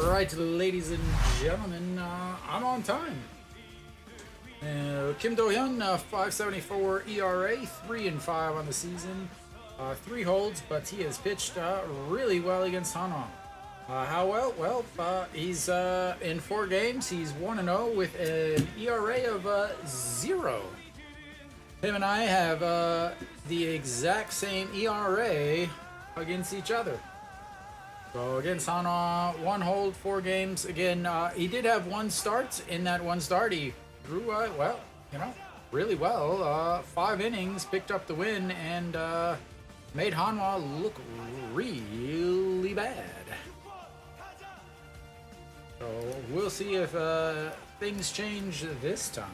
Alright, ladies and gentlemen, I'm on time. Kim Do-hyun, 5.74 ERA, 3-5 on the season. 3 holds, but he has pitched really well against Hanwha. How well? Well, he's in 4 games, he's 1-0 with an ERA of 0. Him and I have the exact same ERA against each other. So against Hanwha, 1 hold, 4 games. Again, he did have 1 start. In that 1 start, he threw well, really well. 5 innings, picked up the win, and made Hanwha look really bad. So we'll see if things change this time.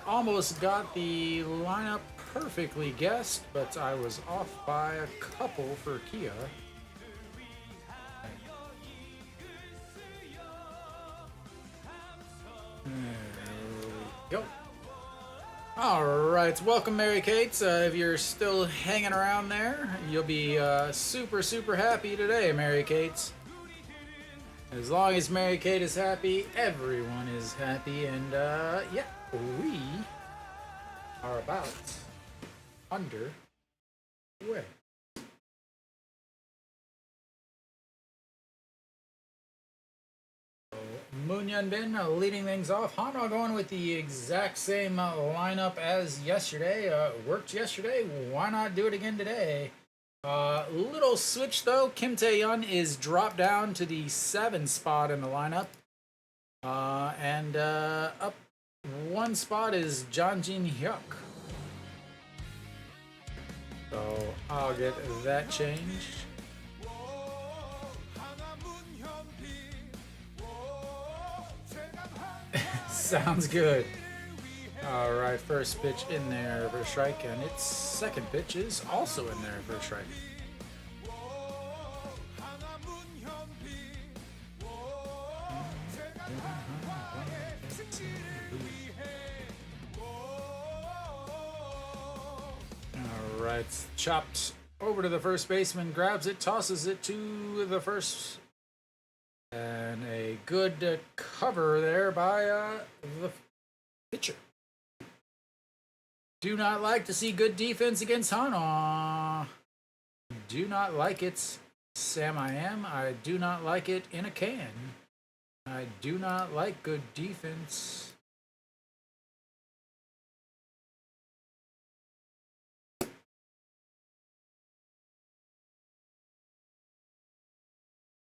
Almost got the lineup perfectly guessed, but I was off by a couple for Kia. There we go. Alright, welcome Mary Kate. If you're still hanging around there, you'll be super happy today, Mary Kate. As long as Mary Kate is happy, everyone is happy, and yeah, we are about underway. Moon Yunbin leading things off. Hanwha going with the exact same lineup as yesterday. Worked yesterday, why not do it again today? Little switch though. Kim Tae-hyun is dropped down to the 7 spot in the lineup. And up 1 spot is Jang Hyuk. So I'll get that changed. Sounds good. Alright, first pitch in there for a strike, and its second pitch is also in there for a strike. Alright, chopped over to the first baseman, grabs it, tosses it to the first. And a good cover there by the pitcher. Do not like to see good defense against Hanwha. Do not like it, Sam I am. I do not like it in a can. I do not like good defense.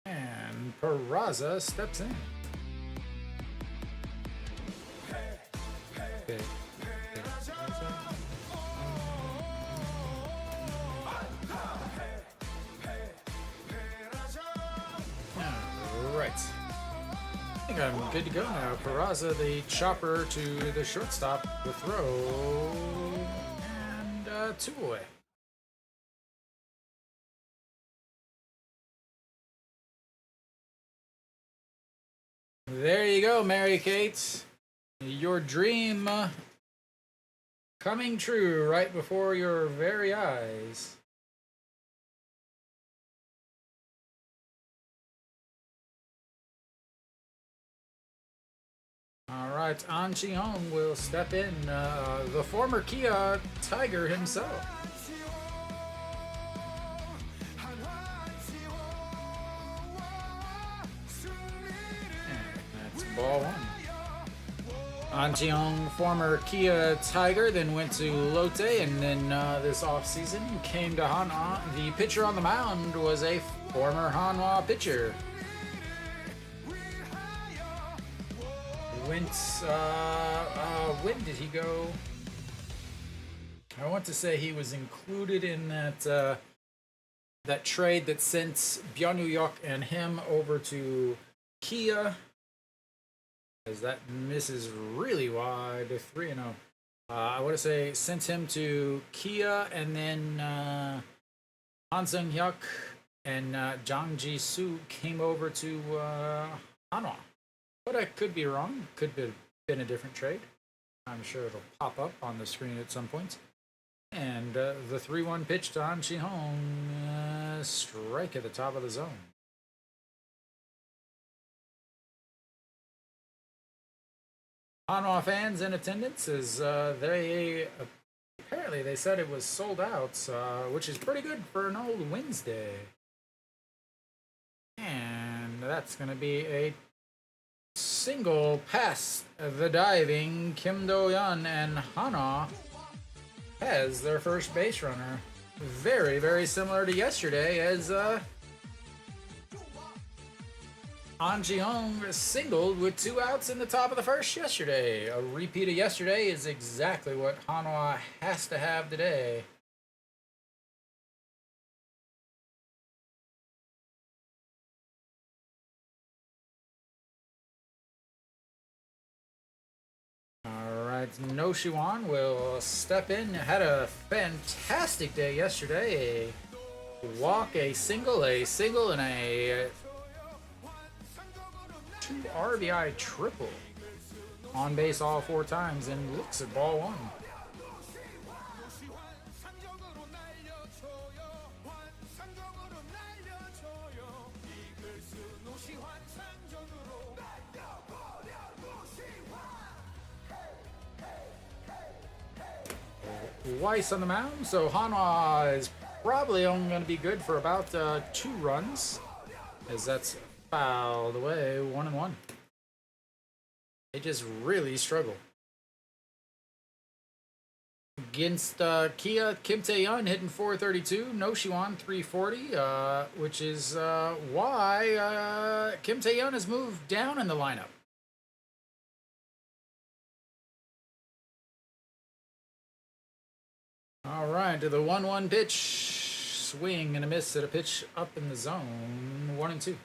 And Peraza steps in. Okay. Alright. I think I'm good to go now. Peraza, the chopper to the shortstop, the throw, and 2 away. There you go, Mary Kate. Your dream coming true right before your very eyes. Alright, An Chi-hong will step in, the former Kia Tiger himself. Ball 1. An Chi-hong, former Kia Tiger, then went to Lotte, and then this offseason came to Hanwha. The pitcher on the mound was a former Hanwha pitcher. Went, when did he go? I want to say he was included in that that trade that sent Byung-Hyuk and him over to Kia. As that misses really wide, 3-0. I want to say sent him to Kia, and then Han Seung-hyuk and Jang Ji-soo came over to Hanwha. But I could be wrong. Could have been a different trade. I'm sure it'll pop up on the screen at some point. And the 3-1 pitch to An Chi-hong. Strike at the top of the zone. Hanwha fans in attendance as apparently they said it was sold out, which is pretty good for an old Wednesday. And that's going to be a single past the diving Kim Do-yeon, and Hanwha has their first base runner. Very, very similar to yesterday as An Chi-hong singled with 2 outs in the top of the first yesterday. A repeat of yesterday is exactly what Hanwha has to have today. Alright, No Shiwan will step in. Had a fantastic day yesterday. A walk, a single, and a 2 RBI triple. On base all 4 times and looks at ball 1. Weiss on the mound, so Hanwha is probably only going to be good for about 2 runs, as that's fouled away, 1-1. They just really struggle. Against Kia, Kim Tae-yeon hitting 432, No Shiwan 340, which is why Kim Tae-yeon has moved down in the lineup. All right, to the 1-1 pitch. Swing and a miss at a pitch up in the zone. 1-2.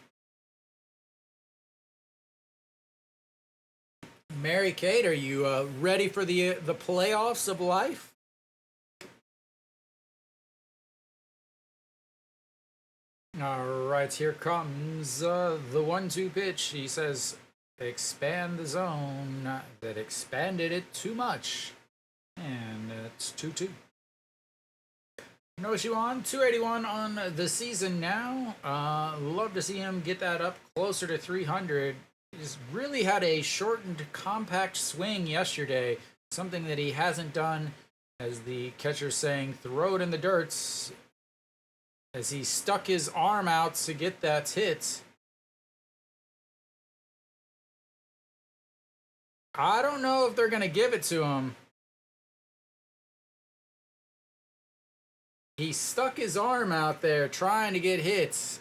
Mary Kate, are you ready for the playoffs of life? All right, here comes the 1-2 pitch. He says, expand the zone. That expanded it too much. And it's 2-2. No Shiwan, 281 on the season now. Love to see him get that up closer to 300. He's really had a shortened, compact swing yesterday. Something that he hasn't done, as the catcher's saying, throw it in the dirts. As he stuck his arm out to get that hit. I don't know if they're going to give it to him. He stuck his arm out there trying to get hits.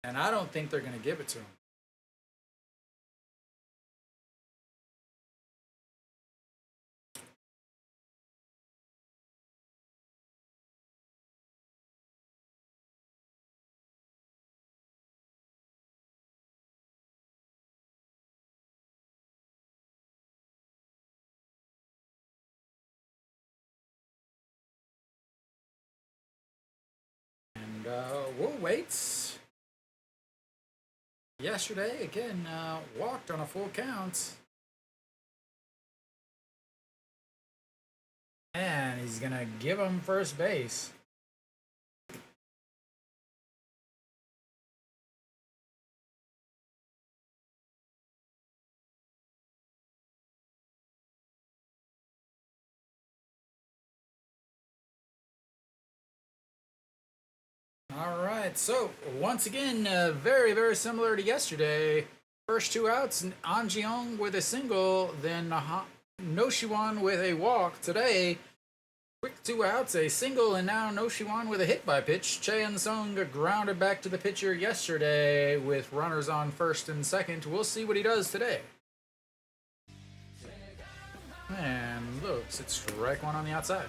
And I don't think they're going to give it to him. And we'll wait. Yesterday, again, walked on a full count. And he's going to give him first base. All right, so once again, very, very similar to yesterday. First 2 outs, An Chi-hong with a single, then No Shiwan with a walk. Today, quick 2 outs, a single, and now No Shiwan with a hit by pitch. Chae Sung grounded back to the pitcher yesterday with runners on first and second. We'll see what he does today. And looks, it's strike 1 on the outside.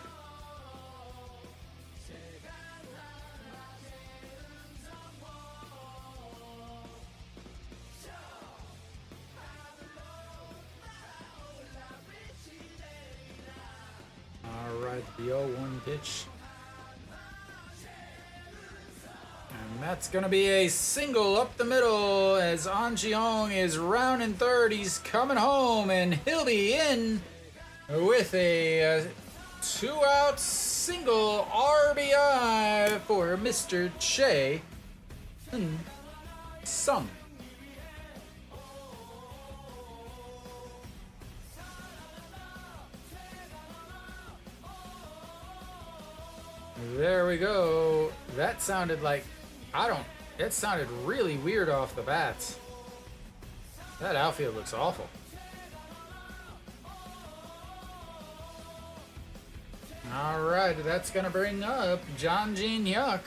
Alright, the 0-1 pitch. And That's going to be a single up the middle as An Ji-hong is rounding third. He's coming home, and he'll be in with a 2-out single RBI for Mr. Che Sung. There we go. That sounded like, it sounded really weird off the bat. That outfield looks awful. All right, that's going to bring up Jang Jin-hyuk.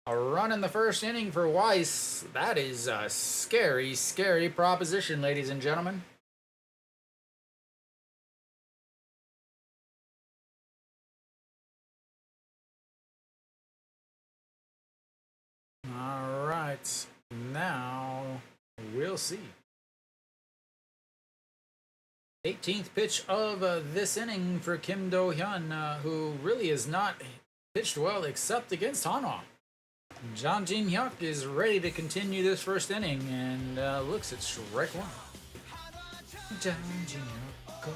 A run in the first inning for Weiss. That is a scary, scary proposition, ladies and gentlemen. All right, now we'll see. 18th pitch of this inning for Kim Do-hyun, who really has not pitched well except against Hanwha. Jang Jin-hyuk is ready to continue this first inning and looks at strike one. Jang Jin-hyuk, go.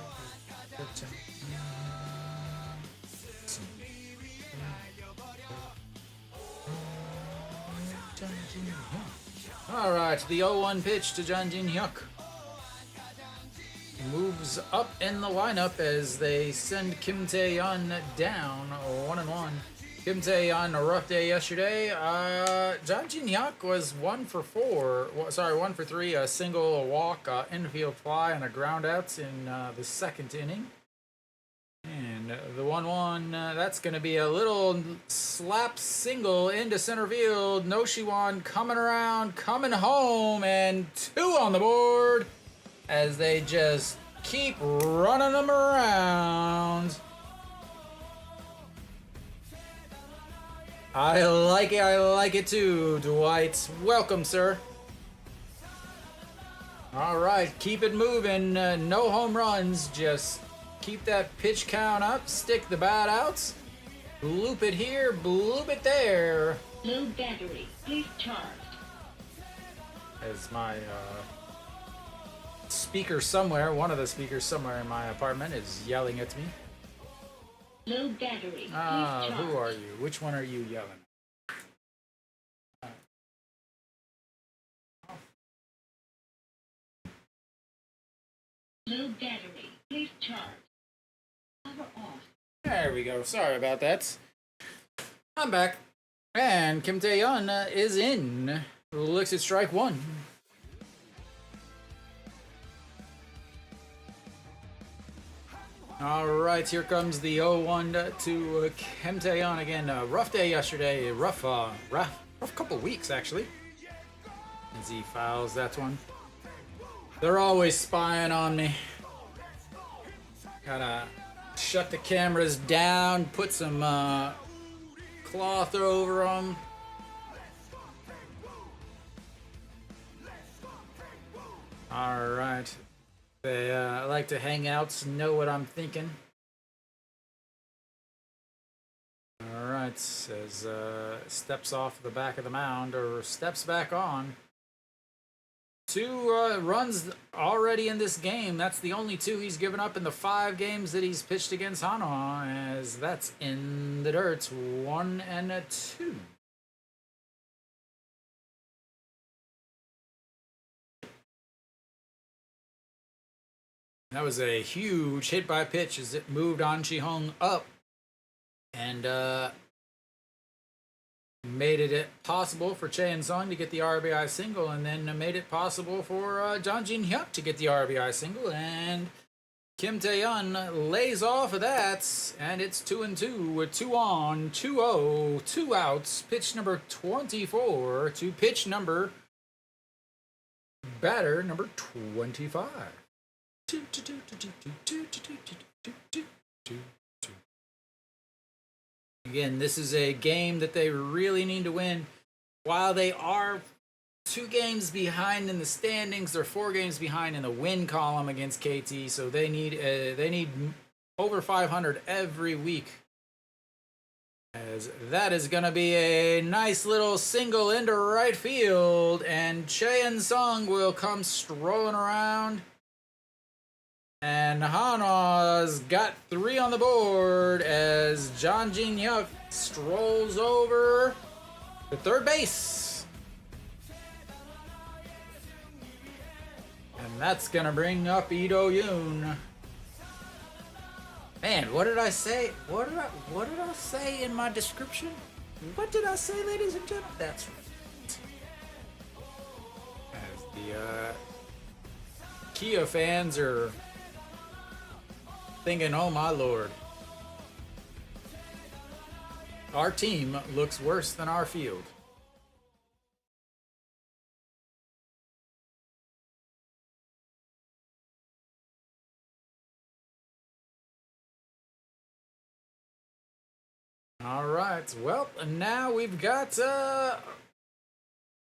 All right, the 0-1 pitch to Jang Jin-hyuk. Moves up in the lineup as they send Kim Tae-yeon down 1-1. Kim Tae-yeon, a rough day yesterday. Jang Jin-hyuk was 1 for 3, a single, a walk, infield fly, and a ground out in the second inning. And the 1-1, that's going to be a little slap single into center field. No Shiwan coming around, coming home, and 2 on the board as they just keep running them around. I like it too, Dwight. Welcome, sir. All right, keep it moving. No home runs, just keep that pitch count up, stick the bat outs, bloop it here, bloop it there. Low battery, please charge. As my speaker somewhere, one of the speakers somewhere in my apartment is yelling at me. Low battery, please charge. Who are you? Which one are you yelling at? Low battery, please charge. Power off. There we go. Sorry about that. I'm back. And Kim Tae-yeon is in. Looks at strike one. All right, here comes the 0-1 to Kim Tae-yeon again. Rough day yesterday. Rough couple weeks, actually. As he fouls that one. They're always spying on me. Gotta shut the cameras down, put some cloth over them. All right. They like to hang out, know what I'm thinking. All right, as steps off the back of the mound, or steps back on. 2 runs already in this game. That's the only 2 he's given up in the 5 games that he's pitched against Hanwha, as that's in the dirt. 1 and 2. That was a huge hit by pitch as it moved An Ji-hong up and made it possible for Che In-sung to get the RBI single, and then made it possible for Jang Jin-hyuk to get the RBI single, and Kim Tae-yeon lays off of that, and it's 2-2 with 2 on, 2-0, 2 outs. Pitch number 24 to pitch number batter number 25. Again, this is a game that they really need to win. While they are 2 games behind in the standings, they're 4 games behind in the win column against KT. So they need over 500 every week As that is going to be a nice little single into right field, and Chaein Sung will come strolling around. And Hanwha's got 3 on the board as John Jin Hyuk strolls over to third base. And that's going to bring up Lee Do-yoon. Man, what did I say? What did I say in my description? What did I say, ladies and gentlemen? That's right. As the Kia fans are thinking, oh my lord, our team looks worse than our field. All right, well, now we've got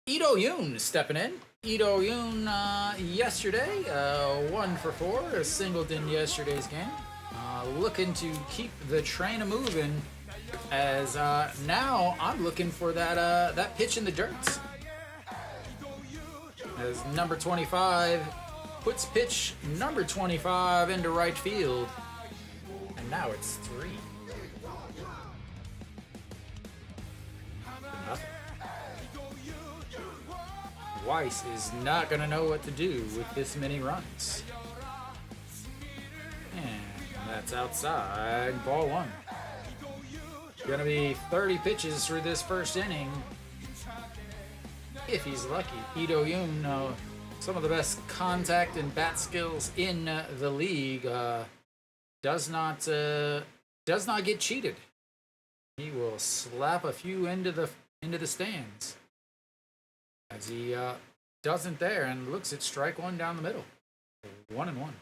Lee Do-yoon stepping in. Lee Do-yoon yesterday, 1 for 4, a singled in yesterday's game. Looking to keep the train moving, as now I'm looking for that pitch in the dirt. As number 25 puts pitch number 25 into right field, and now it's 3. Weiss is not going to know what to do with this many runs. And that's outside, ball 1. Going to be 30 pitches for this first inning. If he's lucky. Lee Do-yoon, some of the best contact and bat skills in the league, does not get cheated. He will slap a few into the stands. As he doesn't there and looks at strike 1 down the middle. 1-1.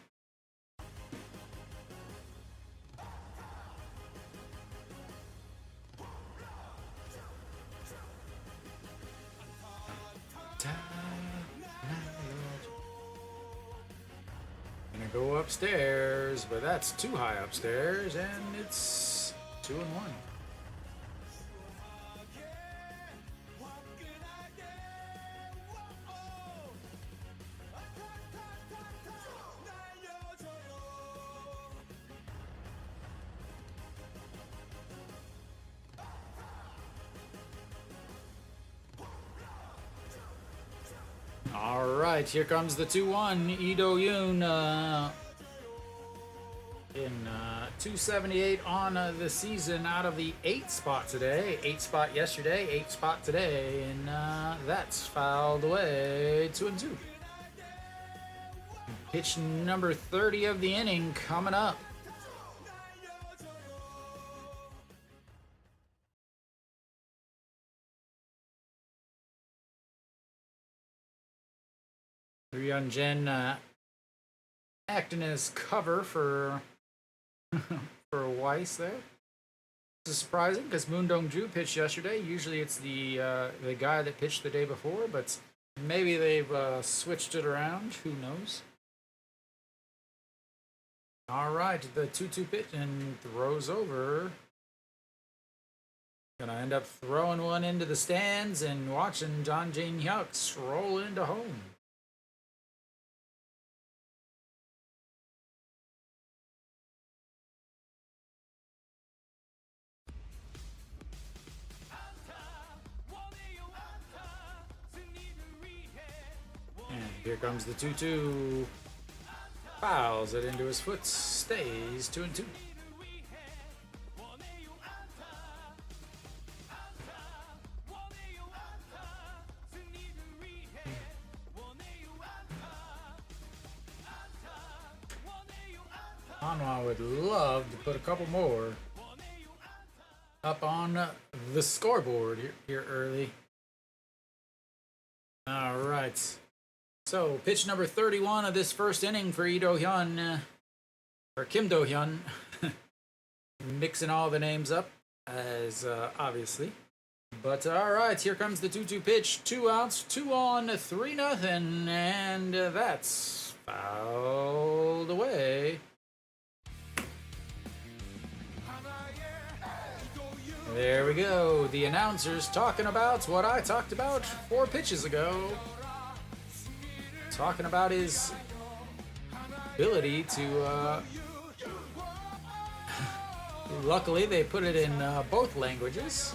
Gonna go upstairs, but that's too high upstairs, and it's 2-1. All right, here comes the 2-1. Lee Do-yoon in 278 on the season out of the 8 spot today. 8 spot yesterday, 8 spot today, and that's fouled away. 2-2. Pitch number 30 of the inning coming up. Ryun Jin acting as cover for for Weiss there. This is surprising because Moon Dong-ju pitched yesterday. Usually it's the guy that pitched the day before, but maybe they've switched it around. Who knows? All right, the 2-2 pitch and throws over. Gonna end up throwing one into the stands and watching John Jin Hyuk stroll into home. Here comes the 2-2. Fouls it into his foot. Stays 2-2. Hanwha would love to put a couple more up on the scoreboard here early. All right. So, pitch number 31 of this first inning for Lee Do-hyun, or Kim Do-hyun, mixing all the names up, as obviously. But all right, here comes the 2-2 pitch. 2 outs, 2 on, 3-0, and that's fouled away. There we go. The announcer's talking about what I talked about 4 pitches ago. Talking about his ability to, luckily they put it in both languages.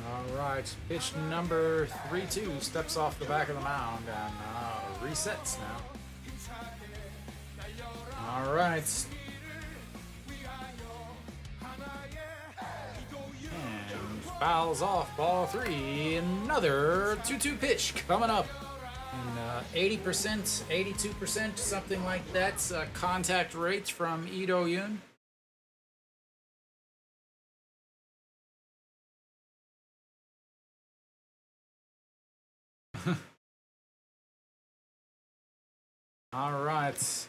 Alright, pitch number 3-2 steps off the back of the mound and resets now. Alright. And fouls off ball 3. Another 2-2 pitch coming up. And 80%, 82%, something like that. Contact rates from Ido Yoon. All right.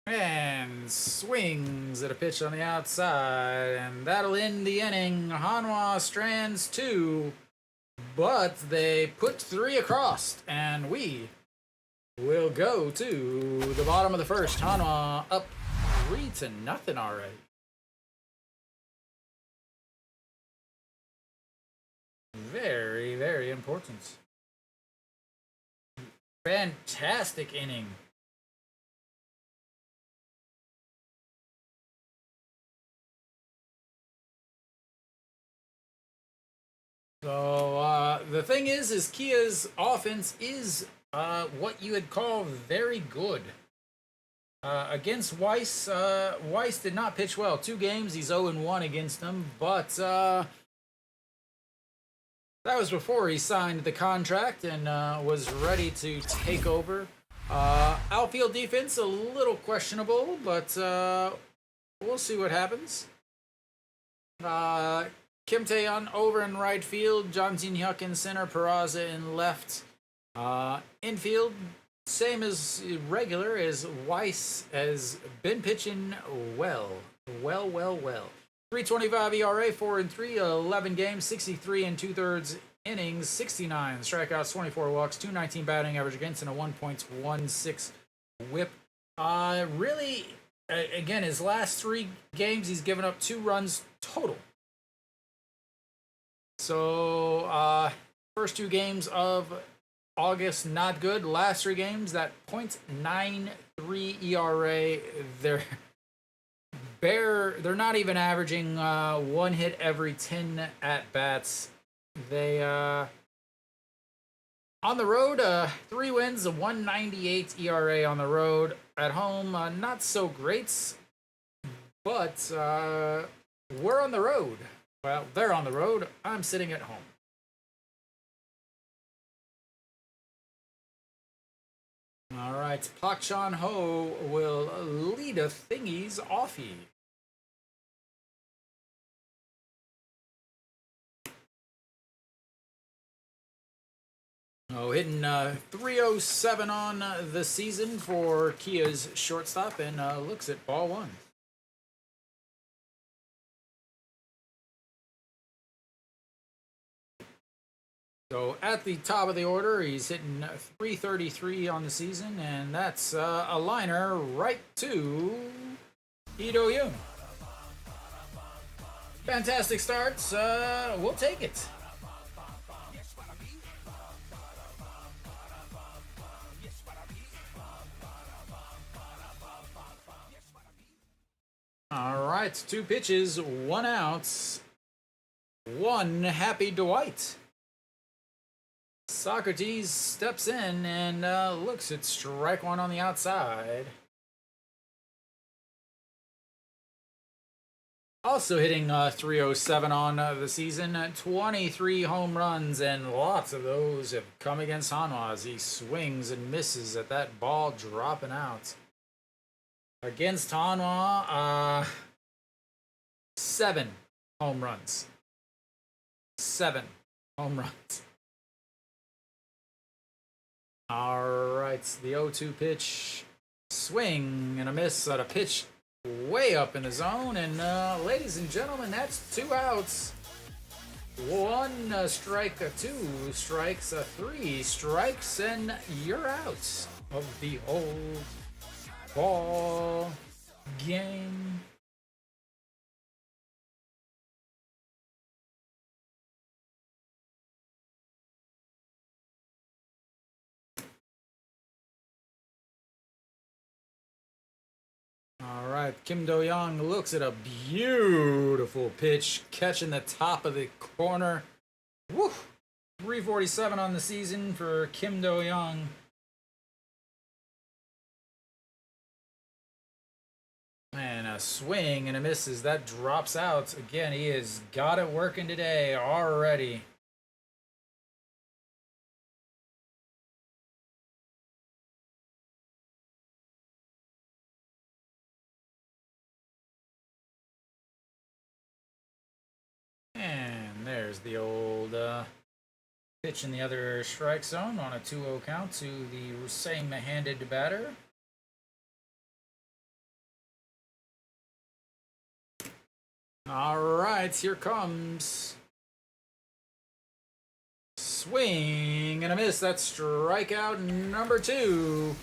And swings at a pitch on the outside, and that'll end the inning. Hanwha strands 2, but they put 3 across, and we will go to the bottom of the first. Hanwha up 3-0 already. Very, very important. Fantastic inning. So the thing is Kia's offense is what you would call very good. Against Weiss, Weiss did not pitch well. 2 games, he's 0-1 against them, but that was before he signed the contract and was ready to take over. Outfield defense, a little questionable, but we'll see what happens. Kim Tae-yeon over in right field, John Jin-hyuk in center, Peraza in left. Infield, same as regular, as Weiss has been pitching well. 3.25 ERA, 4-3, 11 games, 63 2/3 innings, 69 strikeouts, 24 walks, 219 batting average against, and a 1.16 whip. Really, again, his last 3 games, he's given up 2 runs total. So, first 2 games of August, not good. Last 3 games, that .93 ERA, they're not even averaging 1 hit every 10 at-bats. They, on the road, 3 wins, a 1.98 ERA on the road. At home, not so great, but we're on the road. Well, they're on the road. I'm sitting at home. All right, Pak Chan-ho will lead a thingies offie. Oh, hitting 307 on the season for Kia's shortstop, and looks at ball 1. So at the top of the order, he's hitting 333 on the season, and that's a liner right to Ido Yoon. Fantastic starts. We'll take it. All right, 2 pitches, 1 out. 1 happy Dwight. Socrates steps in and looks at strike 1 on the outside. Also hitting 307 on the season, 23 home runs, and lots of those have come against Hanwha as he swings and misses at that ball dropping out. Against Hanwha, 7 home runs. 7 home runs. All right, the 0-2 pitch, swing and a miss at a pitch way up in the zone, and ladies and gentlemen, that's 2 outs. 1 strike, a 2 strikes, a 3 strikes, and you're out of the old ball game. All right, Kim Do-young looks at a beautiful pitch, catching the top of the corner. Woo! 347 on the season for Kim Do-young. And a swing and a miss as that drops out. Again, he has got it working today already. And there's the old pitch in the other strike zone on a 2-0 count to the same-handed batter. All right, here comes. Swing and a miss. That's strikeout number 2.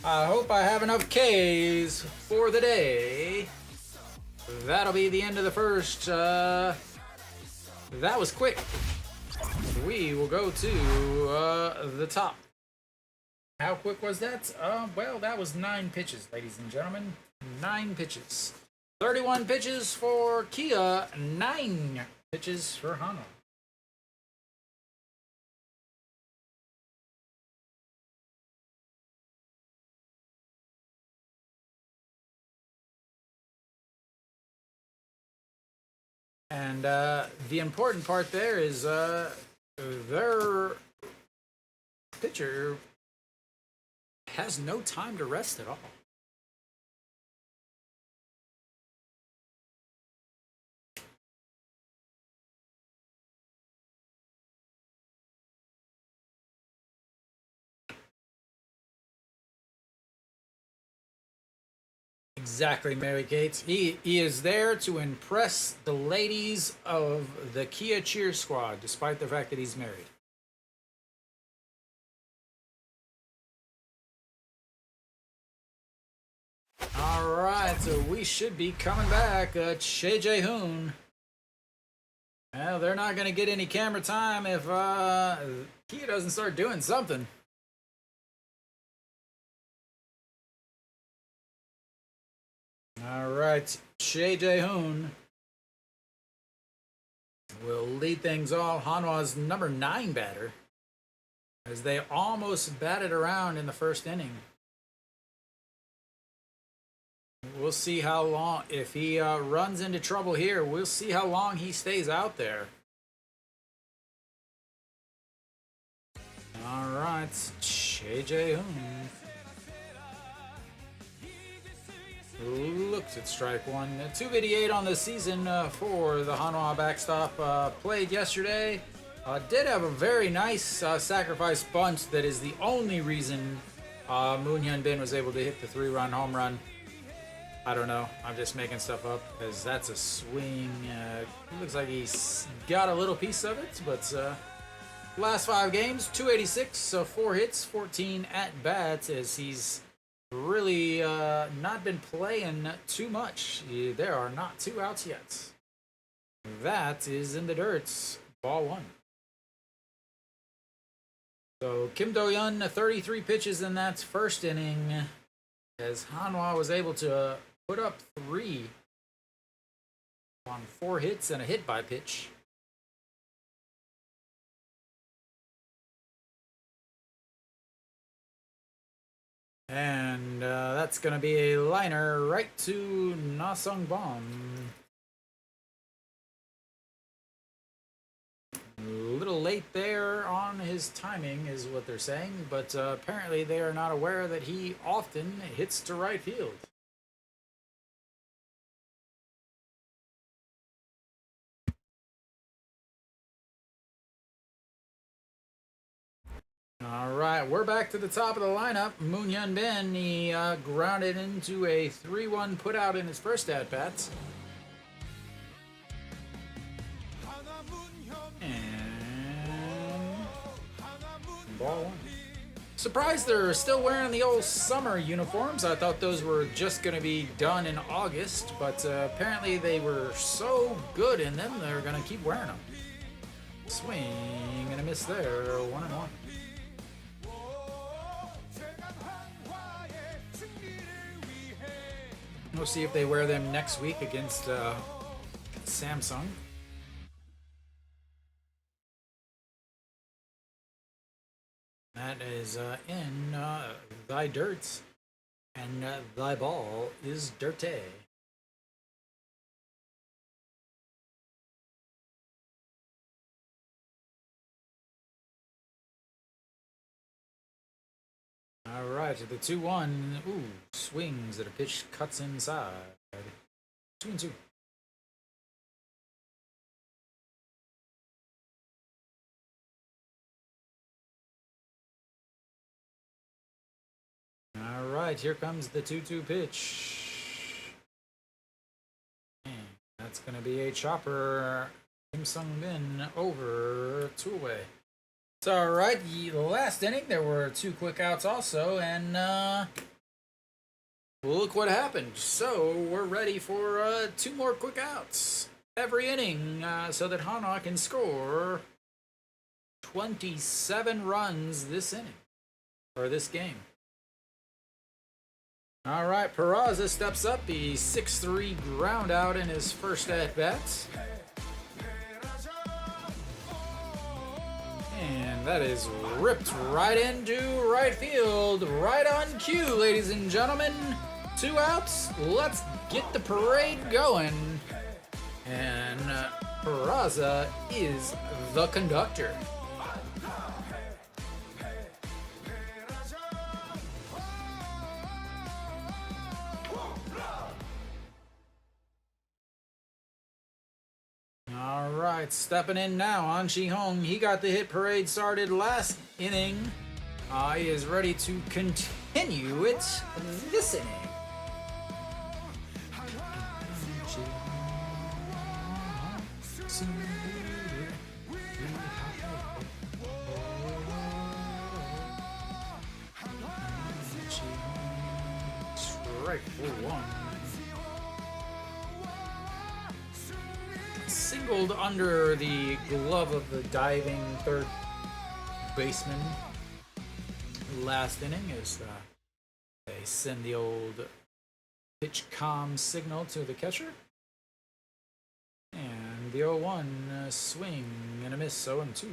I hope I have enough Ks for the day. That'll be the end of the first. That was quick. We will go to the top. How quick was that? Well, that was 9 pitches, ladies and gentlemen. 9 pitches. 31 pitches for Kia, 9 pitches for Hanwha. And the important part there is their pitcher has no time to rest at all. Exactly, Mary Kate. He is there to impress the ladies of the Kia cheer squad, despite the fact that he's married. All right, so we should be coming back. Che Jae-hoon. Well, they're not going to get any camera time if Kia doesn't start doing something. All right, Che Jae-hoon will lead things off. Hanwha's number 9 batter, as they almost batted around in the first inning. We'll see how long, if he runs into trouble here, we'll see how long he stays out there. All right, Che Jae-hoon looks at strike 1. 288 on the season for the Hanwha backstop. Played yesterday. Did have a very nice sacrifice bunt that is the only reason Moon Hyun-bin was able to hit the 3-run home run. I don't know. I'm just making stuff up because that's a swing. Looks like he's got a little piece of it, but last 5 games, 286, so 4 hits, 14 at-bats, as he's really not been playing too much. There are not 2 outs yet. That is in the dirt. Ball 1. So Kim Do-young, 33 pitches in that first inning, as Hanwha was able to put up 3 on 4 hits and a hit by pitch. And that's going to be a liner right to Na Sung-bom. A little late there on his timing is what they're saying, but apparently they are not aware that he often hits to right field. All right, we're back to the top of the lineup. Moon Hyun-bin, he grounded into a 3-1 putout in his first at-bats. Ball one. Surprised they're still wearing the old summer uniforms. I thought those were just going to be done in August, but apparently they were so good in them, they're going to keep wearing them. Swing and a miss there, 1-1. We'll see if they wear them next week against Samsung. That is in thy dirt, and thy ball is dirty. All right, the 2-1. Ooh, swings at a pitch, cuts inside. 2-2. All right, here comes the 2-2 pitch. And that's going to be a chopper. Kim Sung Min over, 2 away. So, all right, the last inning, there were 2 quick outs also, and look what happened. So, we're ready for 2 more quick outs every inning so that Hanwha can score 27 runs this inning, or this game. All right, Peraza steps up, the 6-3 ground out in his first at-bat. And that is ripped right into right field, right on cue, ladies and gentlemen. 2 outs, let's get the parade going. And Peraza is the conductor. All right, stepping in now, An Shi-hong. He got the hit parade started last inning. He is ready to continue it this inning. Strike for 1. Singled under the glove of the diving third baseman last inning as they send the old pitch calm signal to the catcher. And the 0-1 swing and a miss, 0-2.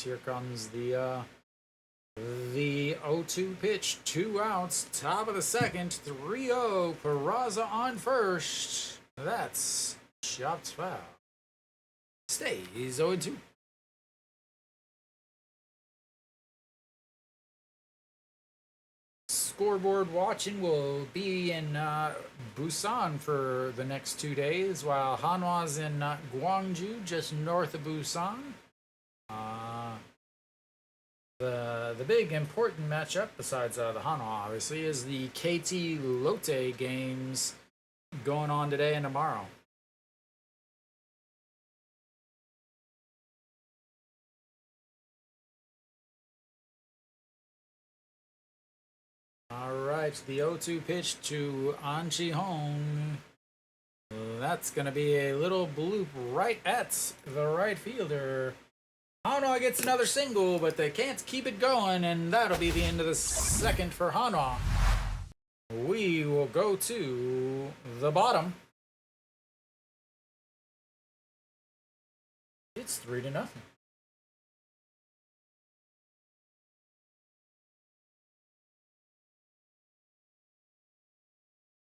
Here comes the 0-2 pitch, 2 outs, top of the second, 3-0, Peraza on first. That's chopped foul. Stays 0-2. Scoreboard watching will be in Busan for the next 2 days, while Hanwha's in Gwangju, just north of Busan. The big important matchup, besides the Hanwha obviously, is the KT Lotte games going on today and tomorrow. All right, the 0-2 pitch to An Shi-hong. That's going to be a little bloop right at the right fielder. Hanwha gets another single, but they can't keep it going, and that'll be the end of the second for Hanwha. We will go to the bottom. It's 3-0.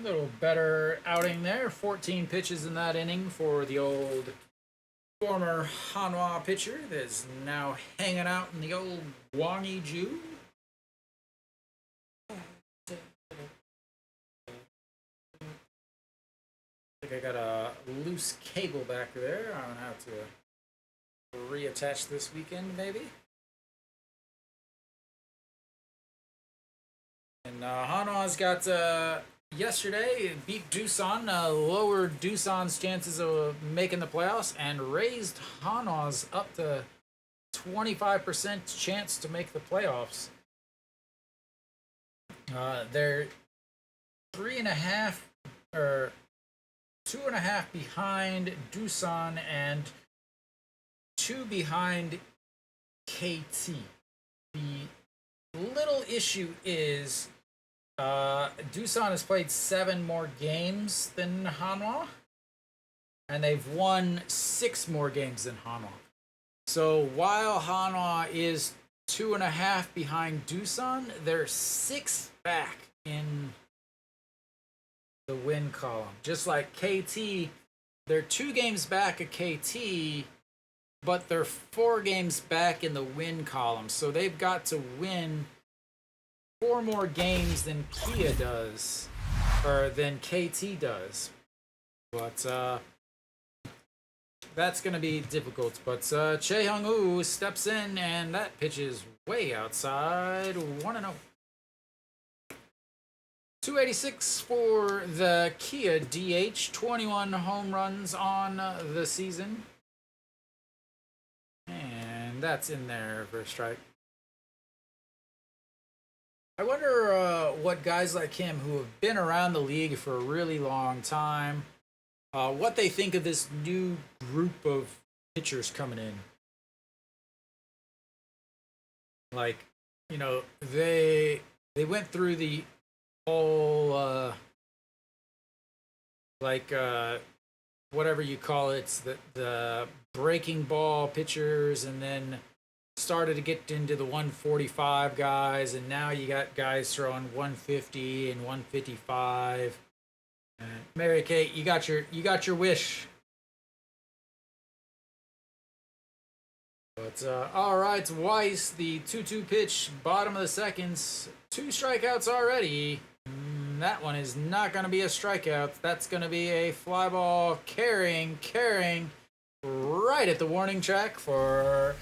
A little better outing there. 14 pitches in that inning for the old former Hanwha pitcher that's now hanging out in the old Gwangju. I think I got a loose cable back there. I'm gonna have to reattach this weekend, maybe. And Hanwha's got yesterday beat Doosan, lowered Doosan's chances of making the playoffs, and raised Hanwha's up to 25% chance to make the playoffs. They're 3.5 or 2.5 behind Doosan and 2 behind KT. The little issue is Doosan has played 7 more games than Hanwha, and they've won 6 more games than Hanwha. So while Hanwha is 2.5 behind Doosan, they're 6 back in the win column. Just like KT, they're 2 games back of KT, but they're 4 games back in the win column. So they've got to win 4 more games than Kia does, or than KT does. But that's going to be difficult. But Che Hung-woo steps in, and that pitch is way outside. 1-0. 286 for the Kia DH. 21 home runs on the season. And that's in there for a strike. I wonder what guys like him who have been around the league for a really long time, what they think of this new group of pitchers coming in. Like, you know, they went through the whole whatever you call it, the breaking ball pitchers, and then started to get into the 145 guys, and now you got guys throwing 150 and 155. Mary Kate, you got your wish. But all right, Weiss, the 2-2 pitch, bottom of the seconds, 2 strikeouts already. That one is not going to be a strikeout. That's going to be a fly ball carrying right at the warning track for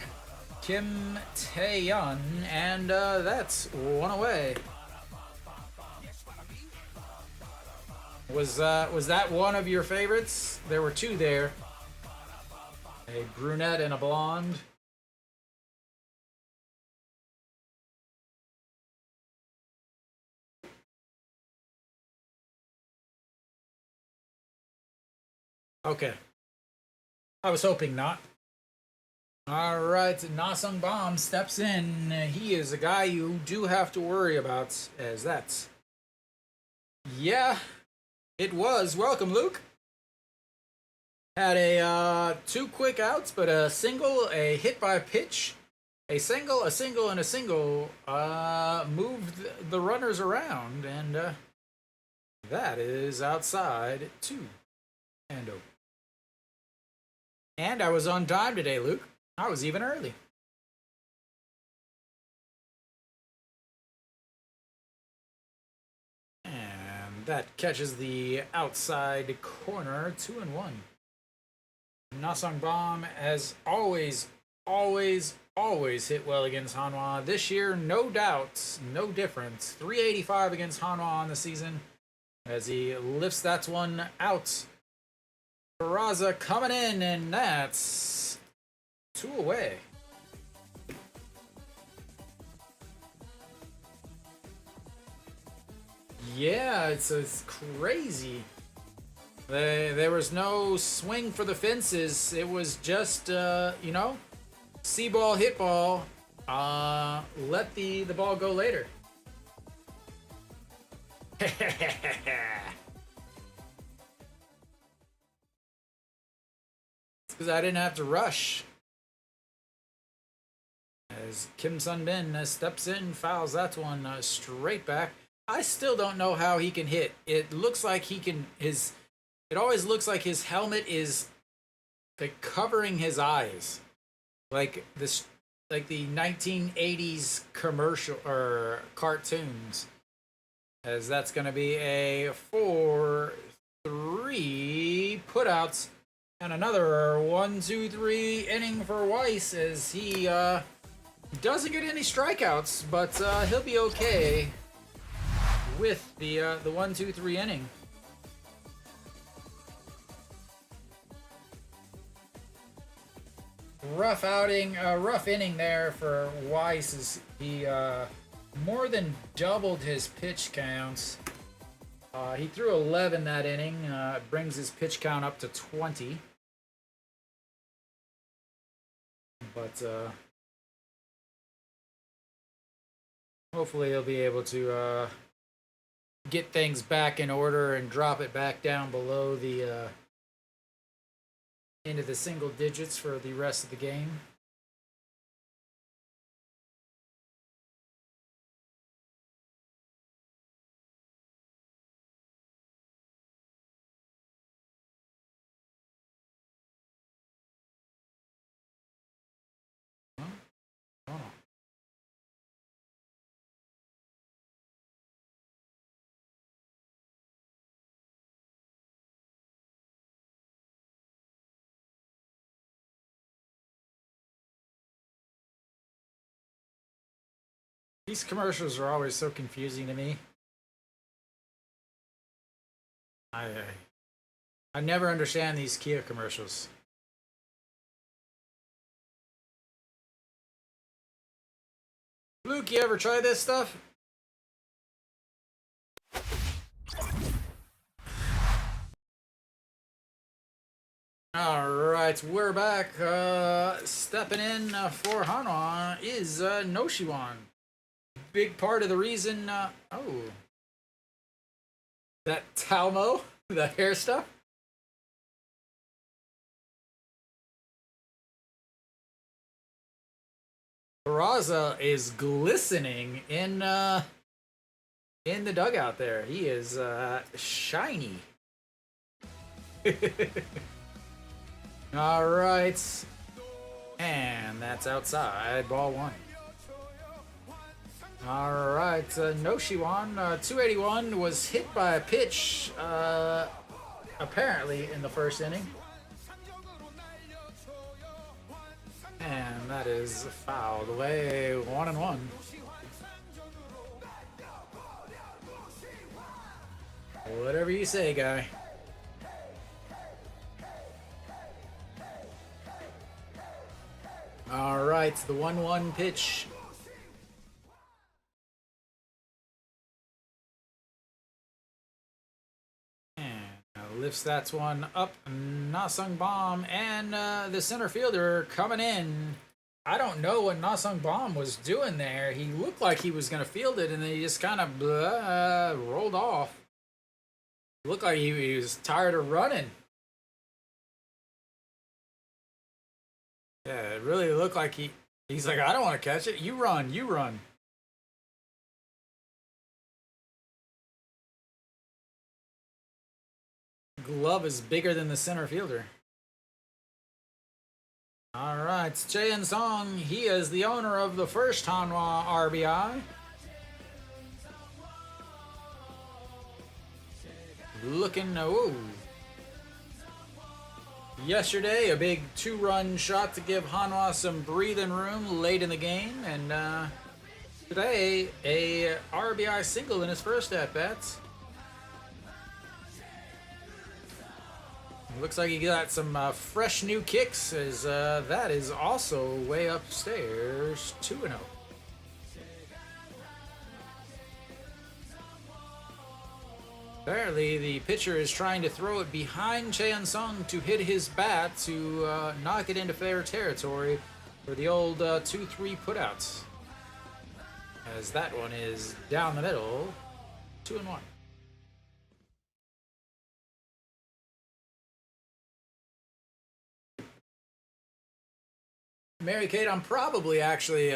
Kim Tae-yeon, and that's 1 away. Was that one of your favorites? There were 2 there. A brunette and a blonde. Okay. I was hoping not. All right, Na-sung Bam steps in. He is a guy you do have to worry about, as that's... Yeah, it was. Welcome, Luke. Had a 2 quick outs, but a single, a hit by pitch, a single, and a single moved the runners around, and that is outside 2 and 0. And I was on time today, Luke. I was even early. And that catches the outside corner, 2 and 1. Na-sung Bam, as always hit well against Hanwha. This year, no doubts, no difference. 385 against Hanwha on the season as he lifts that one out. Peraza coming in, and that's 2 away. Yeah, it's crazy. There was no swing for the fences. It was just, you know, see ball, hit ball. Let the ball go later. Because I didn't have to rush. As Kim Sun-bin steps in, fouls that one straight back. I still don't know how he can hit. It looks like he can. It always looks like his helmet is like covering his eyes, like this, like the 1980s commercial or cartoons. As that's going to be a 4-3 putouts. And another 1-2-3 inning for Weiss as he doesn't get any strikeouts, but he'll be okay. with the 1-2-3 inning. Rough outing, rough inning there for Weiss. He more than doubled his pitch counts. He threw 11 that inning. Brings his pitch count up to 20. But hopefully he'll be able to get things back in order and drop it back down below the into the single digits for the rest of the game. These commercials are always so confusing to me. I never understand these Kia commercials. Luke, you ever try this stuff? Alright, we're back. Stepping in for Hanwha is Noshiwan. Big part of the reason, that Talmo, the hair stuff. Peraza is glistening in the dugout there. He is shiny. All right, and that's outside. Ball one. All right, Noshiwan, 281 was hit by a pitch, apparently in the first inning. And that is fouled away, 1-1. Whatever you say, guy. All right, the 1-1 pitch. Lifts that one up. Nasung Bomb and the center fielder coming in. I don't know what Nasung Bomb was doing there. He looked like he was going to field it, and then he just kind of rolled off. Looked like he was tired of running. Yeah, it really looked like he's like, I don't want to catch it. You run, you run. Glove is bigger than the center fielder. All right, Jae Song, he is the owner of the first Hanwha RBI. Looking, yesterday, a big 2-run shot to give Hanwha some breathing room late in the game, and today, a RBI single in his first at-bats. Looks like he got some fresh new kicks, as that is also way upstairs, 2-0. Apparently, the pitcher is trying to throw it behind Jae Sung to hit his bat to knock it into fair territory for the old 2-3 putouts. As that one is down the middle, 2-1. Mary Kate, I'm probably actually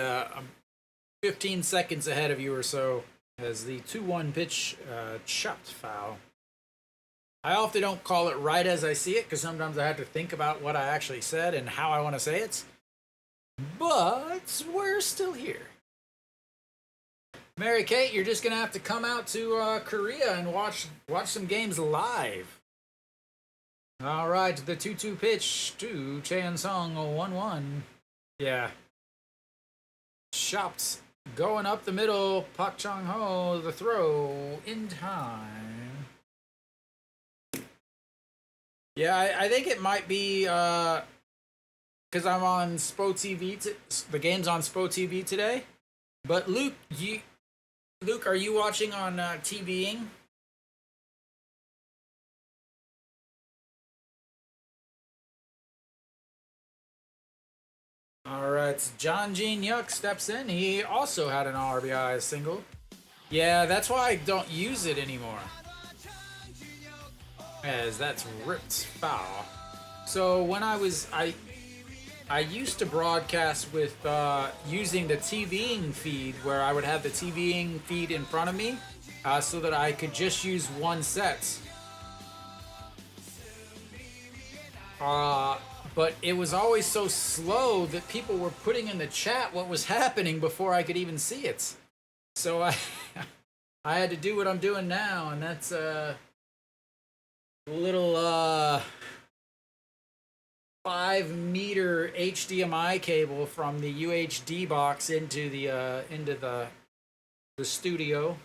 15 seconds ahead of you or so, as the 2-1 pitch chopped foul. I often don't call it right as I see it, because sometimes I have to think about what I actually said and how I want to say it. But we're still here. Mary Kate, you're just going to have to come out to Korea and watch some games live. All right, the 2-2 pitch to Jae Sung, 1-1. Yeah. Chopped going up the middle. Pak Chong Ho, the throw in time. Yeah, I think it might be because I'm on Spo TV. The game's on Spo TV today. But Luke, are you watching on TVing? All right, John Gene Yuck steps in. He also had an RBI single. Yeah, that's why I don't use it anymore. As that's ripped foul. So when I used to broadcast with using the TVing feed, where I would have the TVing feed in front of me, so that I could just use one set. But it was always so slow that people were putting in the chat what was happening before I could even see it. So I I had to do what I'm doing now, and that's a little 5-meter HDMI cable from the UHD box into the studio.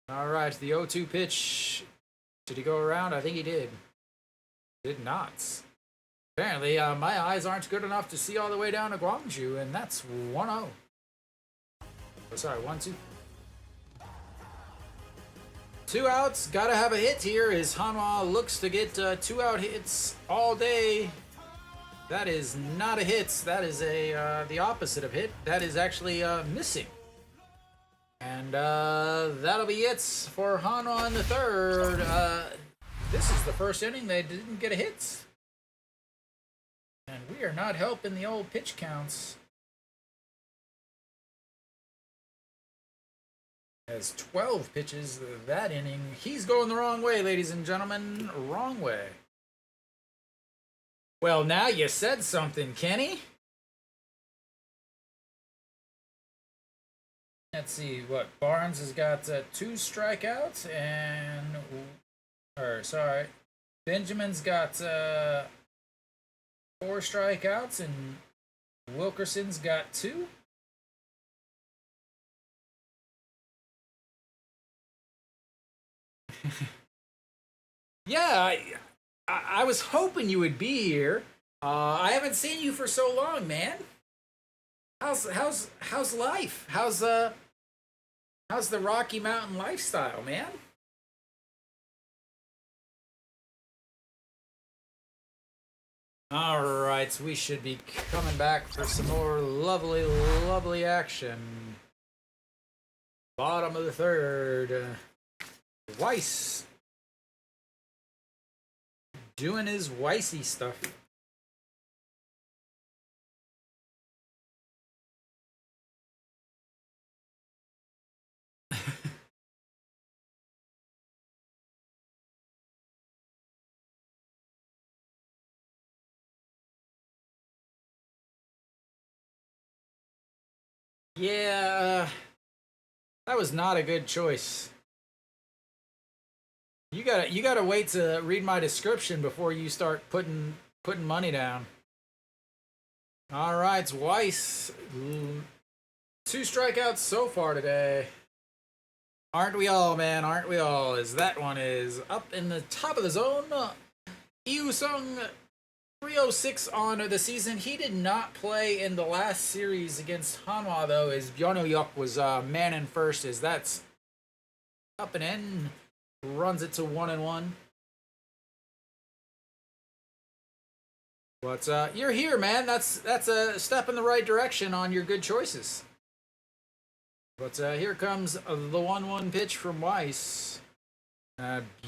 All right, the 0-2 pitch. Did he go around? I think he did. Did not. Apparently, my eyes aren't good enough to see all the way down to Gwangju, and that's 1-0. Oh, sorry, 1-2. 2 outs, gotta have a hit here as Hanwha looks to get 2-out hits all day. That is not a hit. That is the opposite of hit. That is actually missing. And that'll be it for Hanwha in the third. This is the first inning they didn't get a hit. And we are not helping the old pitch counts. Has 12 pitches that inning. He's going the wrong way, ladies and gentlemen. Wrong way. Well, now you said something, Kenny. Let's see what Barnes has got 2 strikeouts and Benjamin's got 4 strikeouts and Wilkerson's got 2. Yeah, I was hoping you would be here. I haven't seen you for so long, man. How's life? How's the Rocky Mountain lifestyle, man? All right, we should be coming back for some more lovely action. Bottom of the third. Weiss doing his Weissy stuff. Yeah, that was not a good choice. You gotta wait to read my description before you start putting money down. All right, Weiss, 2 strikeouts so far today. Aren't we all, man? Aren't we all? As that one is up in the top of the zone. Yu Sung, 306 on the season. He did not play in the last series against Hanwha though, as Byono Yuk was man in first. As that's up and in. Runs it to 1-1. But you're here, man. That's a step in the right direction on your good choices. But here comes the 1-1 pitch from Weiss.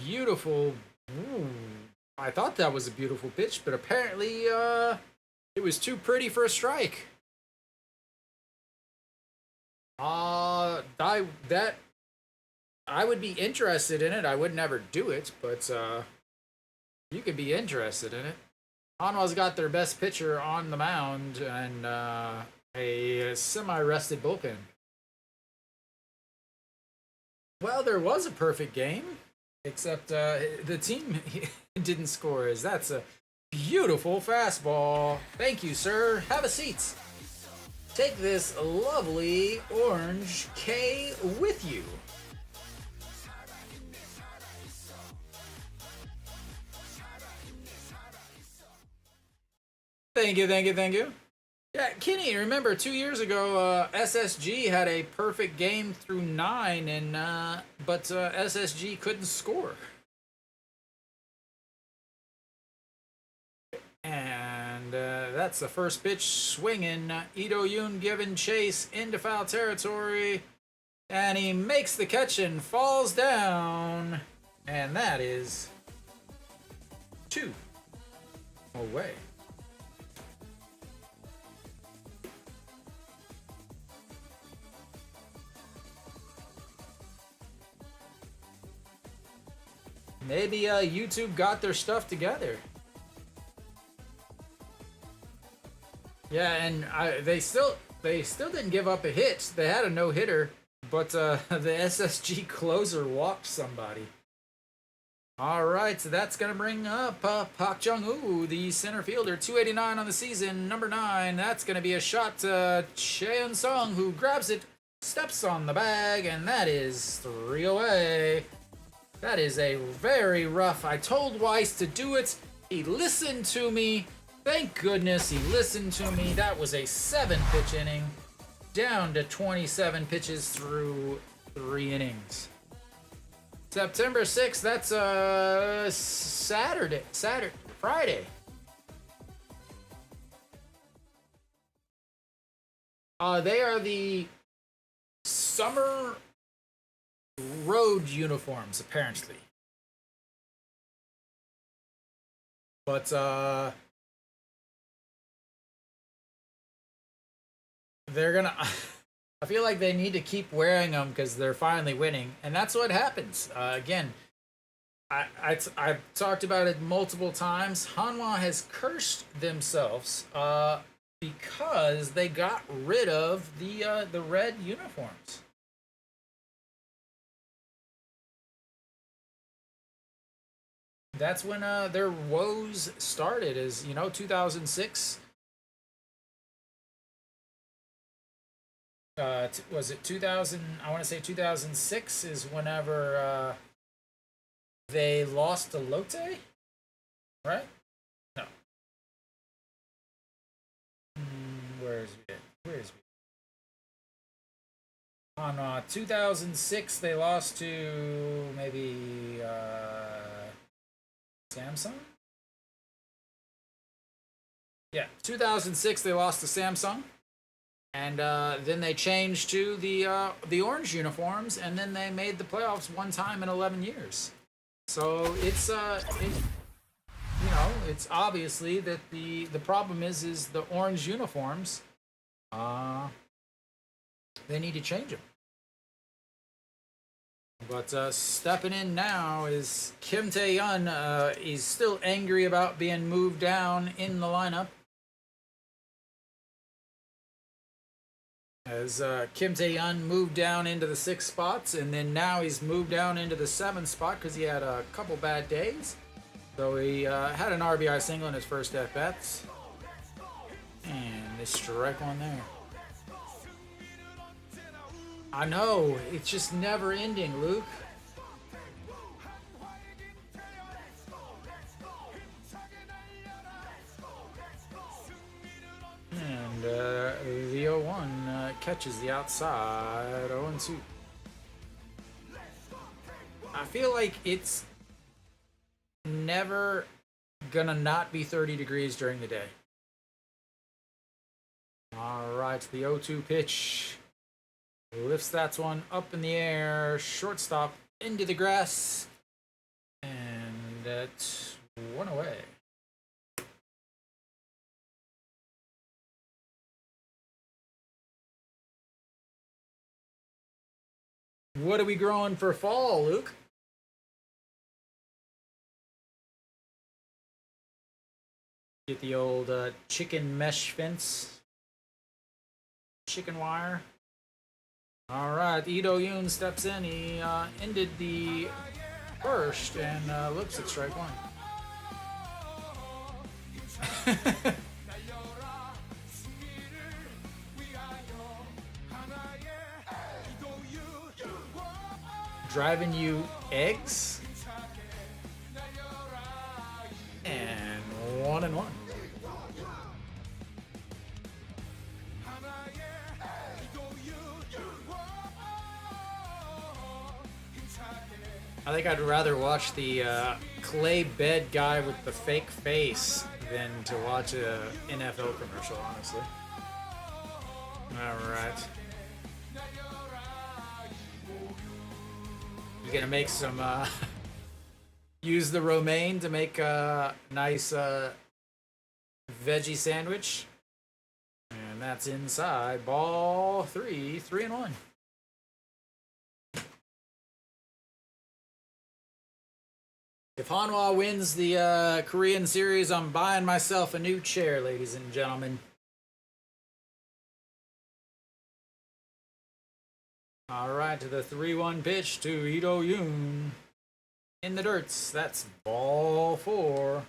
Beautiful. Ooh, I thought that was a beautiful pitch, but apparently it was too pretty for a strike. I would be interested in it. I would never do it, but you could be interested in it. Hanwha's got their best pitcher on the mound and a semi-rested bullpen. Well, there was a perfect game, except the team didn't score. As that's a beautiful fastball. Thank you, sir. Have a seat. Take this lovely orange K with you. Thank you, thank you, thank you. Yeah, Kenny, remember 2 years ago, SSG had a perfect game through 9, and but SSG couldn't score. And that's the first pitch swinging. Ito Yoon giving chase into foul territory, and he makes the catch and falls down, and that is 2 away. Maybe YouTube got their stuff together. Yeah, and they still didn't give up a hit. They had a no-hitter, but the SSG closer walked somebody. All right, so that's gonna bring up Park Jung-woo, the center fielder, 289 on the season, number 9. That's gonna be a shot to Cheon-sung, who grabs it, steps on the bag, and that is 3 away. That is a very rough. I told Weiss to do it. He listened to me. Thank goodness he listened to me. That was a 7-pitch inning, down to 27 pitches through 3 innings. September 6th, that's Friday. They are the summer road uniforms, apparently. But they're gonna I feel like they need to keep wearing them because they're finally winning, and that's what happens. Again, I've talked about it multiple times. Hanwha has cursed themselves because they got rid of the red uniforms. That's when their woes started, is 2006. Was it 2000? I want to say 2006 is whenever they lost to Lotte, right? No. Where is it? On 2006, they lost to maybe Samsung? Yeah, 2006 they lost to Samsung, and then they changed to the orange uniforms, and then they made the playoffs one time in 11 years. So it's it's obviously that the problem is the orange uniforms. They need to change them. But stepping in now is Kim Tae-yeon. He's still angry about being moved down in the lineup. As Kim Tae-yeon moved down into the 6th spots, and then now he's moved down into the 7th spot because he had a couple bad days. So he had an RBI single in his first at-bats. And they strike one there. I know, it's just never ending, Luke. And the 0-1 catches the outside, 0-2. I feel like it's never gonna not be 30 degrees during the day. Alright, the 0-2 pitch. Lifts that one up in the air, shortstop into the grass, and that's 1 away. What are we growing for fall, Luke? Get the old chicken mesh fence, chicken wire. All right, Ito Yoon steps in. He ended the first and looks at strike 1. driving you eggs. And 1-1. I think I'd rather watch the clay bed guy with the fake face than to watch a NFL commercial, honestly. All right. You gonna make some, use the romaine to make a nice veggie sandwich. And that's inside. Ball 3, 3-1. If Hanwha wins the Korean series, I'm buying myself a new chair, ladies and gentlemen. All right, to the 3-1 pitch to Ito Yoon. In the dirts, that's ball 4.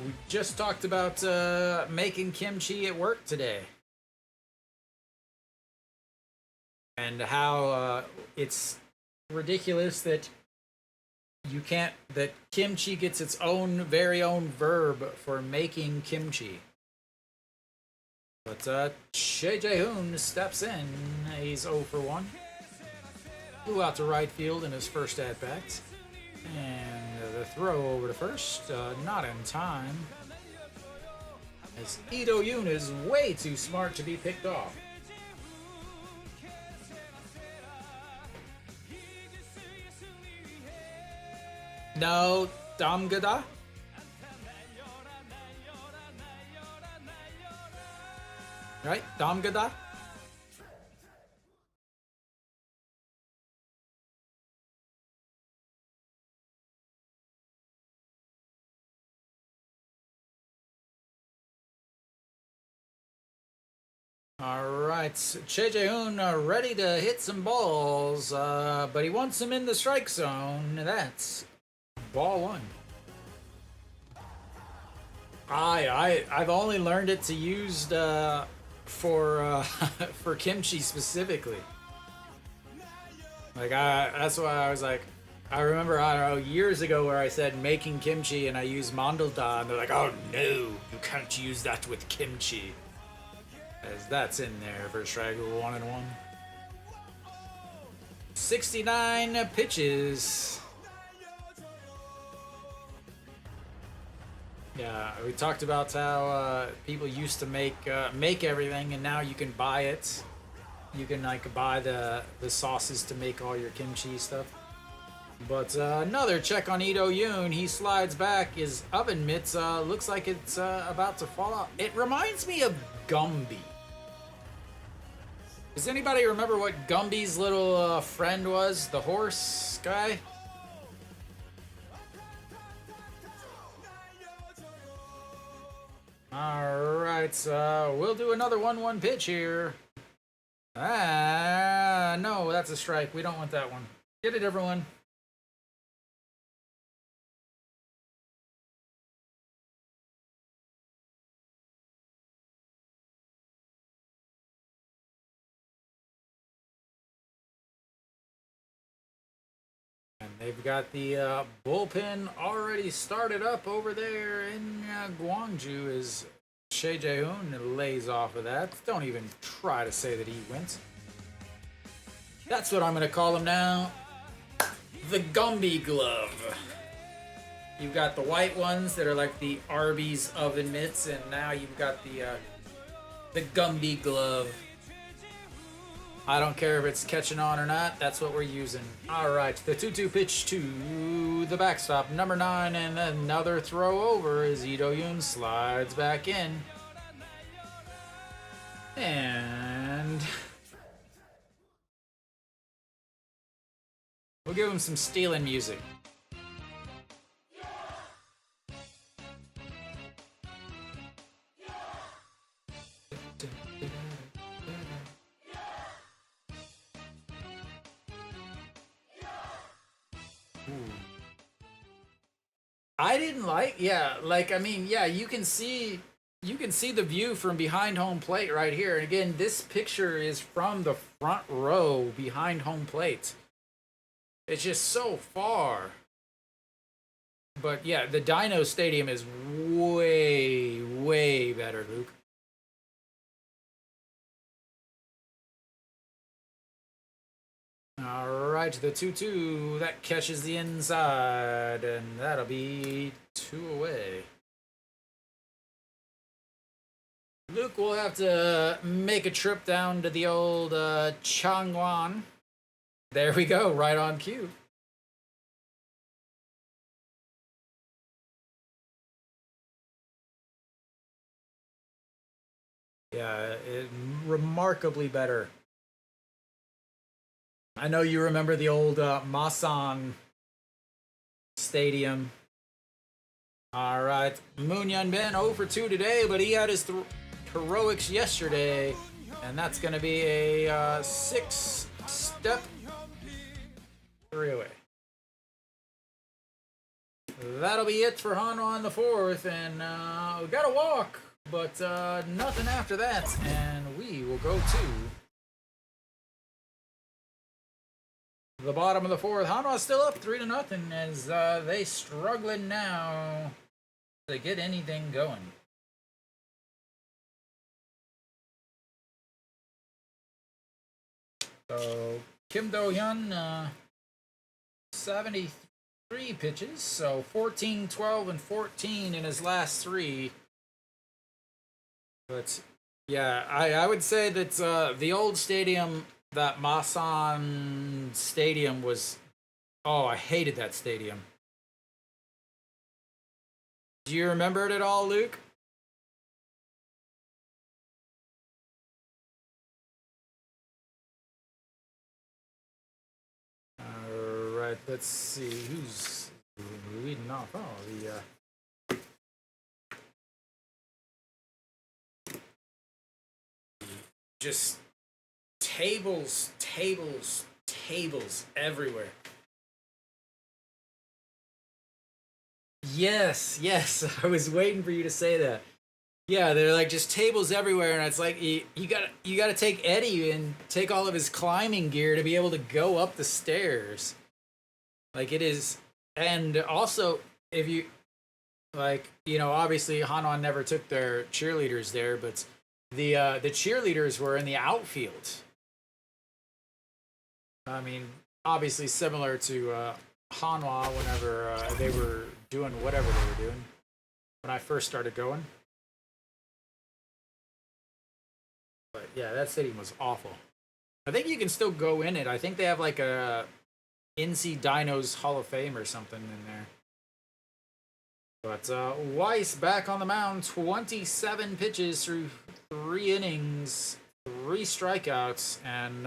We just talked about making kimchi at work today. And how it's ridiculous that that kimchi gets its own very own verb for making kimchi. But Shea Jae-hoon steps in. He's 0 for 1. Flew out to right field in his first at-bat. And the throw over to first, not in time. As Ito Yoon is way too smart to be picked off. No, Damgada. Right, Damgada. All right, Shea Jae-hoon ready to hit some balls, but he wants them in the strike zone. That's ball 1. I've only learned it to use for for kimchi specifically. Like that's why I was like, I remember, I don't know, years ago where I said making kimchi and I used mandalda, and they're like, oh no, you can't use that with kimchi. As that's in there for strike 1-1. 69 pitches. Yeah, we talked about how people used to make everything, and now you can buy it. You can like buy the sauces to make all your kimchi stuff. But another check on Ito Yoon. He slides back. His oven mitts looks like it's about to fall out. It reminds me of Gumby. Does anybody remember what Gumby's little friend was? The horse guy? Alright, we'll do another 1-1 pitch here. No, that's a strike. We don't want that one. Get it, everyone. And they've got the bullpen already started up over there in Gwangju as Shea Jae-hoon lays off of that. Don't even try to say that he went. That's what I'm going to call him now. The Gumby glove. You've got the white ones that are like the Arby's oven mitts, and now you've got the Gumby glove. I don't care if it's catching on or not. That's what we're using. All right, the 2-2 pitch to the backstop, number 9, and another throw over as Ito Yoon slides back in. And we'll give him some stealing music. I didn't like. Yeah, like I mean, yeah, you can see the view from behind home plate right here. And again, this picture is from the front row behind home plate. It's just so far. But yeah, the Dino Stadium is way, way better, Luke. All right, the 2-2. That catches the inside, and that'll be 2 away. Luke will have to make a trip down to the old Changwon. There we go, right on cue. Yeah, remarkably better. I know you remember the old Masan Stadium. All right, Moon Yun Ben 0 for 2 today, but he had his heroics yesterday, and that's going to be a 6-step 3 away. That'll be it for Hanwha in the 4th, and we got a walk, but nothing after that, and we will go to the bottom of the 4th. Hanwha still up 3-0 as they struggling now to get anything going. So Kim Do-hyun, 73 pitches, so 14, 12, and 14 in his last 3. But yeah, I would say that the old stadium, that Masan Stadium was, oh, I hated that stadium. Do you remember it at all, Luke? All right, let's see who's leading off. Oh, just tables everywhere. Yes, I was waiting for you to say that. Yeah, they're like just tables everywhere, and it's like you gotta take Eddie and take all of his climbing gear to be able to go up the stairs. Like it is, and also if you like, you know, obviously Hanwha never took their cheerleaders there, but the cheerleaders were in the outfield. I mean, obviously similar to Hanwha whenever they were doing whatever they were doing when I first started going. But yeah, that stadium was awful. I think you can still go in it. I think they have like a NC Dinos Hall of Fame or something in there. But Weiss back on the mound, 27 pitches through 3 innings, 3 strikeouts, and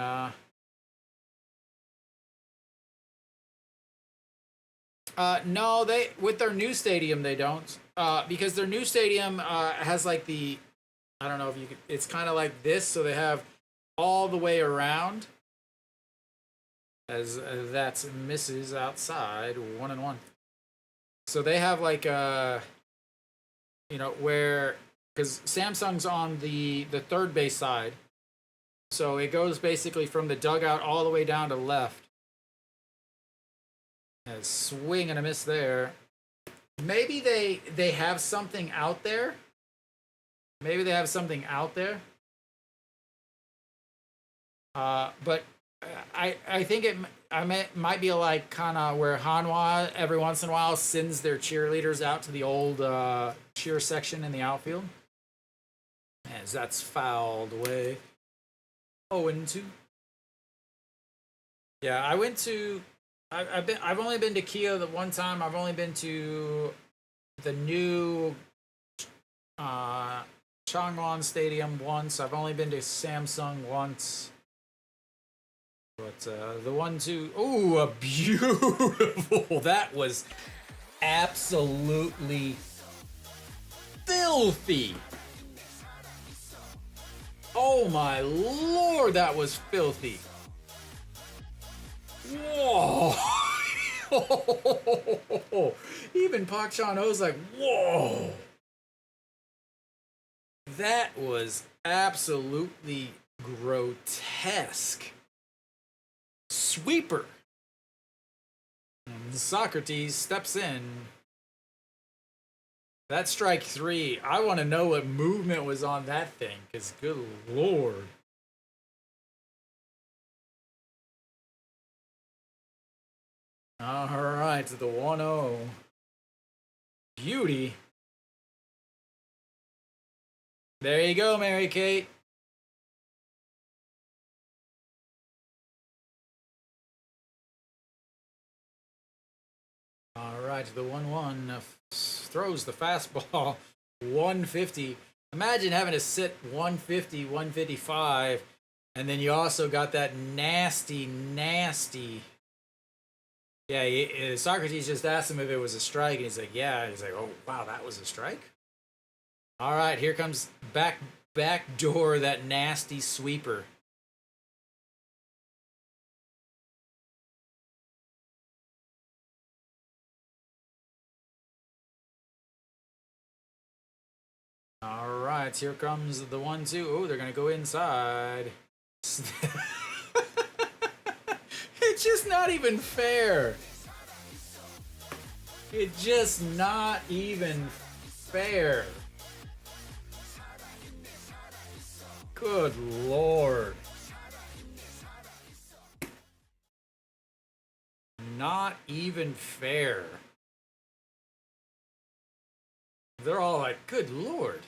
no, they with their new stadium they don't, because their new stadium has like the, I don't know if you could, it's kind of like this, so they have all the way around. As that's misses outside 1-1. So they have like you know, where, because Samsung's on the third base side, so it goes basically from the dugout all the way down to left. A swing and a miss there. Maybe they have something out there. Maybe they have something out there. But I think it might be like kind of where Hanwha every once in a while sends their cheerleaders out to the old cheer section in the outfield. As that's fouled away. 0-2. Yeah, I went to. I've only been to Kia the one time. I've only been to the new Changwon Stadium once. I've only been to Samsung once. But the 1-2, oh, a beautiful! That was absolutely filthy. Oh my lord, that was filthy. Whoa! Even Pak Chan Ho's like, whoa. That was absolutely grotesque. Sweeper. And Socrates steps in. That's strike 3. I want to know what movement was on that thing, because good lord. All right, the 1-0. Beauty. There you go, Mary Kate. All right, the 1-1 throws the fastball 150. Imagine having to sit 150, 155, and then you also got that nasty. Yeah, Socrates just asked him if it was a strike, and he's like, yeah. He's like, oh, wow, that was a strike? All right, here comes back door, that nasty sweeper. All right, here comes the 1-2. Oh, they're going to go inside. It's just not even fair. It's just not even fair. Good lord. Not even fair. They're all like, good lord.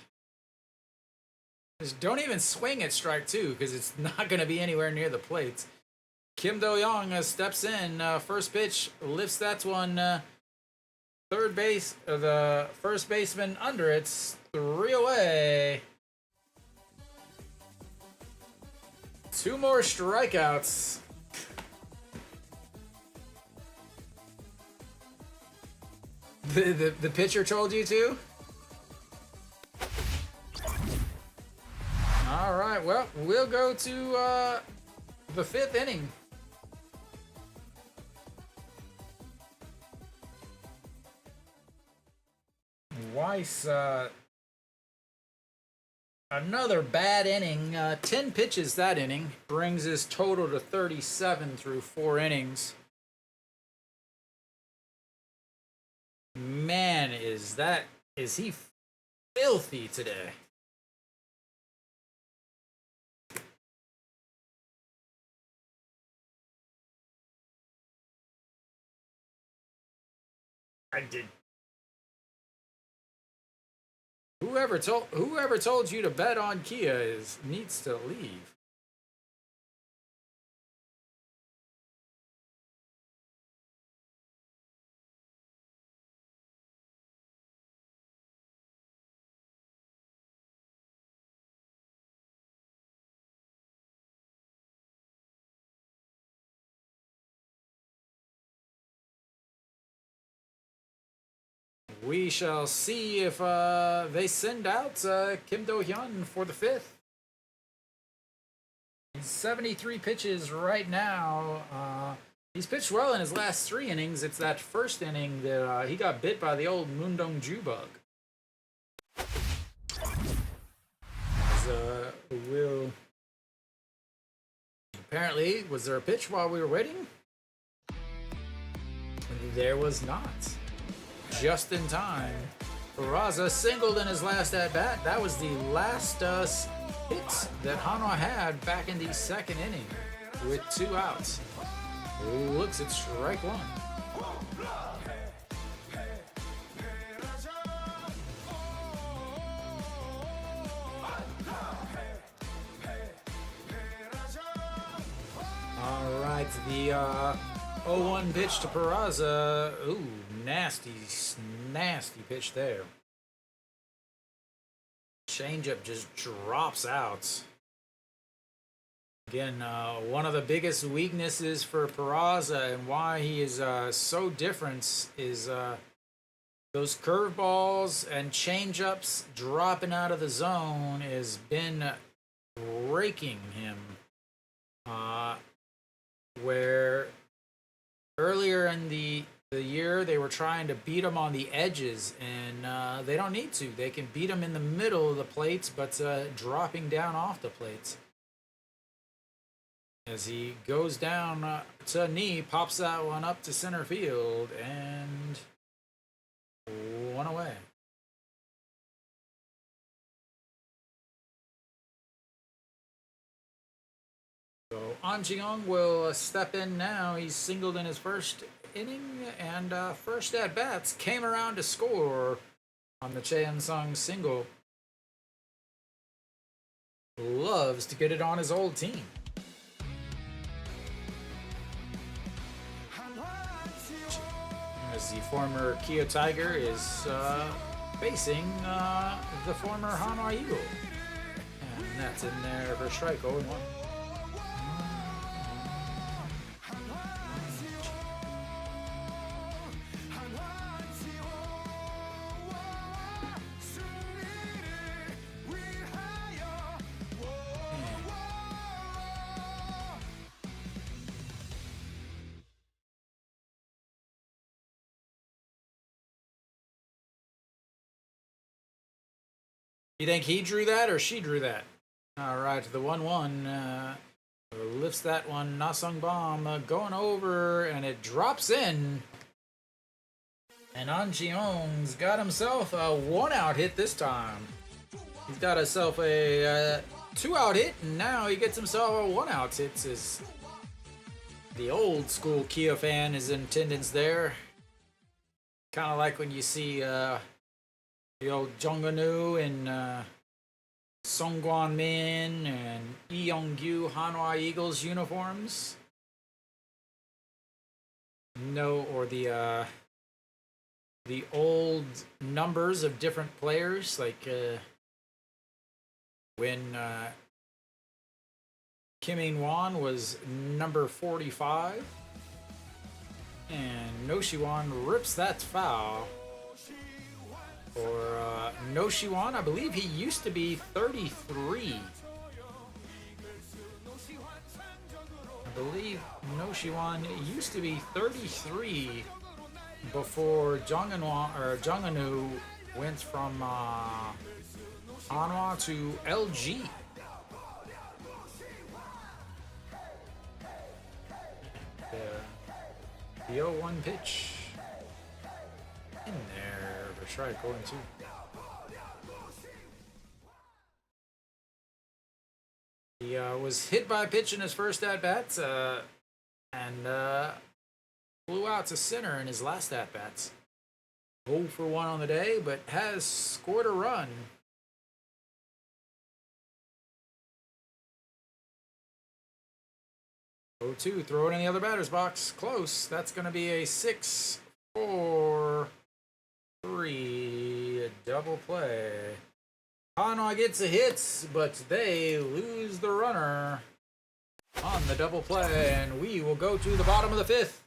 Just don't even swing at strike 2, because it's not going to be anywhere near the plate. Kim Do-young steps in. First pitch, lifts that one. Third base, the first baseman under it. 3 away. 2 more strikeouts. The pitcher told you to? All right, well, we'll go to the 5th inning. Weiss, another bad inning. 10 pitches that inning. Brings his total to 37 through 4 innings. Man, is he filthy today. I did. Whoever told you to bet on Kia needs to leave. We shall see if they send out Kim Do-hyun for the 5th. 73 pitches right now. He's pitched well in his last 3 innings. It's that first inning that he got bit by the old Moondong-ju bug. Will. Apparently, was there a pitch while we were waiting? There was not. Just in time. Peraza singled in his last at-bat. That was the last hit that Hanwha had back in the 2nd inning with 2 outs. Looks at strike 1. All right, the 0-1 pitch to Peraza. Ooh, nasty pitch there. Changeup just drops out. Again, one of the biggest weaknesses for Peraza and why he is so different is those curveballs and changeups dropping out of the zone has been breaking him. Where earlier in the the year they were trying to beat him on the edges, and they don't need to. They can beat him in the middle of the plates, but dropping down off the plates. As he goes down to knee, pops that one up to center field, and one away. So An Ji-young will step in now. He's singled in his first inning, and first at bats came around to score on the Chae-in-sung single. Loves to get it on his old team. As the former KBO Tiger is facing the former Hanwha Eagle. And that's in there for strike 0-1. You think he drew that or she drew that? All right, the 1-1 lifts that one. Na-sung bomb going over, and it drops in. And An Ji-young's got himself a 1-out hit this time. He's got himself a 2-out hit, and now he gets himself a 1-out hit. As the old school KBO fan is in attendance there. Kind of like when you see the old Jonganu and Song Guan-min and Lee Young-gyu Hanwha Eagles uniforms. No, or the old numbers of different players, like when Kim In-won was number 45, and No Shi-won rips that foul. For No Shi-won, I believe he used to be 33. I believe No Shi-won used to be 33 before Jonganu went from Hanwha to LG. The 0-1 pitch in there for strike 0-2. He was hit by a pitch in his first at-bats and flew out to center in his last at-bats. 0 for 1 on the day, but has scored a run. Oh, 2, throw it in the other batter's box. Close. That's going to be a 6-4-3 double play. Hanwha gets a hit, but they lose the runner on the double play, and we will go to the bottom of the 5th.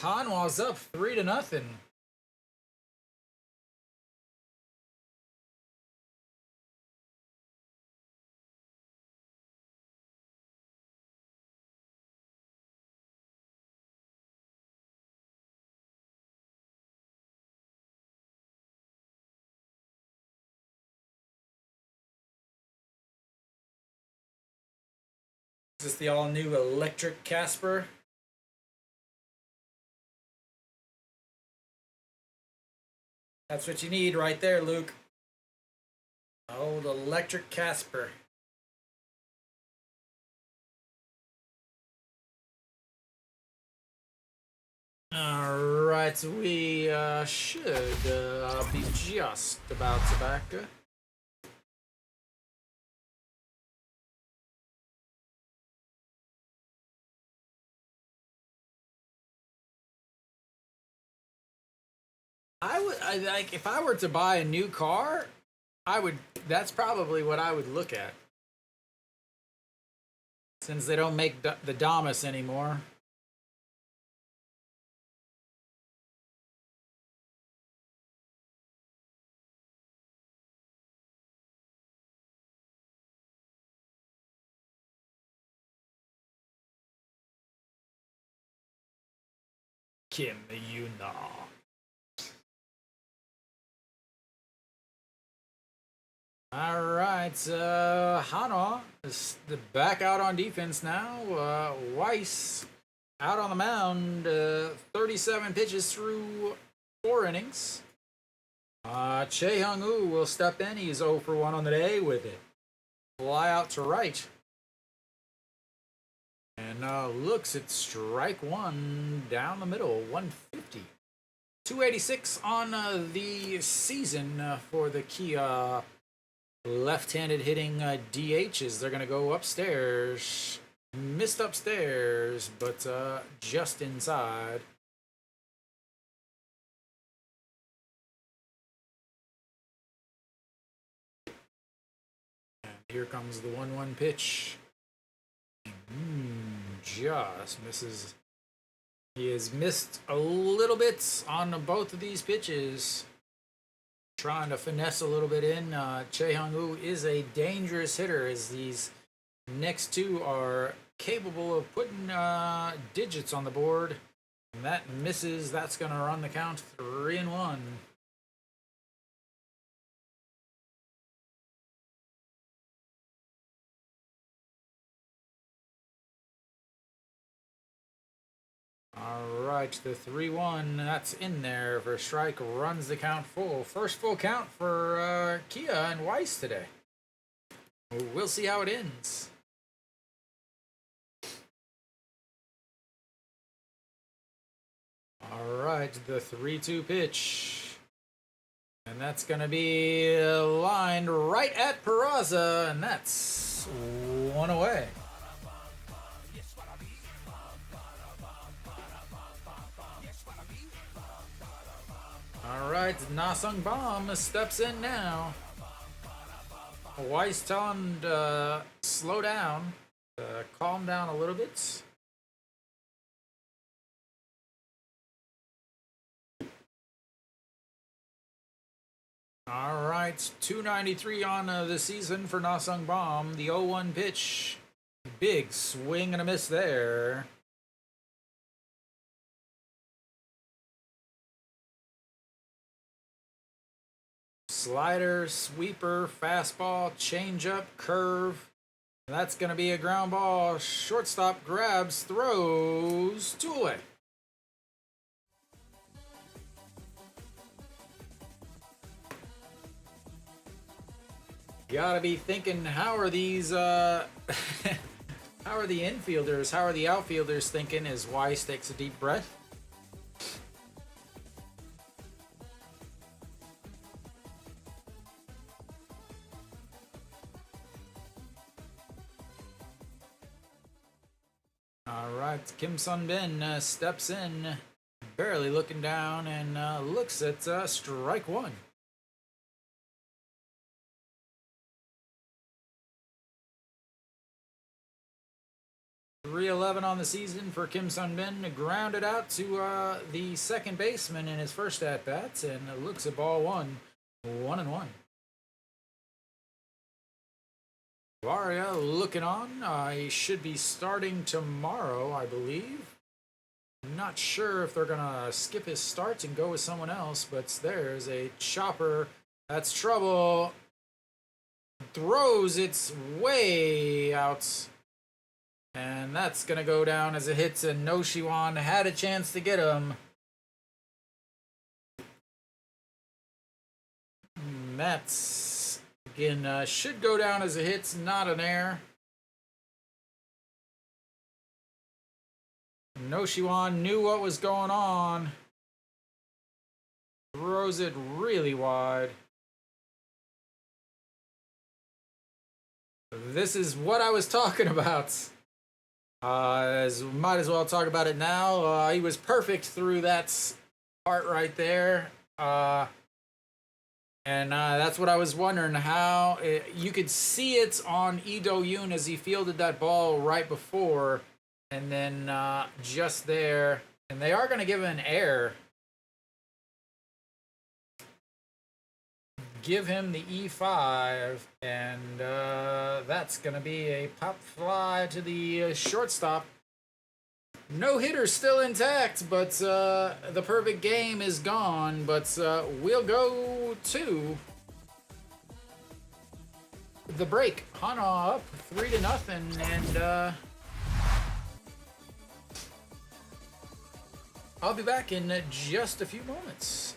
Hanwha's up 3-0. Is this the all-new electric Casper? That's what you need right there, Luke. Old electric Casper. Alright, we should be just about to back. Like if I were to buy a new car, that's probably what I would look at. Since they don't make the Damas anymore. Kim Yuna. All right, Hanwha is back out on defense now. Weiss out on the mound. 37 pitches through 4 innings. Chae-Hung Woo will step in. He's 0 for 1 on the day with it. Fly out to right. And looks at strike 1 down the middle, 150. 286 on the season for the Kia left-handed hitting DHs. They're going to go upstairs. Missed upstairs, but just inside. And here comes the 1-1 pitch. Just misses. He has missed a little bit on both of these pitches. Trying to finesse a little bit in. Chae-Hung Woo is a dangerous hitter, as these next two are capable of putting digits on the board. And that misses. That's going to run the count 3-1. All right, the 3-1, that's in there for strike, runs the count full. First full count for Kia and Weiss today. We'll see how it ends. All right, the 3-2 pitch. And that's going to be lined right at Peraza, and that's 1 away. All right, Na-Sung Bam steps in now. Weiss telling him to slow down, calm down a little bit. All right, 293 on the season for Na-Sung Bam. The 0-1 pitch, big swing and a miss there. Slider, sweeper, fastball, changeup, curve. That's going to be a ground ball. Shortstop grabs, throws, 2 away. You gotta be thinking, how are these, how are the infielders, how are the outfielders thinking as Weiss takes a deep breath? Alright, Kim Sun-bin steps in, barely looking down, and looks at strike 1. .311 on the season for Kim Sun-bin, grounded out to the second baseman in his first at-bats, and looks at ball 1, 1-1. Varia looking on. He should be starting tomorrow, I believe. I'm not sure if they're going to skip his starts and go with someone else, but there's a chopper. That's trouble. Throws its way out. And that's going to go down as a hit, and No Shiwan had a chance to get him. That's, again, should go down as a hit, not an error. No Shiwan knew what was going on. Throws it really wide. This is what I was talking about. Might as well talk about it now. He was perfect through that part right there. And that's what I was wondering, how you could see it on Lee Do-yoon as he fielded that ball right before, and then just there. And they are going to give him an error. Give him the E5, and that's going to be a pop fly to the shortstop. No hitter still intact, but the perfect game is gone. But we'll go to the break. Hanwha up 3-0, and I'll be back in just a few moments.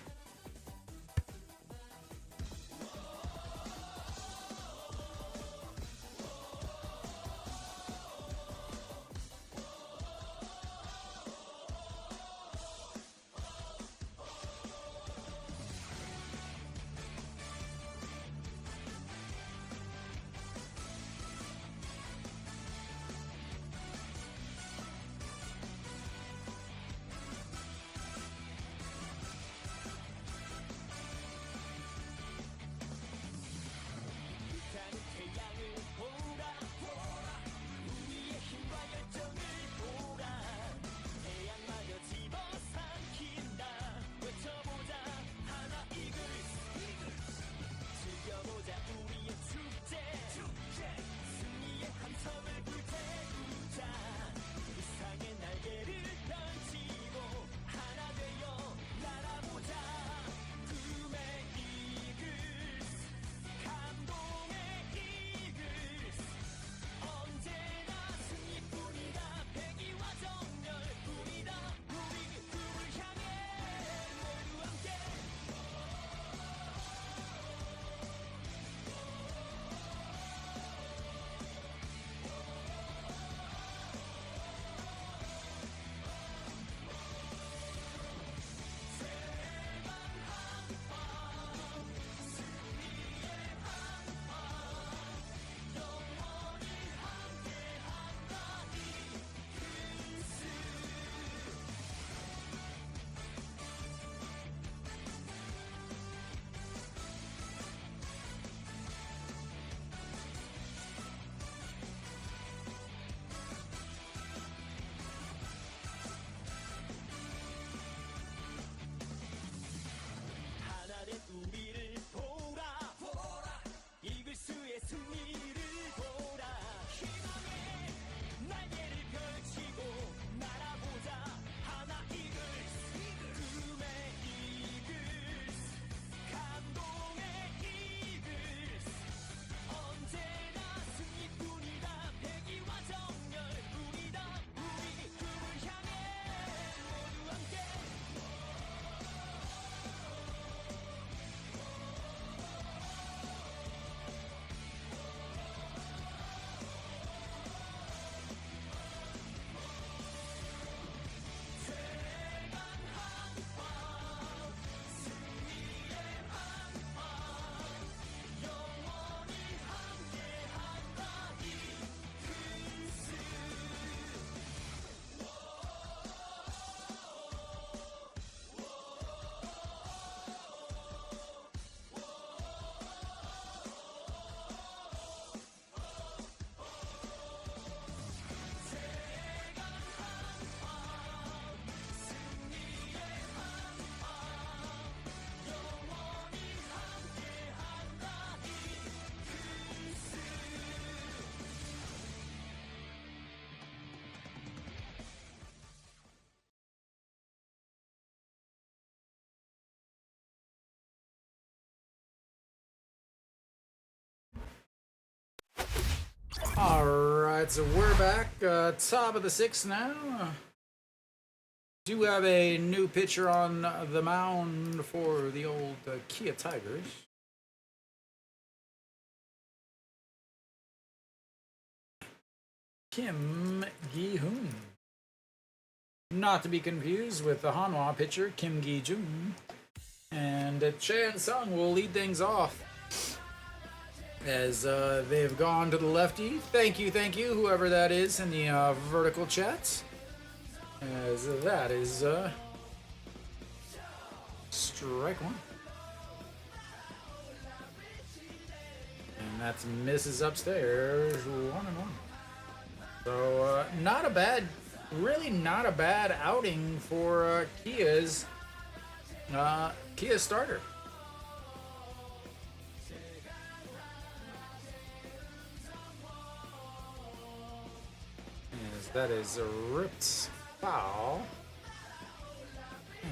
Alright, so we're back. Top of the sixth now. Do have a new pitcher on the mound for the old Kia Tigers. Kim Gi-hoon. Not to be confused with the Hanwha pitcher, Kim Gi-jun. And Chan Sung will lead things off as they've gone to the lefty. Thank you, whoever that is in the vertical chat. As that is strike one. And that's misses upstairs, 1-1. So not a bad, really not a bad outing for Kia's starter. As that is ripped foul. And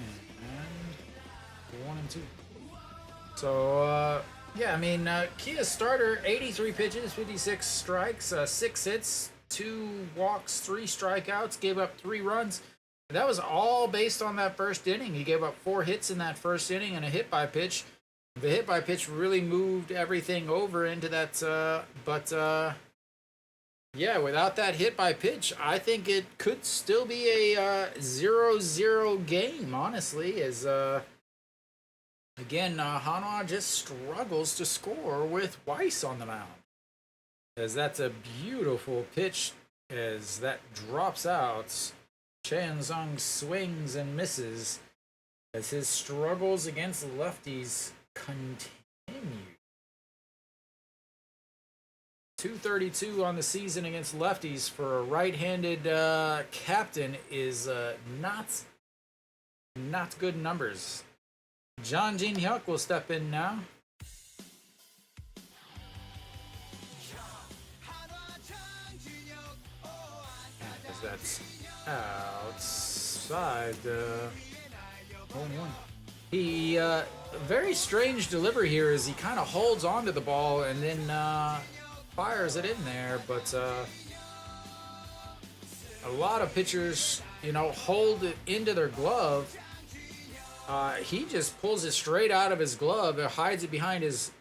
1-2. So, yeah, I mean, Kia's starter, 83 pitches, 56 strikes, 6 hits, 2 walks, 3 strikeouts, gave up 3 runs. That was all based on that first inning. He gave up 4 hits in that first inning and a hit by pitch. The hit by pitch really moved everything over into that, yeah, without that hit by pitch, I think it could still be a 0-0 game, honestly, as, again, Hanwha just struggles to score with Weiss on the mound. As that's a beautiful pitch as that drops out. Chansung swings and misses as his struggles against lefties continue. 232 on the season against lefties for a right-handed captain is not good numbers. John Jin Hyuk will step in now. As that's outside. 0-1. He very strange delivery here as he kind of holds onto the ball and then fires it in there, but a lot of pitchers, you know, hold it into their glove. He just pulls it straight out of his glove and hides it behind his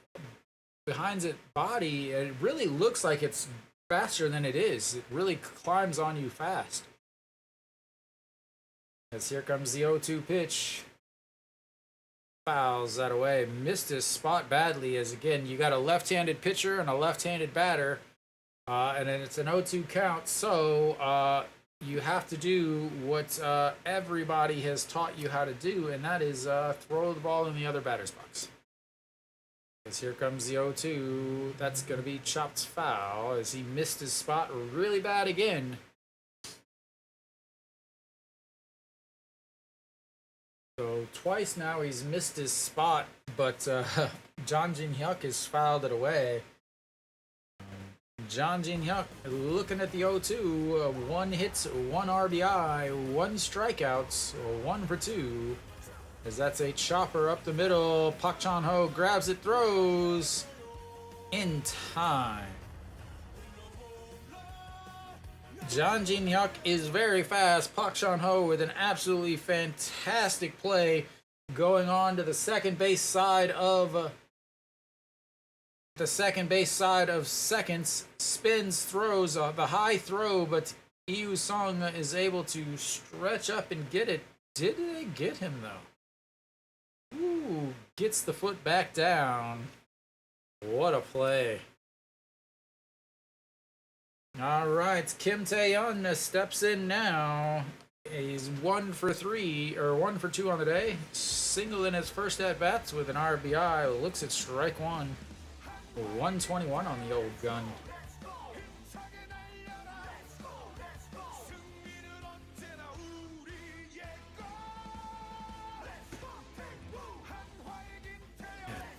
body. It really looks like it's faster than it is. It really climbs on you fast. As here comes the 0-2 pitch. Fouls that away. Missed his spot badly as, again, you got a left-handed pitcher and a left-handed batter. And then it's an 0-2 count. So you have to do what everybody has taught you how to do, and that is throw the ball in the other batter's box. As here comes the 0-2. That's going to be chopped foul as he missed his spot really bad again. So twice now he's missed his spot, but John Jin Hyuk has fouled it away. John Jin Hyuk looking at the 0-2. 1 hits, 1 RBI, 1 strikeouts, 1 for 2. As that's a chopper up the middle. Park Chan-ho grabs it, throws in time. John Jin Hyuk is very fast. Park Chan-ho with an absolutely fantastic play going on to the second base side of seconds. Spins, throws the high throw, but Yu Sung is able to stretch up and get it. Did they get him though? Ooh, gets the foot back down. What a play. All right, Kim Tae-yeon steps in now. He's 1 for 3 or 1 for 2 on the day. Single in his first at bats with an RBI. Looks at strike 1. 121 on the old gun.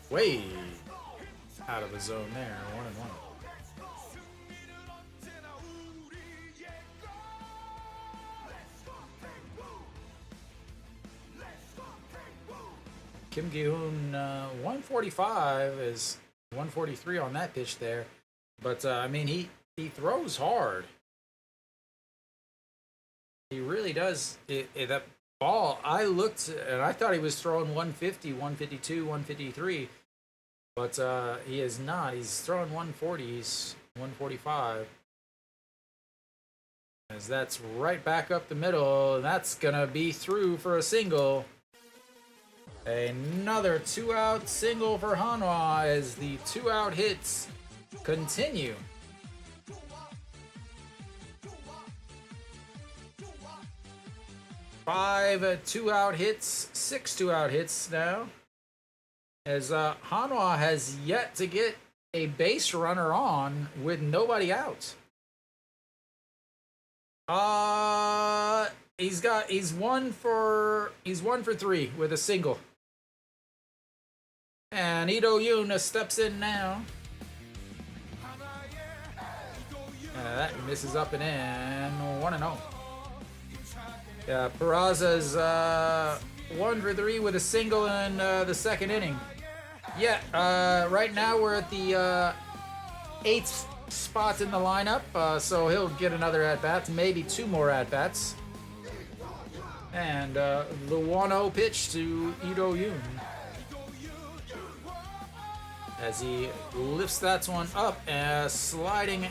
Way out of the zone there. 1-1. Kim Gi-hoon, 145 is 143 on that pitch there. But, I mean, he throws hard. He really does. That ball, I looked and I thought he was throwing 150, 152, 153. But he is not. He's throwing 140s, 145. As that's right back up the middle. And that's going to be through for a single. Another 2-out single for Hanwha as the 2-out hits continue. 5 2-out hits, 6 2-out hits now. As Hanwha has yet to get a base runner on with nobody out. He's one for 3 with a single. And Ito Yoon steps in now. That misses up and in. 1-0. Yeah, Peraza's 1 for 3 with a single in the second inning. Yeah, right now we're at the 8th spot in the lineup, so he'll get another at-bat, maybe 2 more at-bats. And the 1-0 pitch to Ito Yoon. As he lifts that one up, slicing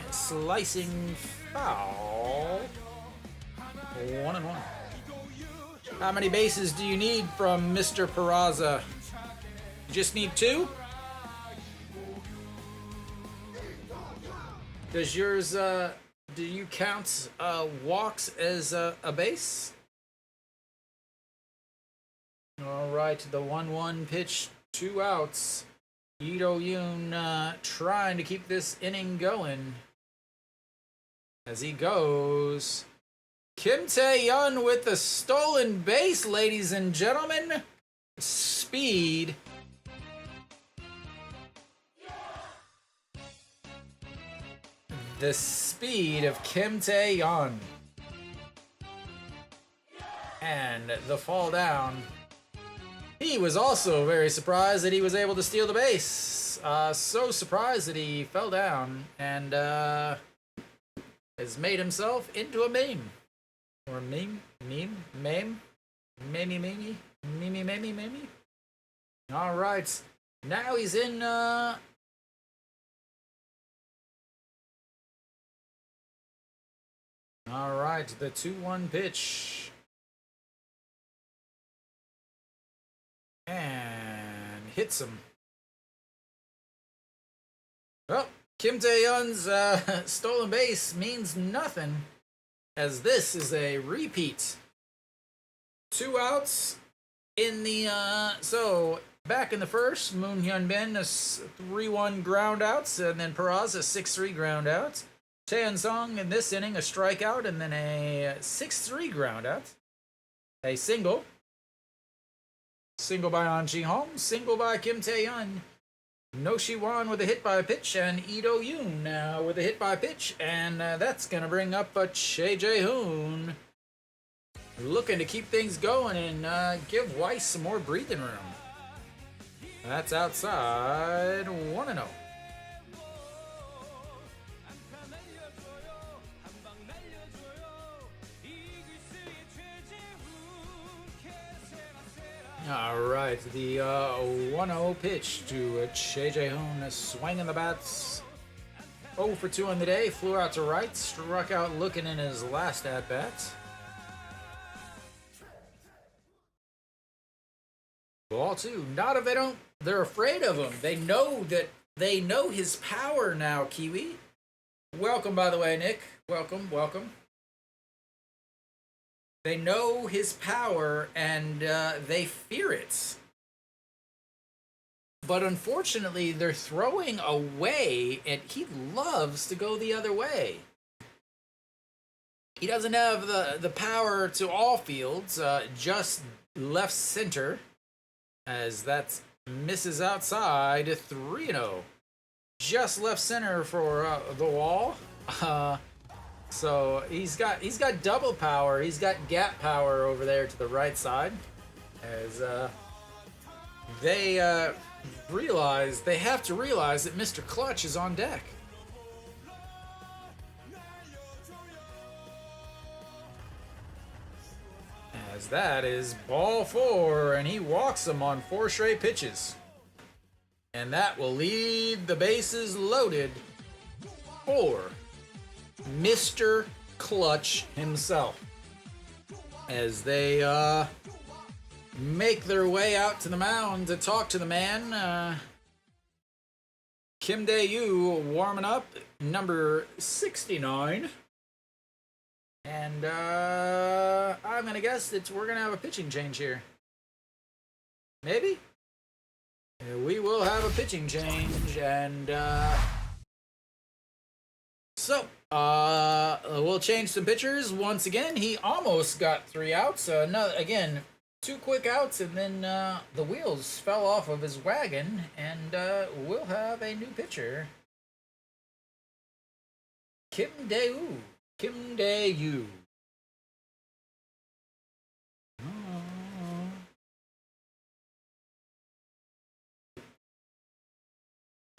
foul. 1-1. How many bases do you need from Mr. Peraza? You just need 2? Does yours, do you count walks as a base? All right, the 1-1 pitch, 2 outs. Ito Yoon trying to keep this inning going. As he goes, Kim Tae-yeon with the stolen base, ladies and gentlemen. Speed. The speed of Kim Tae-yeon. And the fall down. He was also very surprised that he was able to steal the base. So surprised that he fell down and has made himself into a meme. Or meme? Meme? Alright. Now he's in, Alright, the 2-1 pitch. And hits him. Well, Kim Tae-yeon's stolen base means nothing, as this is a repeat. 2 outs in the, so back in the first, Moon Hyun-bin, a 3-1 ground outs, and then Peraza, 6-3 ground outs. Tae-yeon in this inning, a strikeout, and then a 6-3 ground out. A single. Single by An Ji-hong, single by Kim Tae-yeon. No Shi-wan with a hit by pitch, and Ito Yoon now with a hit by pitch, and that's going to bring up a Che Jae-hoon. Looking to keep things going and give Weiss some more breathing room. That's outside, 1-0. All right, the 1-0 pitch to Che Jae-hoon, swinging the bats. 0 for 2 on the day, flew out to right, struck out looking in his last at-bat. Ball 2. Not if they're afraid of him. They know his power now, Kiwi. Welcome, by the way, Nick. Welcome. They know his power, and they fear it. But unfortunately, they're throwing away, and he loves to go the other way. He doesn't have the power to all fields, just left center, as that misses outside, 3-0. Just left center for the wall. So he's got double power. He's got gap power over there to the right side, as they have to realize that Mr. Clutch is on deck. As that is ball 4, and he walks him on 4 straight pitches, and that will leave the bases loaded for Mr. Clutch himself, as they make their way out to the mound to talk to the man. Kim Dae-yu warming up, number 69. And I'm going to guess that we're going to have a pitching change here. Maybe? We will have a pitching change, and so we'll change some pitchers. Once again, he almost got 3 outs. Again, 2 quick outs, and then the wheels fell off of his wagon, and we'll have a new pitcher. Kim Dae-yu.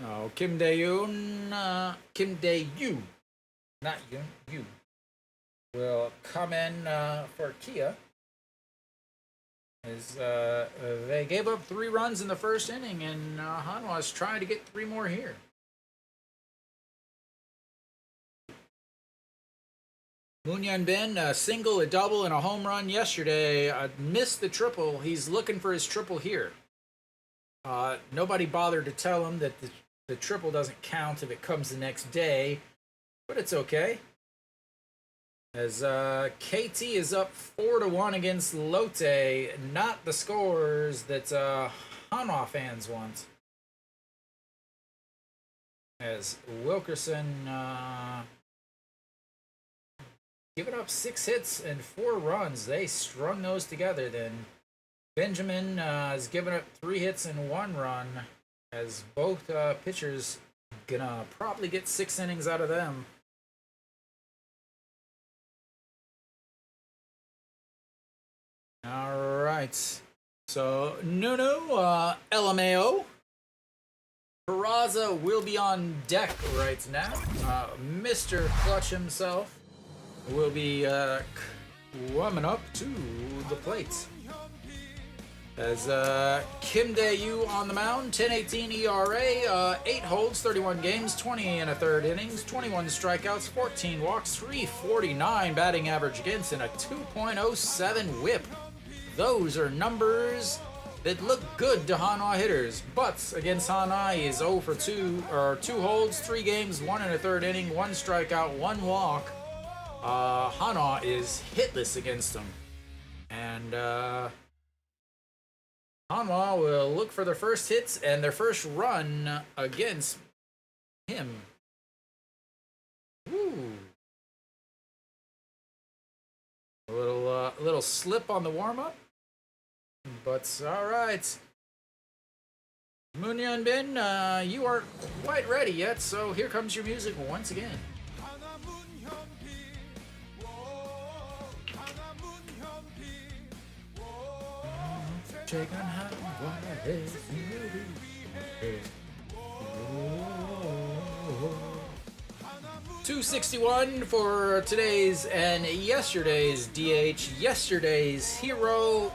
Oh, Kim Dae-yoon, Kim Dae-yu, not Yoon, Yu, will come in for Kia. As they gave up 3 runs in the first inning, and Hanwha is trying to get 3 more here. Moon Hyun Bin, a single, a double, and a home run yesterday. Missed the triple. He's looking for his triple here. Nobody bothered to tell him that the triple doesn't count if it comes the next day, but it's okay. As KT is up 4-1 against Lotte, not the scores that Hanwha fans want. As Wilkerson giving up 6 hits and 4 runs. They strung those together. Then Benjamin has given up 3 hits and 1 run, as both pitchers gonna probably get 6 innings out of them. All right. So Nunu, LMAO. Peraza will be on deck right now. Mr. Clutch himself will be warming up to the plate. As Kim Dae-yu on the mound, 10.18 ERA, 8 holds, 31 games, 20 and a third innings, 21 strikeouts, 14 walks, 349 batting average against, and a 2.07 whip. Those are numbers that look good to Hanwha hitters. But against Hanwha, he is 0 for 2, or 2 holds, 3 games, 1 and a third inning, 1 strikeout, 1 walk. Hanwha is hitless against him. And Hanwha will look for their first hits and their first run against him. Woo. A little slip on the warm-up. But all right. Moon Hyun Bin, you aren't quite ready yet, so here comes your music once again. Check on how 261 for today's and yesterday's DH. Yesterday's hero,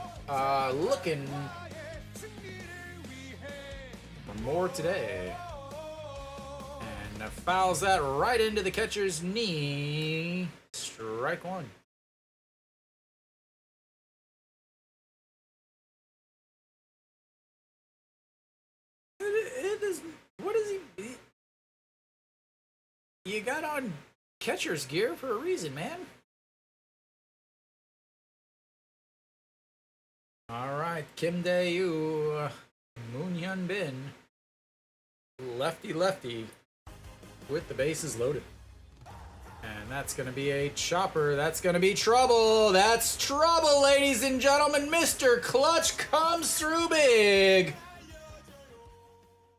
looking for more today. And fouls that right into the catcher's knee. Strike 1. What is he? You got on catcher's gear for a reason, man. All right, Kim Dae-yu, Moon Hyun Bin, lefty with the bases loaded. And that's going to be a chopper. That's going to be trouble. That's trouble, ladies and gentlemen. Mr. Clutch comes through big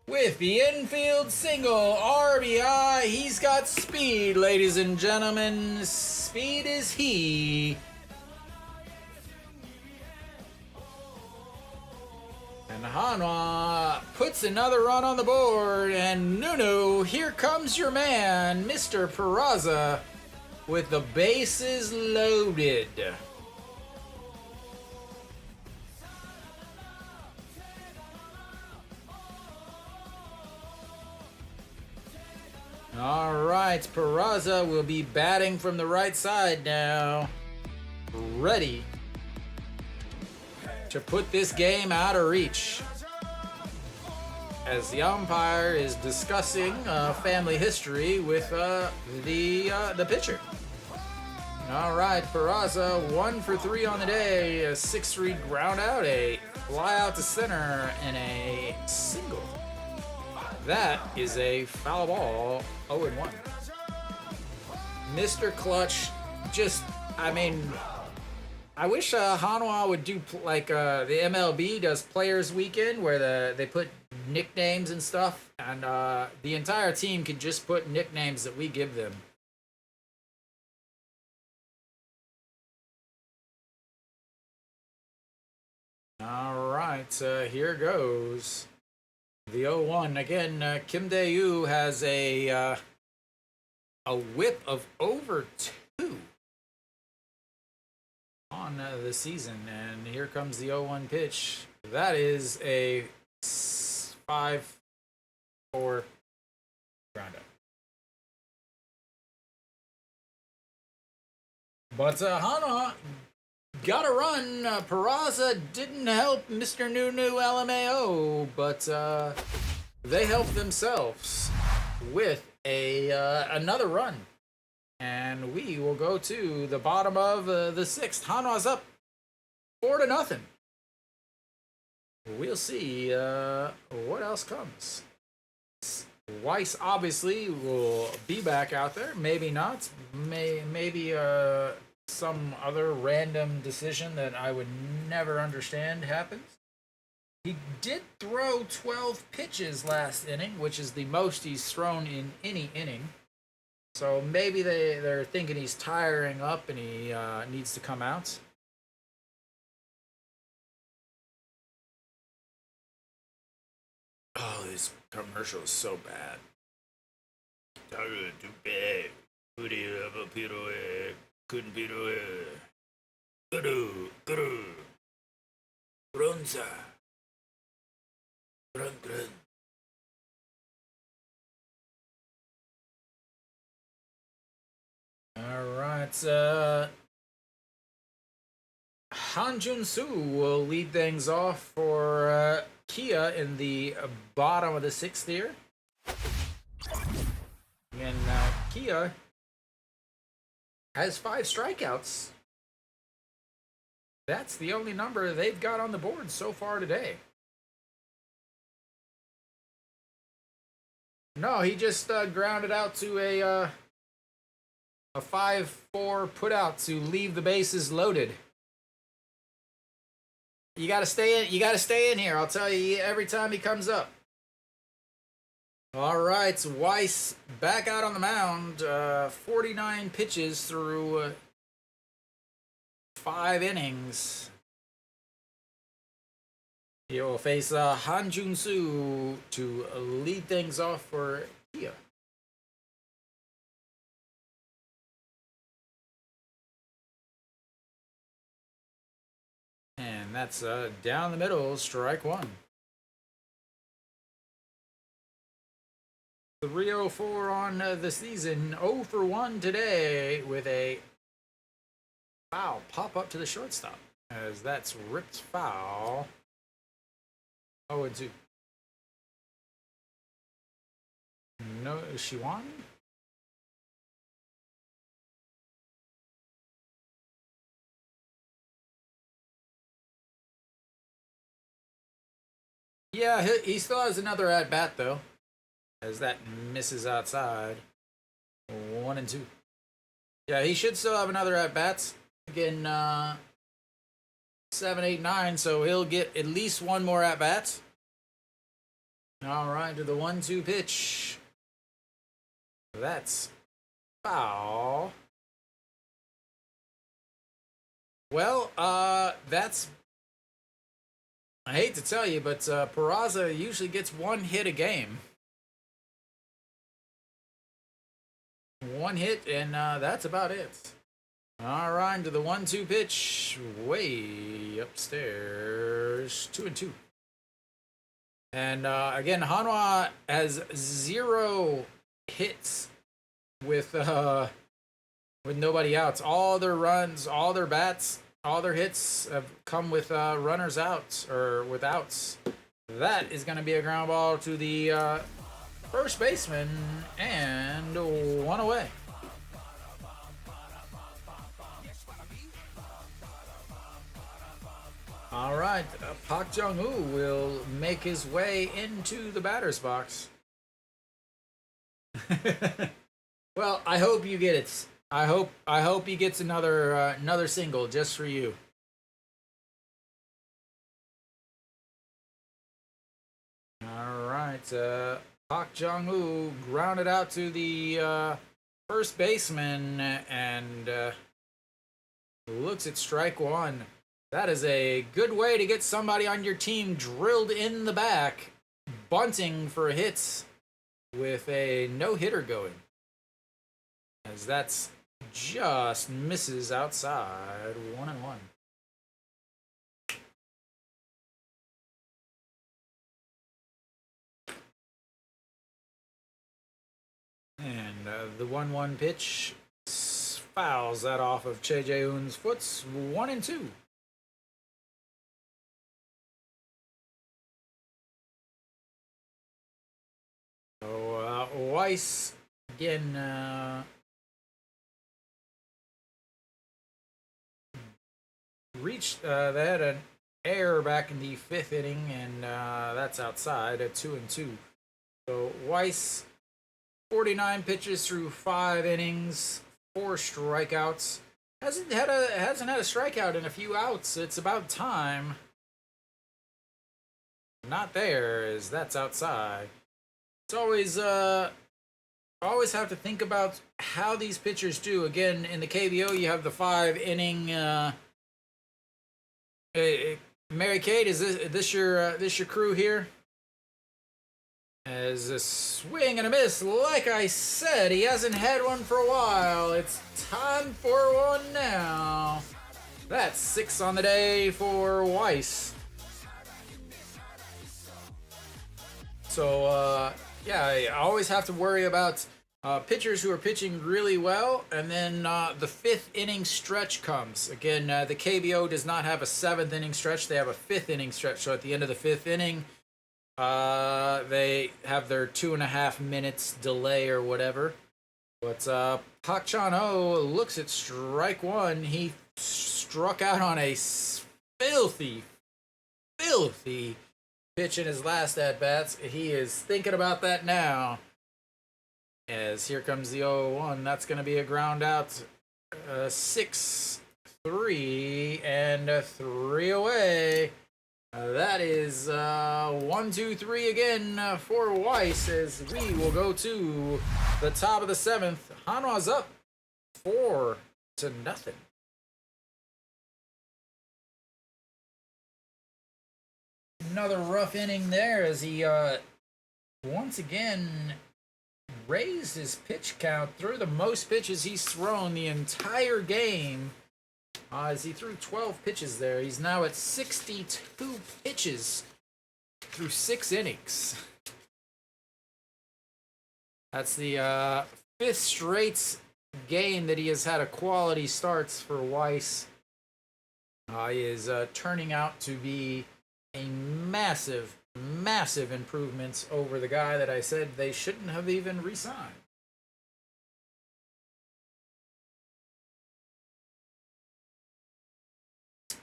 with the infield single RBI. He's got speed, ladies and gentlemen. Speed is he. And Hanwha puts another run on the board. And Nunu, here comes your man, Mr. Peraza, with the bases loaded. All right, Peraza will be batting from the right side now. Ready to put this game out of reach. As the umpire is discussing family history with the pitcher. All right, Peraza, 1 for 3 on the day. A 6-3 ground out, a fly out to center, and a single. That is a foul ball, 0-1. Mr. Clutch, just, I mean, I wish Hanwha would do like the MLB does Players Weekend, where they put nicknames and stuff, and the entire team could just put nicknames that we give them. All right, here goes. The 0-1 again. Kim Dae-yu has a whip of over 2 on the season, and here comes the 0-1 pitch. That is a 5-4 grounder. But Hanwha got a run. Peraza didn't help Mr. New LMAO, but they helped themselves with another run. And we will go to the bottom of the 6th. Hanwha's up 4-0. We'll see what else comes. Weiss obviously will be back out there. Maybe not. Maybe some other random decision that I would never understand happens. He did throw 12 pitches last inning, which is the most he's thrown in any inning. So maybe they're thinking he's tiring up and he needs to come out. Oh, this commercial is so bad. Too bad. Couldn't beat it. Guru. Bronza. Grun. Alright, Han Jun-soo will lead things off for Kia in the bottom of the 6th here. And Kia has 5 strikeouts. That's the only number they've got on the board so far today. No, he just grounded out to a 5-4 put out to leave the bases loaded. You gotta stay in. You gotta stay in here. I'll tell you every time he comes up. All right, Weiss back out on the mound. 49 pitches through 5 innings. He will face Han Jun-soo to lead things off for Kia. And that's down the middle, strike 1. 304 on the season, 0 for 1 today with a foul pop up to the shortstop as that's ripped foul. 0-2. No, Shiwan? Yeah, he still has another at bat though, as that misses outside. 1-2. Yeah, he should still have another at bats again. 7, 8, 9. So he'll get at least one more at bats. All right, to the 1-2 pitch. That's foul. Well, that's. I hate to tell you, but Peraza usually gets 1 hit a game. 1 hit, and that's about it. All right, to the 1-2 pitch, way upstairs, 2-2. And again, Hanwha has 0 hits with nobody outs. All their runs, all their bats, all their hits have come with runners out or with outs. That is going to be a ground ball to the first baseman and 1 away. All right, Park Jung-woo will make his way into the batter's box. Well, I hope you get it. I hope he gets another single just for you. All right, Park Jung-woo grounded out to the first baseman and looks at strike 1. That is a good way to get somebody on your team drilled in the back. bunting for hits with a no-hitter going. As that's just misses outside, 1-1. And the 1-1 pitch fouls that off of Che Jae-hoon's foot, 1-2. So Weiss again reached. They had an error back in the 5th inning, and that's outside at 2-2. So Weiss, 49 pitches through 5 innings, 4 strikeouts. Hasn't had a strikeout in a few outs. It's about time. Not there, as that's outside. It's always always have to think about how these pitchers do. Again, in the KBO, you have the 5-inning. Mary Kate, is this your crew here? As a swing and a miss, like I said, he hasn't had one for a while. It's time for one now. That's 6 on the day for Weiss. So, yeah, I always have to worry about pitchers who are pitching really well, and then the 5th inning stretch comes. Again, the KBO does not have a 7th inning stretch. They have a 5th inning stretch. So at the end of the 5th inning, they have their 2.5 minutes delay or whatever. But Park Chan-ho looks at strike one. He struck out on a filthy pitch in his last at-bats. He is thinking about that now. As here comes the 0-1. That's going to be a ground out. 6-3 and 3 away. That is 1-2-3 again for Weiss, as we will go to the top of the 7th. Hanwha's up 4-0. Another rough inning there, as he once again raised his pitch count, threw the most pitches he's thrown the entire game. As he threw 12 pitches there, he's now at 62 pitches through 6 innings. That's the 5th straight game that he has had a quality starts for Weiss. He is turning out to be a massive improvement over the guy that I said they shouldn't have even re-signed.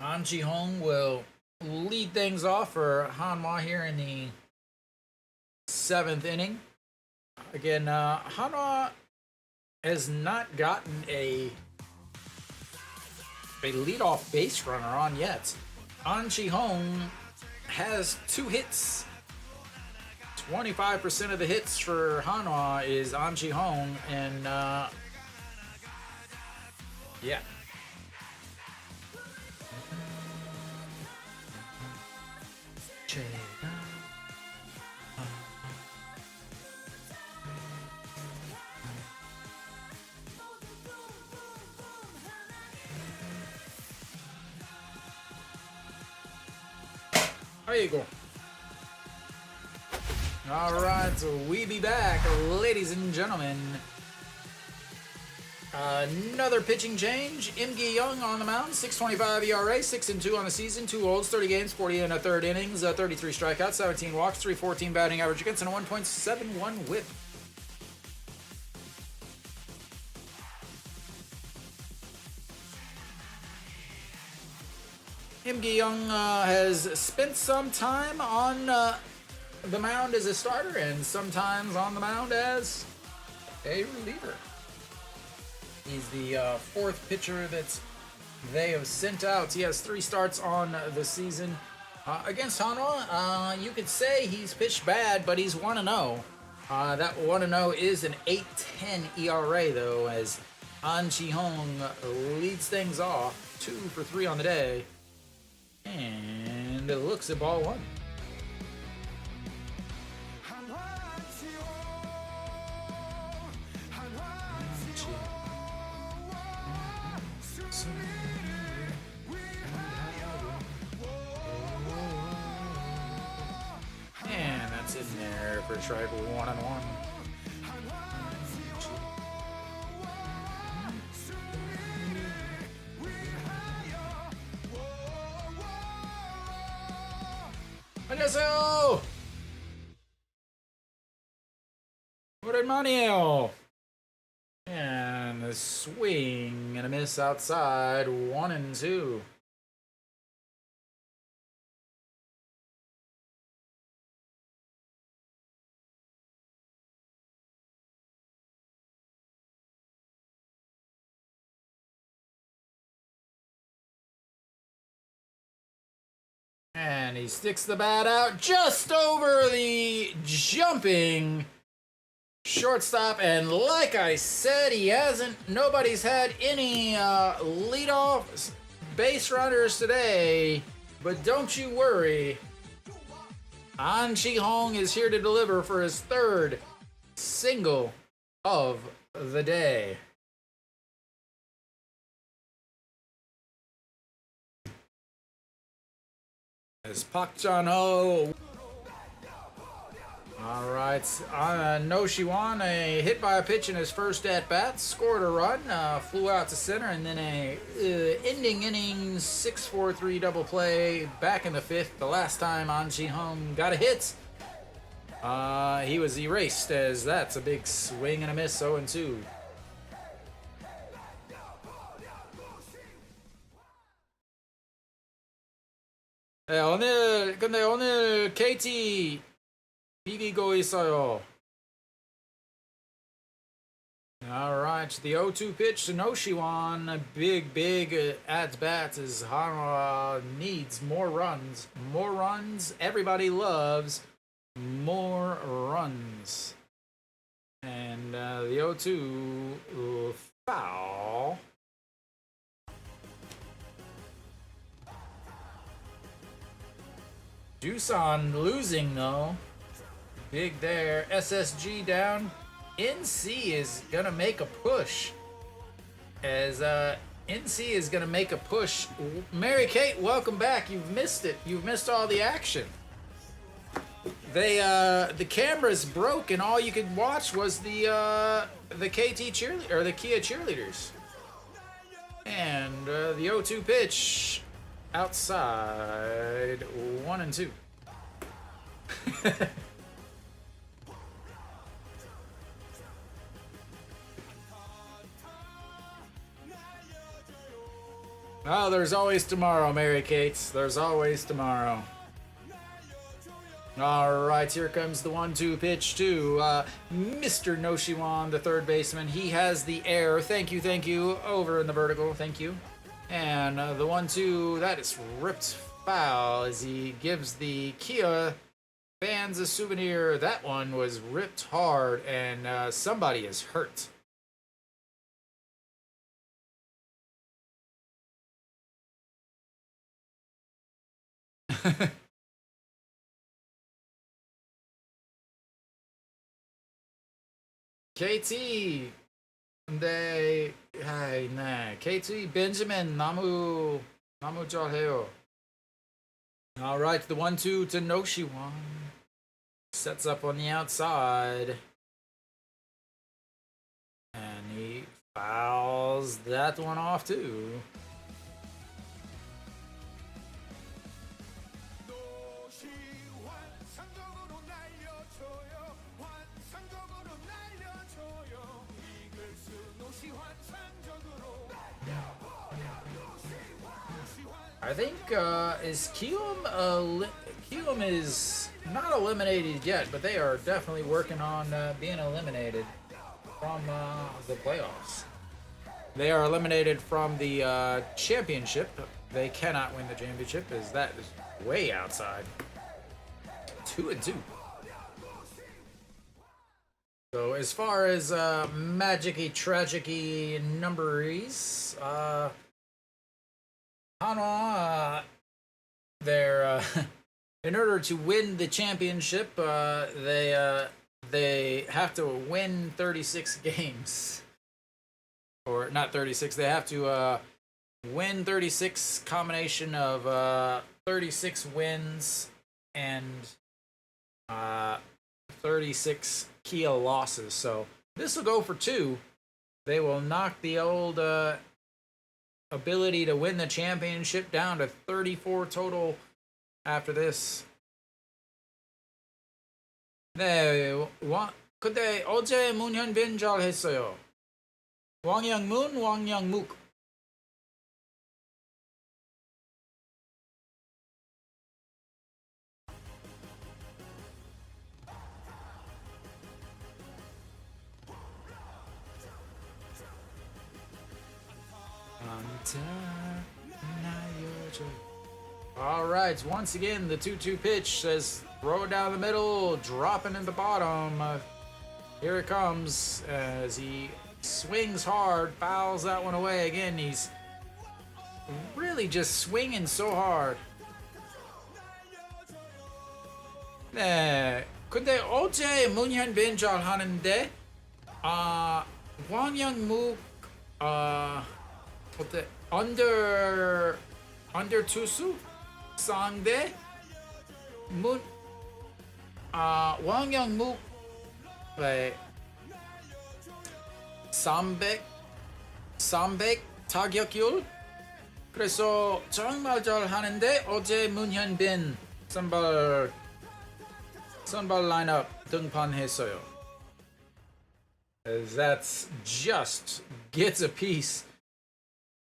An Ji-hong will lead things off for Hanwha here in the 7th inning. Again, Hanwha has not gotten a leadoff base runner on yet. An Ji-hong has 2 hits. 25% of the hits for Hanwha is An Ji-hong, and yeah. There you go. All right, so we be back, ladies and gentlemen. Another pitching change. Im Gi-young on the mound, 6.25 ERA, 6-2 on the season, 2 holds, 30 games, 40 and a third innings, 33 strikeouts, 17 walks, 314 batting average against, and a 1.71 whip. Im Gi-young has spent some time on the mound as a starter and sometimes on the mound as a reliever. He's the 4th pitcher that they have sent out. He has 3 starts on the season. Against Hanwha, you could say he's pitched bad, but he's 1-0. That 1-0 is an 8.10 ERA, though, as An Ji-hong leads things off. 2 for 3 on the day. And it looks at ball 1. And that's in there for strike 1-1. 안녕하세요. 오랜만이에요. And a swing and a miss outside, 1-2. And he sticks the bat out just over the jumping shortstop. And like I said, nobody's had any leadoff base runners today. But don't you worry. An Chi-hong is here to deliver for his third single of the day. As Pak Chan-ho. Alright, No Shiwan, a hit by a pitch in his first at-bat, scored a run, flew out to center, and then a ending innings 6-4-3 double play back in the fifth. The last time An Chi-hong got a hit, he was erased, as that's a big swing and a miss, 0-2. 네, 근데 오늘 KT 이기고 있어요. Alright, the 0-2 pitch to No Shiwan. A big at-bat as Hanwha needs more runs. More runs. Everybody loves more runs. And the 0-2 foul. Doosan losing though. Big there. SSG down. NC is gonna make a push. As NC is gonna make a push. Mary Kate, welcome back. You've missed it. You've missed all the action. The cameras broke and all you could watch was the KT cheerleader or the Kia cheerleaders. And the 0-2 pitch. Outside, 1-2. Oh, there's always tomorrow, Mary Kate. There's always tomorrow. All right, here comes the 1-2 pitch to Mr. No Shiwan, the third baseman. He has the air. Thank you. Over in the vertical. Thank you. And the 1-2, that is ripped foul as he gives the Kia fans a souvenir. That one was ripped hard and somebody is hurt. KT 근데 네 KT Benjamin 너무 잘해요. All right, the 1-2 to No Shiwan. Sets up on the outside. And he fouls that one off too. I think is Kium is not eliminated yet, but they are definitely working on being eliminated from the playoffs. They are eliminated from the championship. They cannot win the championship, as that is way outside. 2-2. So as far as magicy tragicy numberies, Hanwha, they're in order to win the championship, they have to win 36 games, or not 36. They have to win 36 combination of 36 wins and 36 Kia losses. So this will go for 2. They will knock the old ability to win the championship down to 34 total after this. 네, 근데 어제 문현빈 잘 했어요. 왕양문, 왕양묵. All right, once again, the 2-2 pitch says throw it down the middle, dropping in the bottom. Here it comes as he swings hard, fouls that one away. Again, he's really just swinging so hard. 네, 근데 어제 문현빈 잘 하는데 왕양묵 어때? under 투수 상대 왕양묵 300 타격률. 그래서 정말 잘 하는데 어제 문현빈 선발 라인업 등판했어요. That's just gets a piece.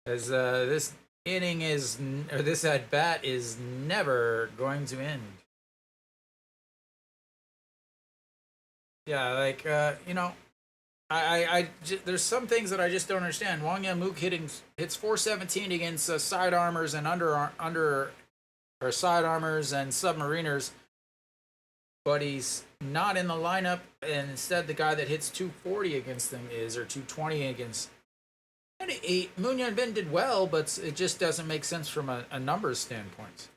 As this inning is, or this at bat is never going to end. Yeah, like you know, there's some things that I just don't understand. Wang Yanmook hits 417 against side armors and under or side armors and submariners, but he's not in the lineup, and instead the guy that hits 240 against them is, or 220 against. And Moon Hyun-bin did well, but it just doesn't make sense from a numbers standpoint.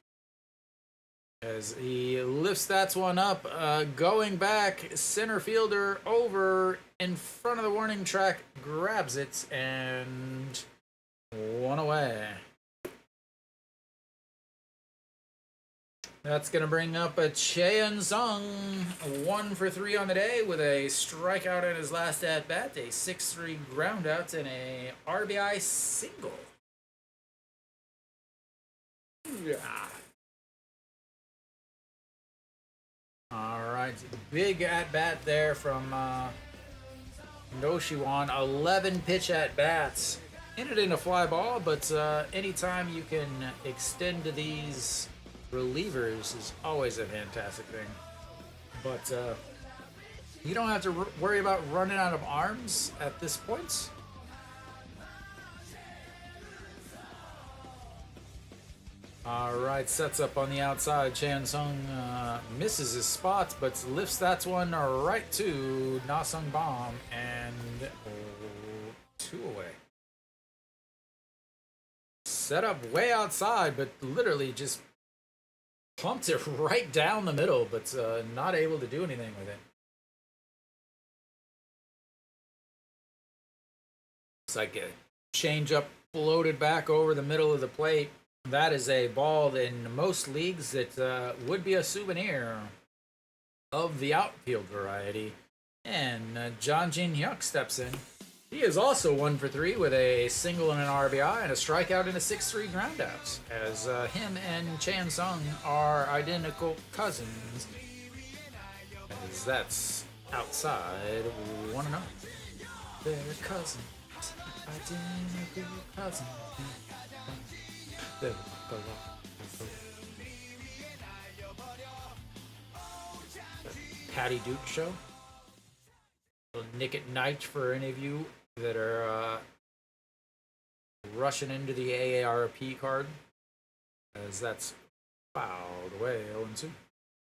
As he lifts that one up, going back, center fielder over in front of the warning track, grabs it, and one away. That's going to bring up a Cheon Sung, 1 for 3 on the day with a strikeout in his last at-bat, a 6-3 groundout, and a RBI single. Yeah. All right, big at-bat there from Noshiwan, 11 pitch at-bats. Ended in a fly ball, but anytime you can extend to these relievers is always a fantastic thing. But you don't have to worry about running out of arms at this point. All right, sets up on the outside. Chan Sung misses his spot, but lifts that one right to Na Sung Bom, and 2 away. Set up way outside, but literally just pumped it right down the middle, but not able to do anything with it. It's like a changeup floated back over the middle of the plate. That is a ball in most leagues that would be a souvenir of the outfield variety. And John Jin Hyuk steps in. He is also 1 for 3 with a single and an RBI and a strikeout and a 6-3 groundout, as him and Chan Sung are identical cousins. As that's outside 1-0. They're cousins, identical cousins. Patty Duke show. Nick at Night for any of you that are rushing into the AARP card, as that's fouled away. 0-2,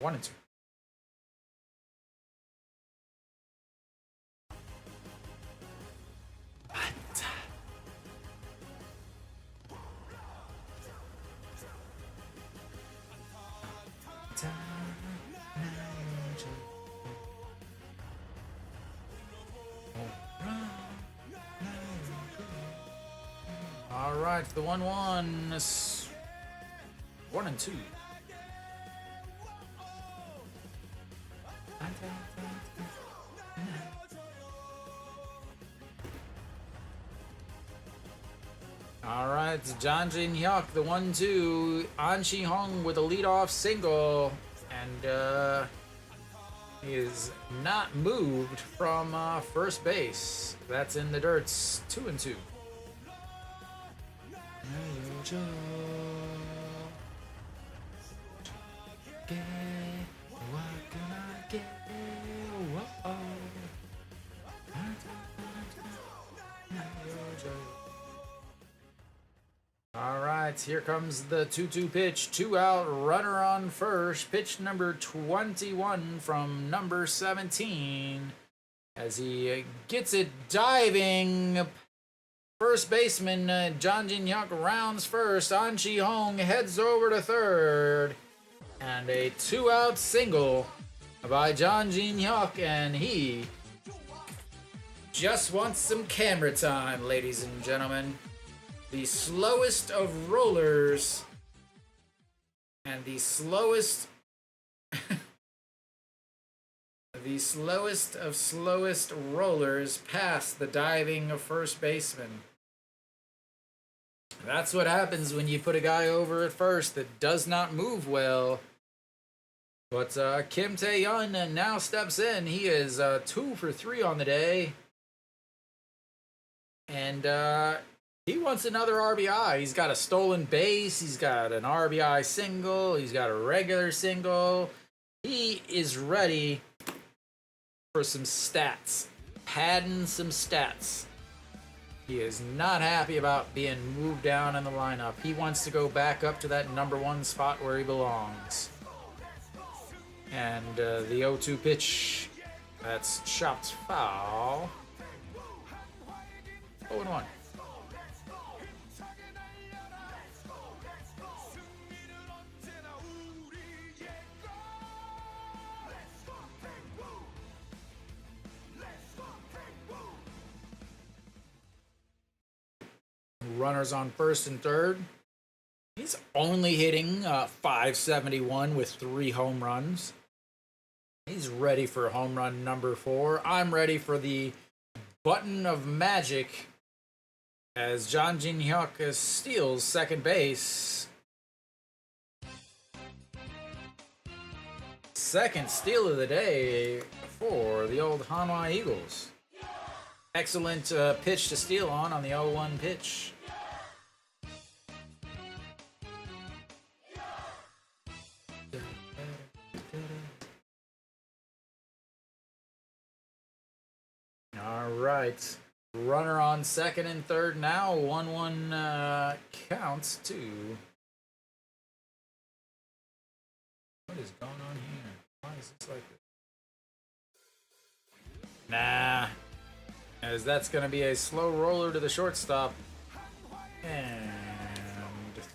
1-2. right, the 1-1. 1 and 2. All right, John Jin Hyuk, the 1-2. An Shi Hong with a leadoff single, and he is not moved from first base. That's in the dirts. 2 and 2. All right, here comes the 2-2 pitch. 2 out, runner on first. Pitch number 21 from number 17. As he gets it diving. First baseman John Jin Hyuk rounds first. An Shi Hong heads over to third. And a 2-out single by John Jin Hyuk. And he just wants some camera time, ladies and gentlemen. The slowest of rollers and the slowest the slowest of slowest rollers past the diving of first baseman. That's what happens when you put a guy over at first that does not move well. But Kim Tae-yeon now steps in. He is 2 for 3 on the day. And he wants another RBI. He's got a stolen base. He's got an RBI single. He's got a regular single. He is ready for some stats. Padding some stats. He is not happy about being moved down in the lineup. He wants to go back up to that number 1 spot where he belongs. And the 0-2 pitch. That's chopped foul. 0-1. Runners on first and third. He's only hitting .571 with 3 home runs. He's ready for home run number 4. I'm ready for the button of magic as John Jin Hyuk steals second base. Second steal of the day for the old Hanwha Eagles. Excellent pitch to steal on the 0-1 pitch. All right. Runner on second and third now. 1-1 counts to. What is going on here? Why is this like this? Nah. As that's going to be a slow roller to the shortstop. And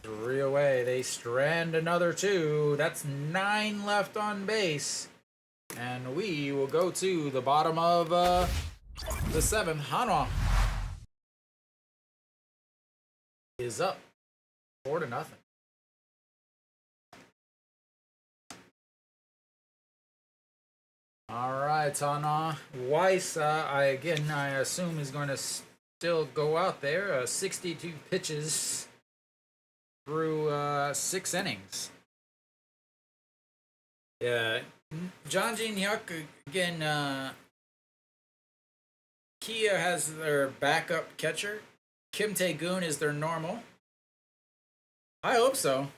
3 away. They strand another 2. That's 9 left on base. And we will go to the bottom of the 7th. Hanwha is up 4-0. All right, Hanwha. Weiss, I assume is going to still go out there. 62 pitches through 6 innings. Yeah, John Jin Hyuk again. Kia has their backup catcher. Kim Tae-gun is their normal. I hope so.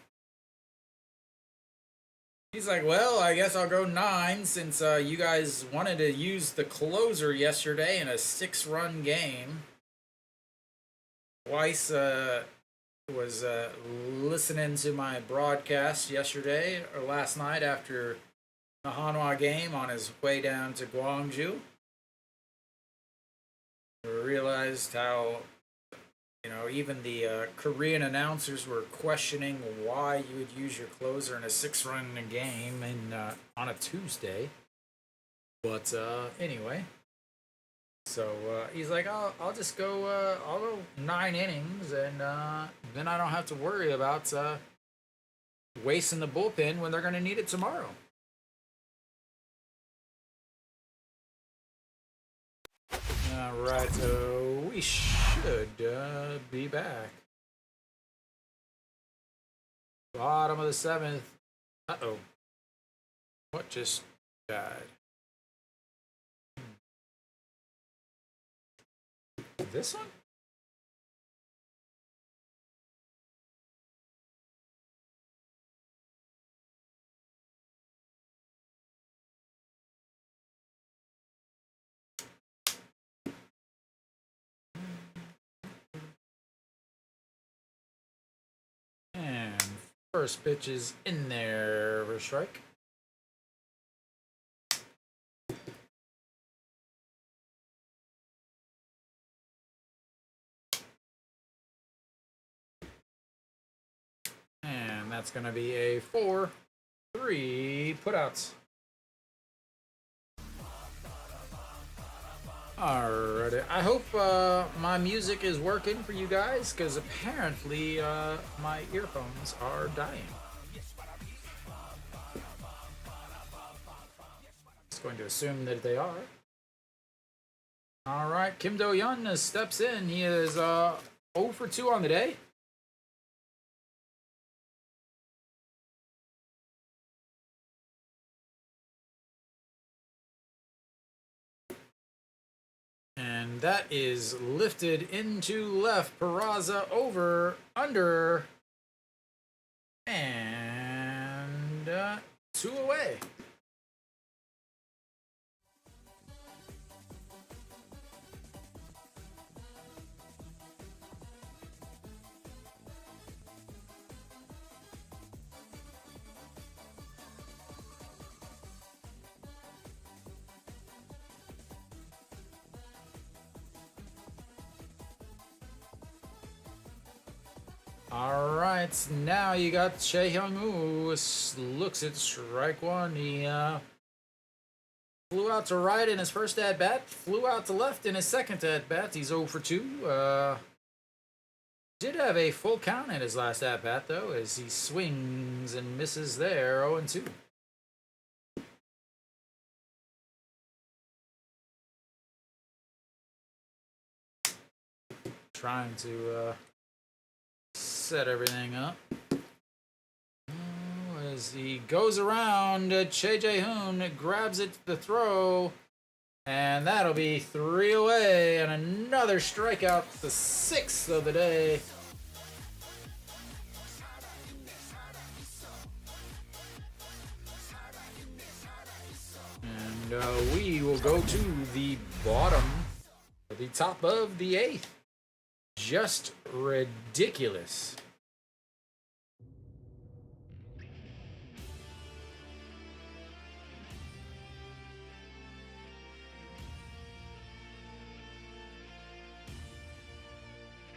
He's like, well, I guess I'll go 9 since you guys wanted to use the closer yesterday in a 6-run game. Weiss was listening to my broadcast yesterday or last night after the Hanwha game on his way down to Gwangju. Realized how, even the Korean announcers were questioning why you would use your closer in a 6-run game on a Tuesday. But anyway, So he's like, I'll just go. I'll go 9 innings, and then I don't have to worry about wasting the bullpen when they're going to need it tomorrow. All right, so we should be back. Bottom of the 7th. Uh-oh. What just died? This one? And first pitch is in there for a strike. And that's going to be a 4-3 putouts. Alrighty, I hope my music is working for you guys, because apparently my earphones are dying. Just going to assume that they are. Alright, Kim Do-yeon steps in. He is 0 for 2 on the day. And that is lifted into left. Peraza over, under, and 2 away. All right, now you got Chae Hyung-woo. Looks at strike one. He flew out to right in his first at bat, flew out to left in his second at bat. He's 0 for 2. Did have a full count in his last at bat though, as he swings and misses there. 0 and 2. Trying to set everything up. As he goes around, Chae Jae-hoon grabs it to the throw, and that'll be 3 away, and another strikeout, the 6th of the day. And we will go to the bottom, the top of the 8th. Just ridiculous.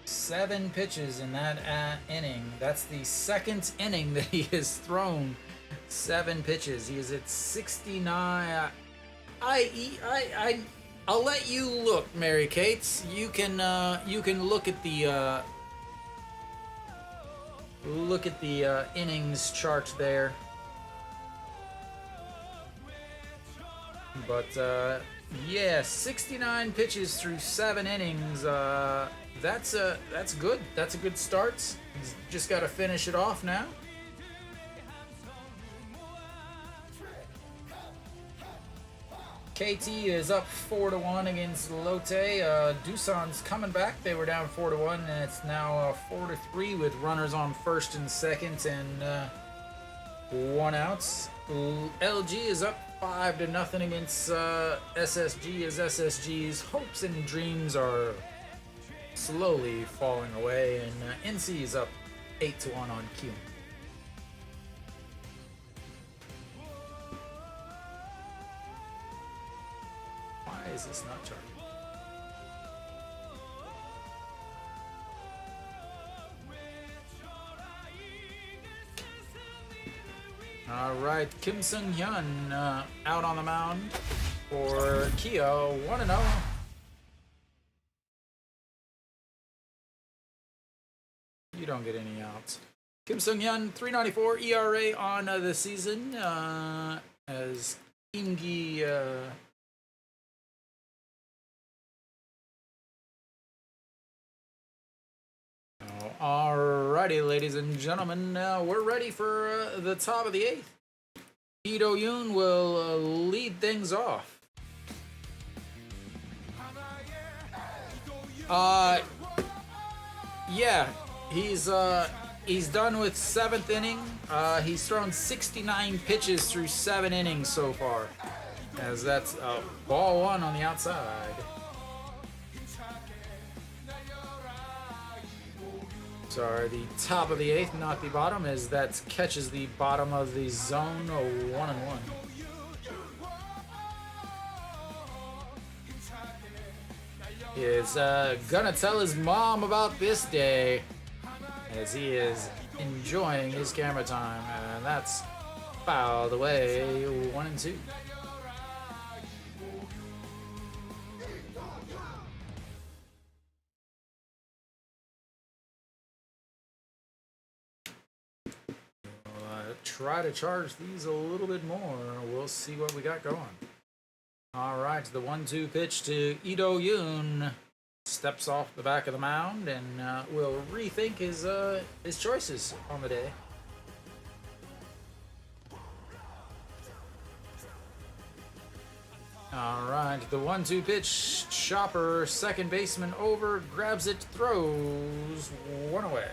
Seven pitches in that inning. That's the second inning that he has thrown 7 pitches. He is at 69. I'll let you look, Mary Kate. You can look at the innings chart there. But yeah, 69 pitches through 7 innings. That's good. That's a good start. He's just got to finish it off now. KT is up 4-1 against Lotte. Doosan's coming back. They were down 4-1, and it's now 4-3 with runners on first and second and 1 out. LG is up 5-0 against SSG, as SSG's hopes and dreams are slowly falling away, and NC is up 8-1 on Q. Why is this not charging? All right, Kim Seung-hyun out on the mound for Kyo, 1-0. You don't get any outs. Kim Sung-hyun, 3.94 ERA on the season. As Imgi alrighty, ladies and gentlemen, we're ready for the top of the 8th. Lee Do-yoon will lead things off. Yeah, he's done with 7th inning. He's thrown 69 pitches through 7 innings so far, as that's ball 1 on the outside. Sorry, the top of the 8th, not the bottom, as that catches the bottom of the zone. 1-1. He is gonna tell his mom about this day, as he is enjoying his camera time, and that's fouled away. 1-2. Try to charge these a little bit more. We'll see what we got going. All right, the 1-2 pitch to Lee Do-yoon. Steps off the back of the mound and will rethink his choices on the day. All right, the 1-2 pitch. Chopper, second baseman over, grabs it, throws 1 away.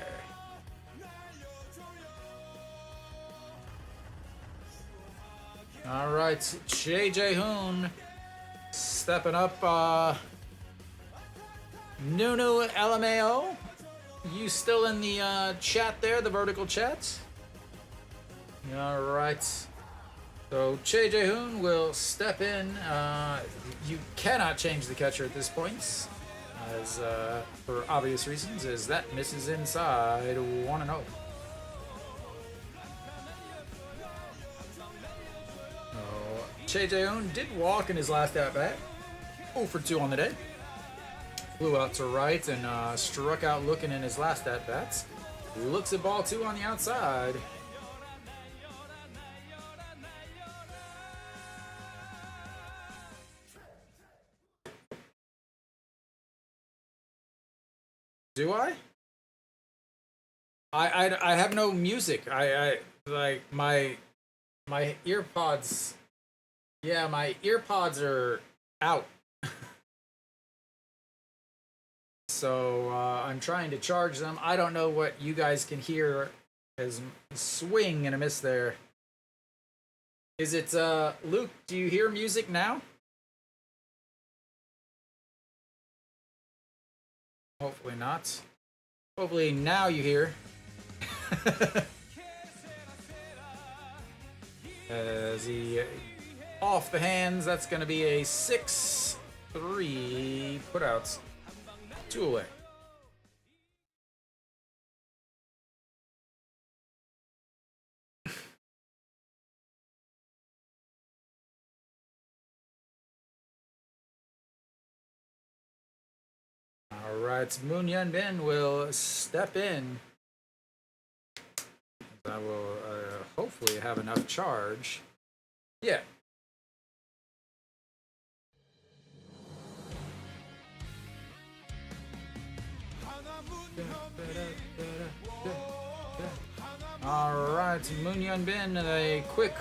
All right, Choi Jae-hoon stepping up. Nunu LMAO, you still in the chat there, the vertical chat? All right. So Choi Jae-hoon will step in. You cannot change the catcher at this point, as for obvious reasons, as that misses inside 1-0. Choi Jae-hoon did walk in his last at-bat. 0 for 2 on the day. Flew out to right and struck out looking in his last at-bats. Looks at ball 2 on the outside. Do I? I have no music. I like my earpods. Yeah, my earpods are out. So I'm trying to charge them. I don't know what you guys can hear as swing and a miss there. Is it Luke, do you hear music now? Hopefully not. Hopefully now you hear. As he off the hands, that's going to be a 6-3 putouts. 2 away. All right, Moon Yun Bin will step in. I will hopefully have enough charge. Yeah. All right, Moon Yun Bin, a quick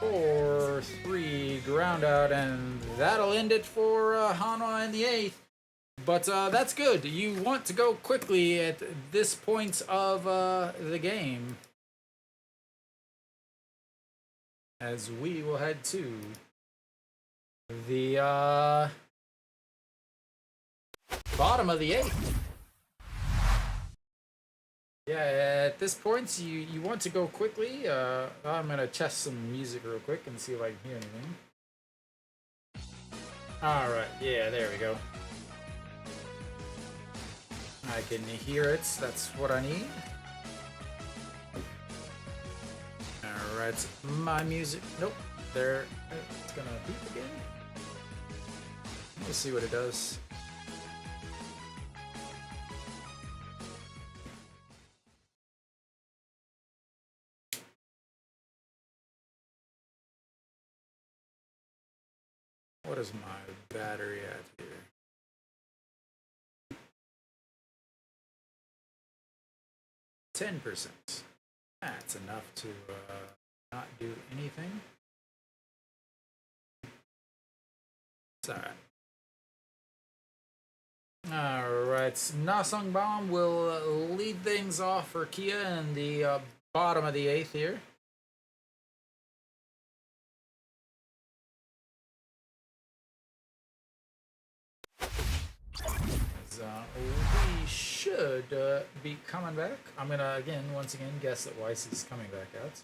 4-3 ground out, and that'll end it for Hanwha in the 8th. But that's good. You want to go quickly at this point of the game, as we will head to the bottom of the 8th. Yeah, at this point, you want to go quickly. I'm going to test some music real quick and see if I can hear anything. All right, yeah, there we go. I can hear it. That's what I need. All right, my music. Nope, there. It's going to beep again. Let's see what it does. what is my battery at here? 10%. That's enough to not do anything. It's alright. Alright, Nasung Bomb will lead things off for Kia in the bottom of the 8th here. We should be coming back. I'm gonna once again guess that Weiss is coming back out.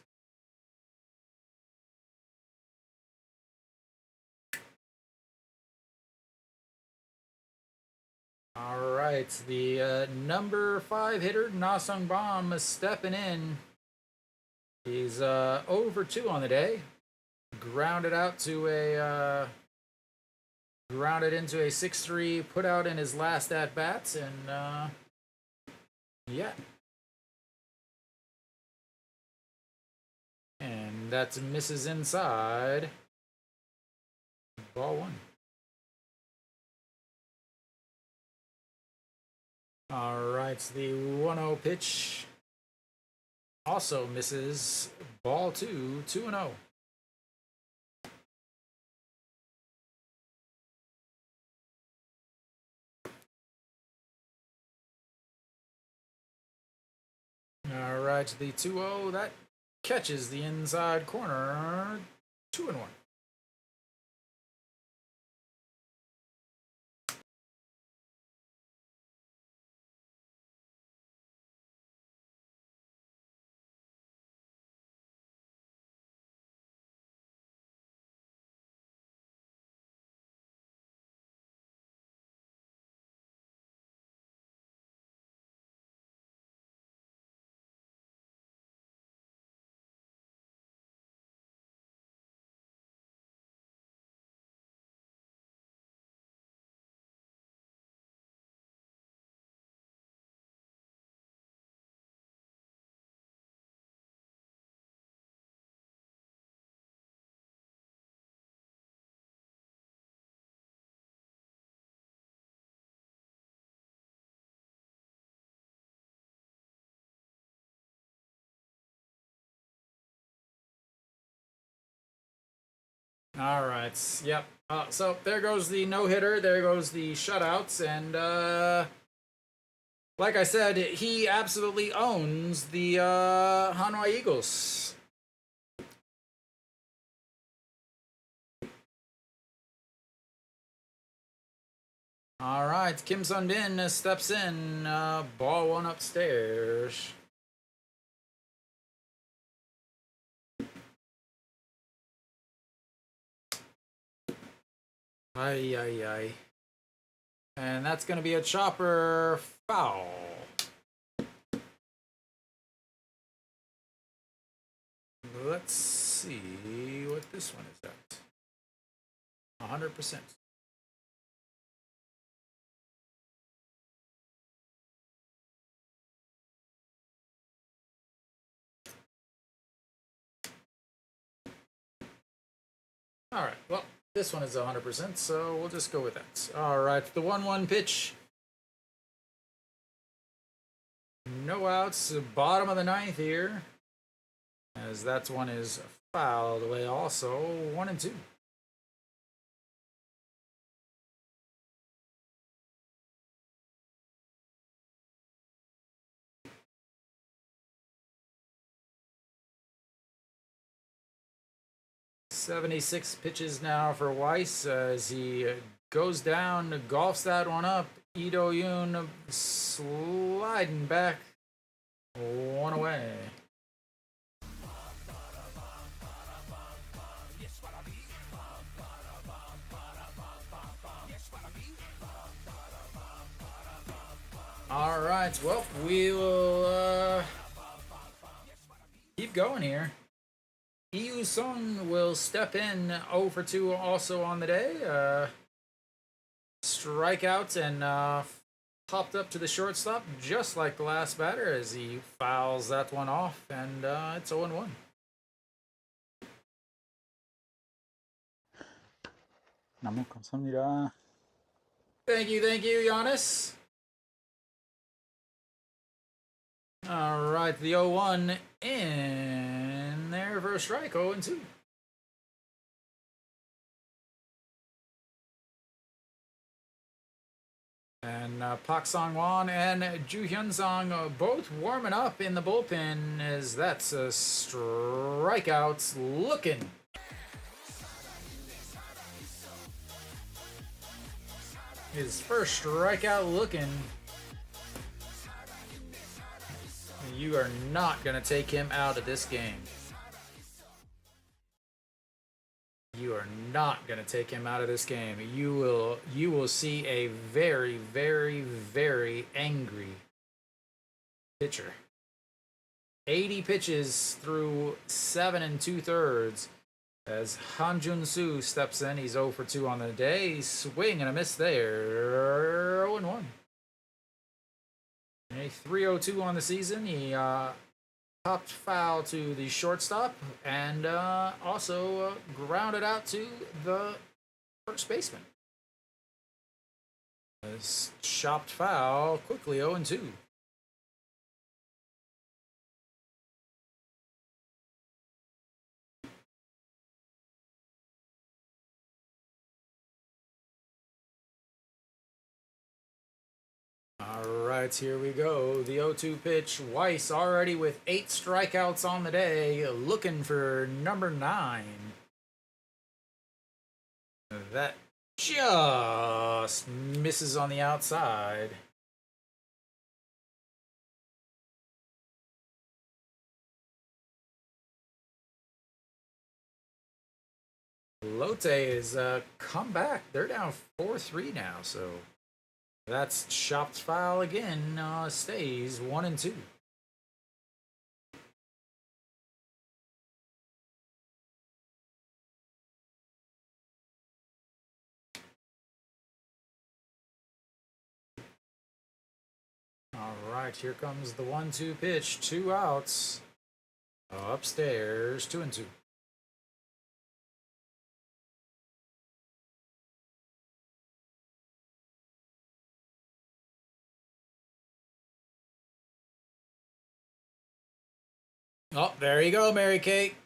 All right, the number 5 hitter, Nasung Bomb, is stepping in. He's 0 for 2 on the day. Grounded into a 6-3 put out in his last at bats, and yeah. And that misses inside. Ball 1. All right, the 1-0 pitch also misses. Ball 2, 2-0. All right, the 2-0, that catches the inside corner. 2-1. All right. Yep. So there goes the no-hitter. There goes the shutouts. And like I said, he absolutely owns the Hanwha Eagles. All right. Kim Sun-bin steps in. Ball 1 upstairs. Ay, ay, ay. And that's going to be a chopper foul. Let's see what this one is at. 100%. All right, well, this one is 100%, so we'll just go with that. All right, the 1-1 pitch. No outs, bottom of the 9th here. As that one is fouled away also, 1-2. .76 pitches now for Weiss as he goes down, golfs that one up. Ito Yoon sliding back, 1 away. All right, well, we will keep going here. Yu Sung will step in 0 for 2 also on the day. Strikeout and popped up to the shortstop just like the last batter as he fouls that one off, and it's 0-1. 너무 감사합니다. Thank you, Giannis. All right, the 0-1 in there for a strike, 0-2. And Pak Song-won and Ju Hyun-sung both warming up in the bullpen as that's a strikeouts looking. His first strikeout looking. You are not going to take him out of this game. You are not going to take him out of this game. You will see a very, very, very angry pitcher. 80 pitches through 7 2/3 as Han Jun-soo steps in. He's 0 for 2 on the day. Swing and a miss there. 0-1. A 302 on the season. He popped foul to the shortstop and also grounded out to the first baseman. This chopped foul quickly 0-2. All right, here we go. The 0-2 pitch. Weiss already with 8 strikeouts on the day, looking for number 9. That just misses on the outside. Lotte is come back. They're down 4-3 now, so that's chopped foul again. Stays 1-2. All right, here comes the 1-2 pitch. 2 outs. Upstairs, 2-2. Oh, there you go, Mary Kate.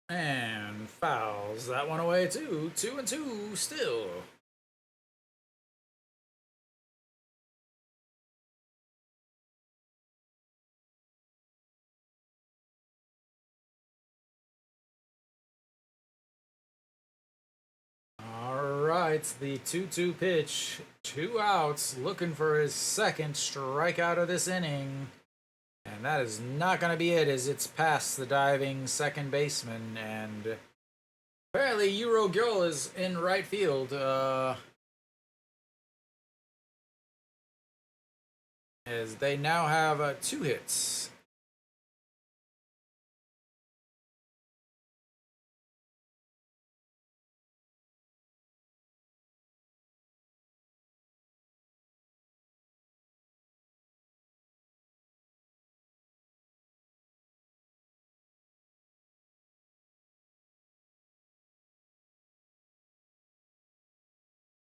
And fouls that one away too. 2-2 still. All right, the 2-2 pitch. 2 outs, looking for his second strikeout of this inning. And that is not going to be it, as it's past the diving second baseman. And apparently Euro Girl is in right field. As they now have 2 hits.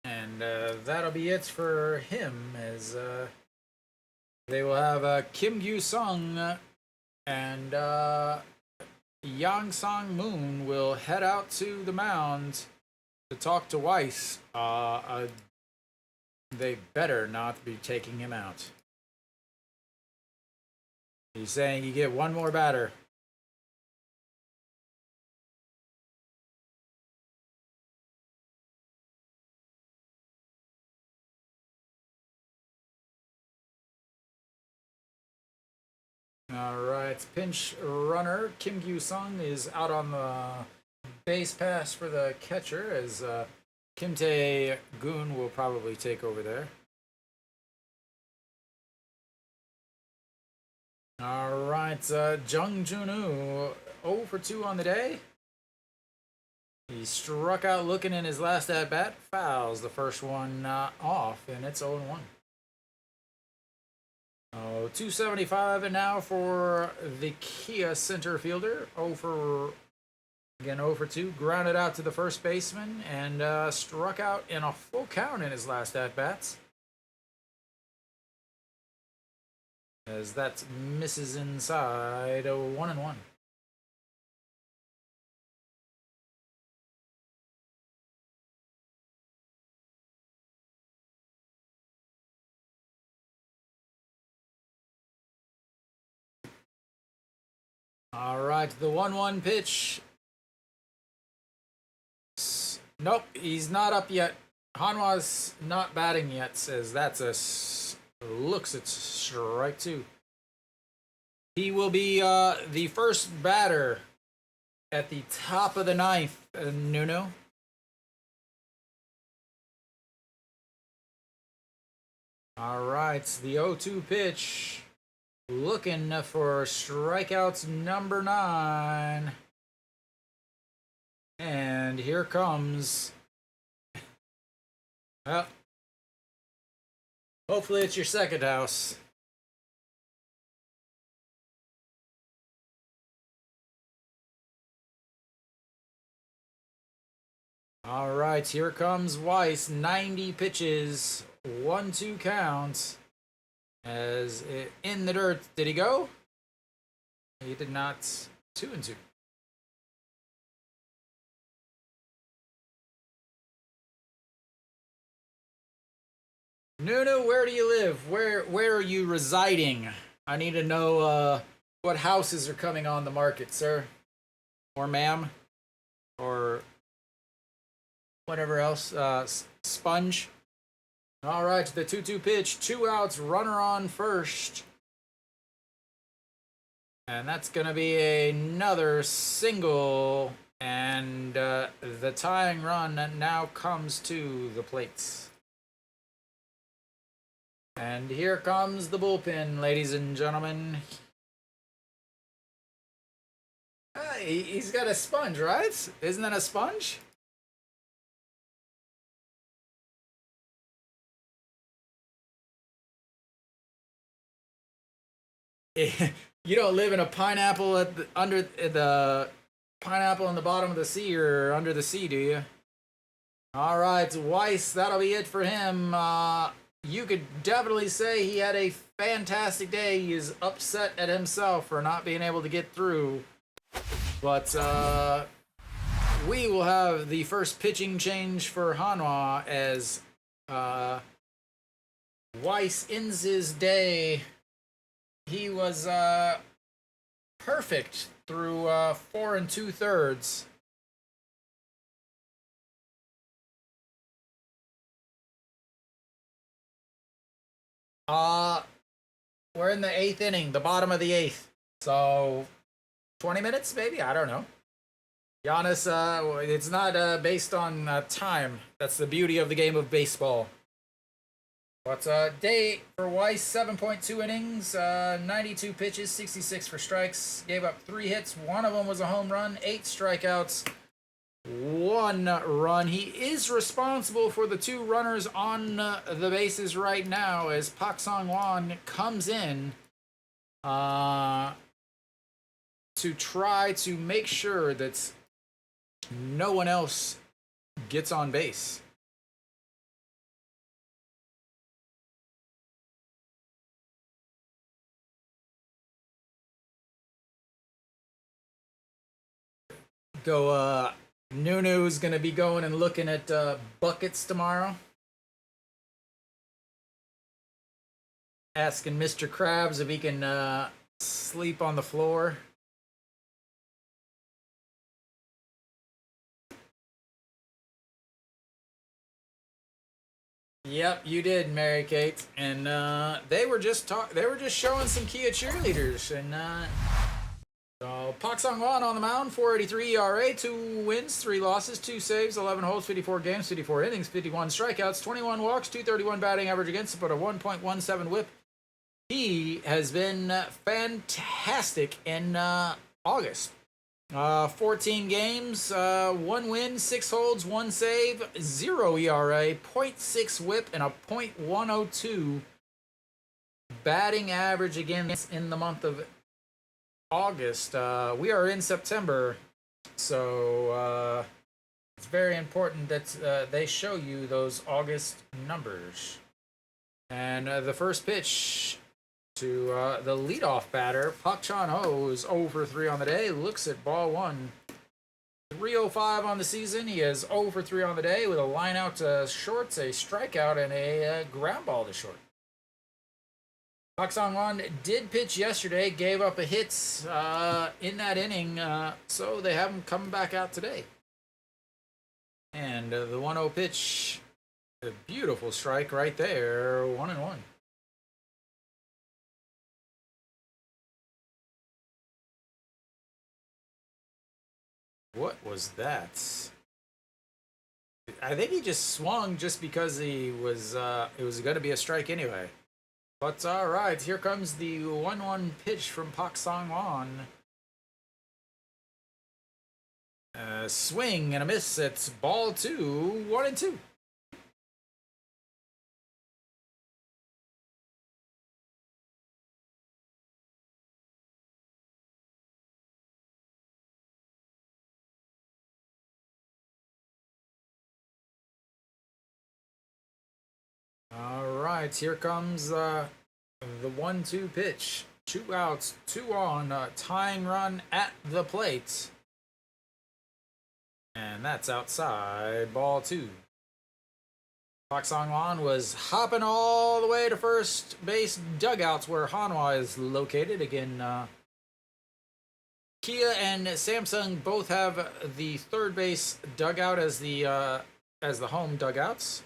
And that'll be it for him, as they will have Kim Gyu-sung and Yang Sang-moon will head out to the mound to talk to Weiss. They better not be taking him out. He's saying you get one more batter. All right, pinch runner Kim Gyu-sung is out on the base pass for the catcher, as Kim Tae-gun will probably take over there. All right, Jung Jun-woo 0 for 2 on the day. He struck out looking in his last at-bat, fouls the first one off, and it's 0-1. 275 and now for the Kia center fielder. 0 for Again, 0 for 2, grounded out to the first baseman, and struck out in a full count in his last at-bats. As that misses inside, 1-1. All right, the 1-1 pitch. Nope, he's not up yet. Hanwha's not batting yet, says that's looks at strike 2. He will be the first batter at the top of the ninth, Nuno. All right, the 0-2 pitch. Looking for strikeouts number 9. And here comes. Well, hopefully it's your second house. All right, here comes Weiss. 90 pitches, 1-2 count. As in the dirt, did he go? He did not. 2-2. Nuno, where do you live? Where are you residing? I need to know what houses are coming on the market, sir, or ma'am, or whatever else. Sponge. All right, the 2-2 pitch, 2 outs, runner on first. And that's going to be another single, and the tying run now comes to the plate. And here comes the bullpen, ladies and gentlemen. He's got a sponge, right? Isn't that a sponge? You don't live in a pineapple under the pineapple on the bottom of the sea or under the sea, do you? All right, Weiss, that'll be it for him. You could definitely say he had a fantastic day. He is upset at himself for not being able to get through. But we will have the first pitching change for Hanwha as Weiss ends his day. He was perfect through 4 2/3. We're in the 8th inning, the bottom of the 8th. So 20 minutes, maybe? I don't know. Giannis, it's not based on time. That's the beauty of the game of baseball. But day for Weiss, 7.2 innings, 92 pitches, 66 for strikes. Gave up 3 hits. 1 of them was a home run, 8 strikeouts, 1 run. He is responsible for the 2 runners on the bases right now as Pak Song-won comes in to try to make sure that no one else gets on base. Nunu's gonna be going and looking at buckets tomorrow. Asking Mr. Krabs if he can sleep on the floor. Yep, you did, Mary Kate. And they were just showing some Kia cheerleaders, and so Pak Song-won on the mound, 4.83 ERA, 2 wins, 3 losses, 2 saves, 11 holds, 54 games, 54 innings, 51 strikeouts, 21 walks, 231 batting average against, but a 1.17 whip. He has been fantastic in August. 14 games, 1 win, 6 holds, 1 save, 0 ERA, 0.6 whip, and a .102 batting average against in the month of August. We are in September. So it's very important that they show you those August numbers. And the first pitch to the leadoff batter, Pak Chan-ho, is 0 for 3 on the day. Looks at ball one. 305 on the season. He is 0 for 3 on the day with a line out to shorts, a strikeout, and a ground ball to short. Pak Sang-won did pitch yesterday, gave up a hit in that inning, so they have him coming back out today. And the 1-0 pitch, a beautiful strike right there, 1-1. What was that? I think he just swung just because he was it was going to be a strike anyway. But all right, here comes the 1-1 pitch from Pak Sang-won. Swing and a miss. It's ball 2, 1-2. All right, here comes the 1-2 pitch. 2 outs, 2 on, tying run at the plate. And that's outside, ball 2. Pak Sang-won was hopping all the way to first base dugouts where Hanwha is located. Again, Kia and Samsung both have the third base dugout as the home dugouts.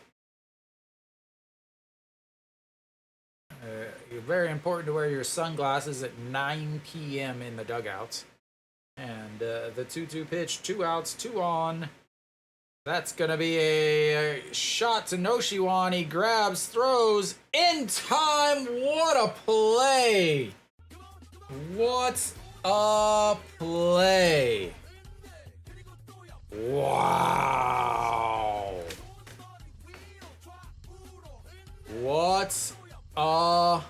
Very important to wear your sunglasses at 9 p.m. in the dugout. And the 2-2 pitch, 2 outs, 2 on. That's going to be a shot to Noshiwan. He grabs, throws in time. What a play! What a play! Wow! What a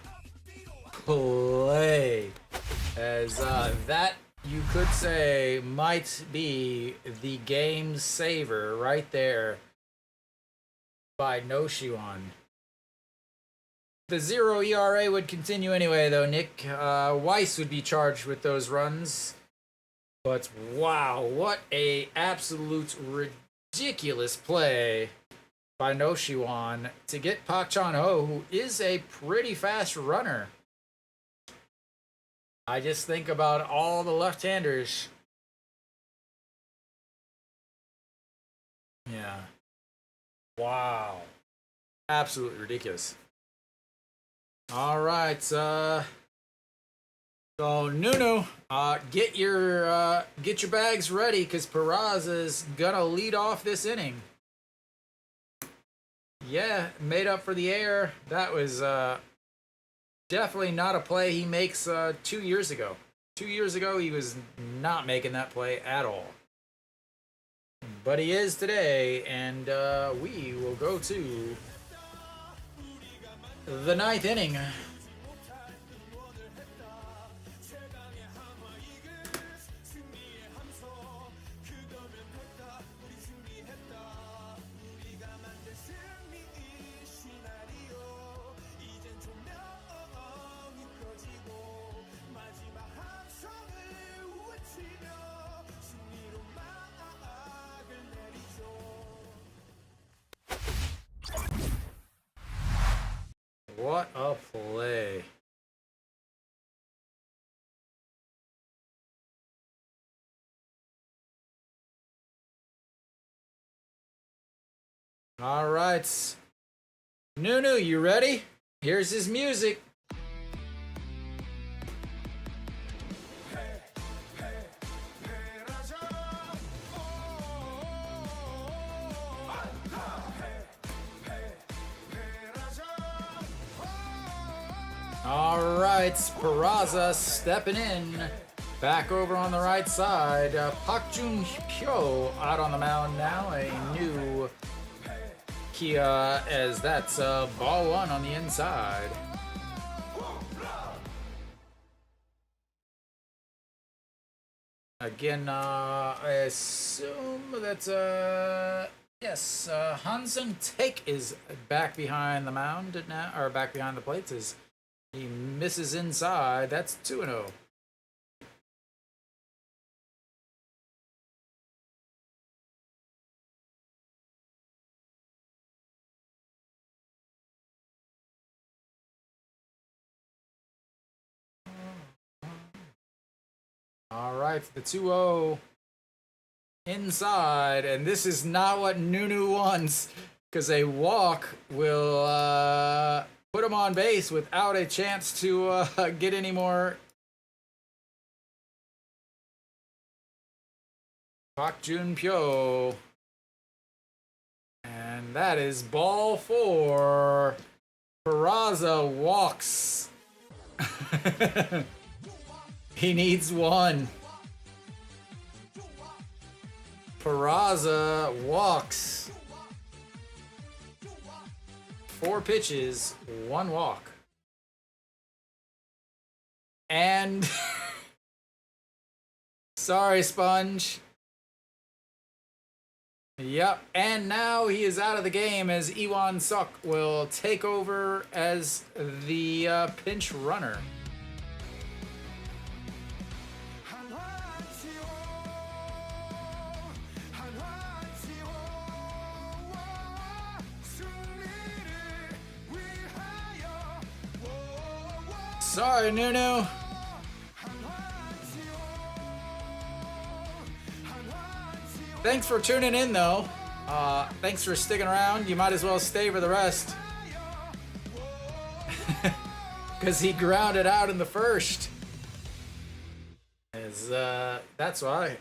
play! As that, you could say, might be the game saver right there by Noshiwan. The 0 ERA would continue anyway, though, Nick. Weiss would be charged with those runs. But wow, what a absolute ridiculous play by Noshiwan to get Pak Chan-ho, who is a pretty fast runner. I just think about all the left-handers. Yeah. Wow. Absolutely ridiculous. All right. So Nunu, get your bags ready because Peraza is gonna lead off this inning. Yeah, made up for the air. That was definitely not a play he makes 2 years ago. 2 years ago, he was not making that play at all. But he is today, and we will go to the 9th inning. What a play. All right. Nunu, you ready? Here's his music. All right, Peraza stepping in. Back over on the right side. Pak Jun-pyo out on the mound now. A new Kia as that's ball 1 on the inside. Again, I assume that, yes, Hansen Take is back behind the mound now, or back behind the plates as he misses inside. That's 2-0. All right, the 2-0 inside, and this is not what Nunu wants, because a walk will put him on base without a chance to get any more. Pak Jun Pyo. And that is ball 4. Peraza walks. He needs 1. Peraza walks. 4 pitches, 1 walk. And sorry, Sponge. Yep, and now he is out of the game as Iwan Suk will take over as the pinch runner. Sorry, Nunu. Thanks for tuning in, though. Thanks for sticking around. You might as well stay for the rest. Because he grounded out in the first. That's why.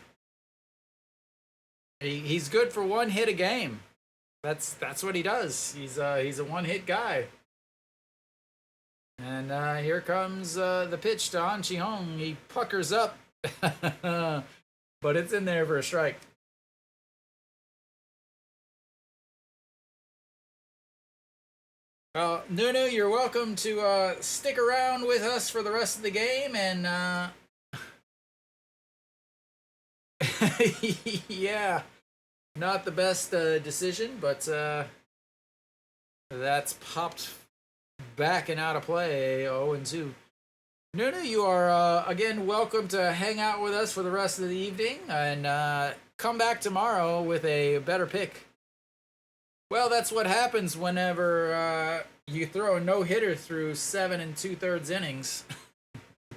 He's good for 1 hit a game. That's what he does. He's a 1-hit guy. And here comes the pitch to An Chi-hong. He puckers up. But it's in there for a strike. Nunu, you're welcome to stick around with us for the rest of the game, and yeah, not the best decision, but that's popped back and out of play, 0-2. Nunu, you are again welcome to hang out with us for the rest of the evening, and come back tomorrow with a better pick. Well, that's what happens whenever you throw a no-hitter through 7 2/3 innings.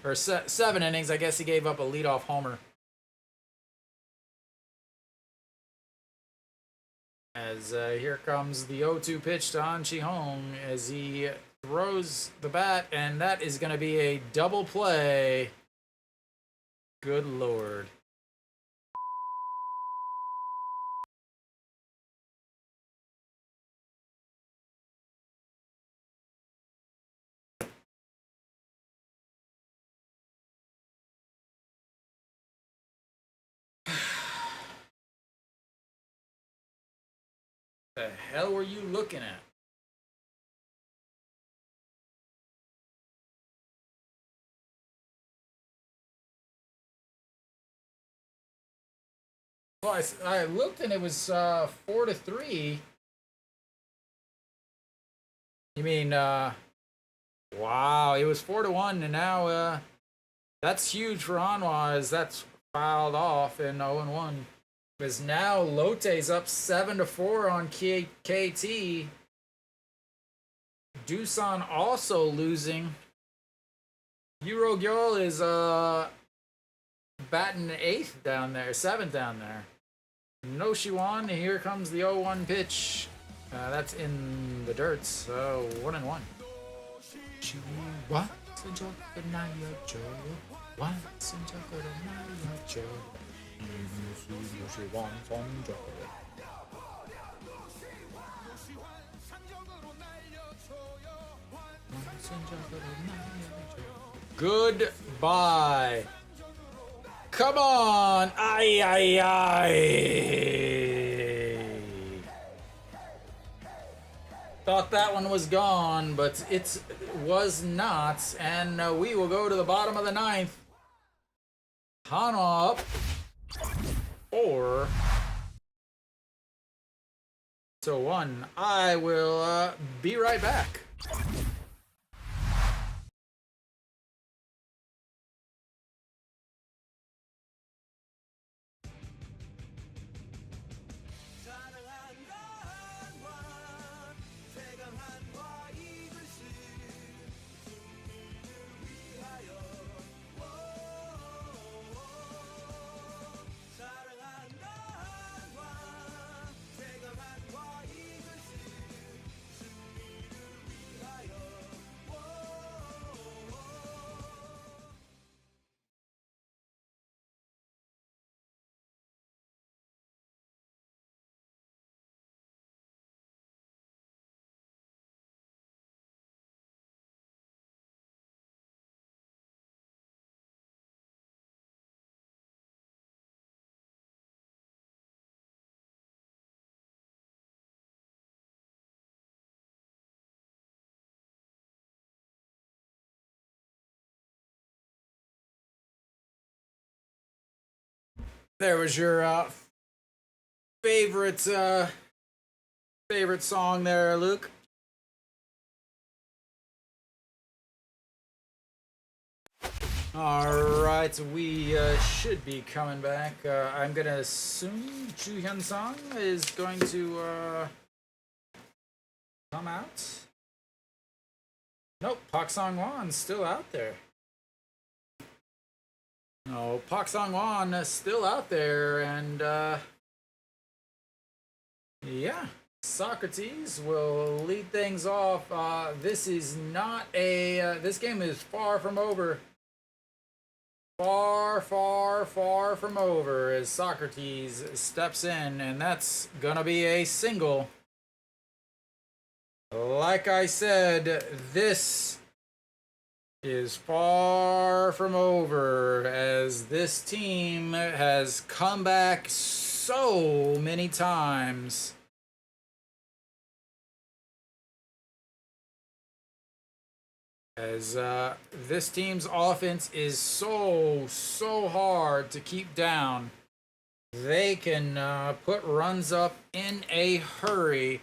Or 7 innings. I guess he gave up a leadoff homer. As here comes the 0-2 pitch to An Chi-hong as he throws the bat, and that is going to be a double play. Good Lord. The hell were you looking at? Well, I looked and it was 4-3. You mean, wow, it was 4-1, and now that's huge for Hanwha as that's fouled off in 0-1. Because now Lotte's up 7-4 on KT. Doosan also losing. Eurogirl is batting 8th down there, 7th down there. No Shiwan, here comes the 0-1 pitch. That's in the dirt, so 1-1. Goodbye. Come on. Ay, ay, ay. Thought that one was gone, but it was not. And we will go to the bottom of the 9th. Hanwha up 4 to 1. I will be right back. There was your favorite favorite song there, Luke. All right, we should be coming back. I'm gonna assume Chu Hyun Song is going to come out. Nope, Park Song Won's still out there. No, Park Song Won is still out there, and yeah, Socrates will lead things off. This is not a. This game is far from over. Far, far, far from over as Socrates steps in, and that's gonna be a single. Like I said, this is far from over as this team has come back so many times. As this team's offense is so hard to keep down. They can put runs up in a hurry.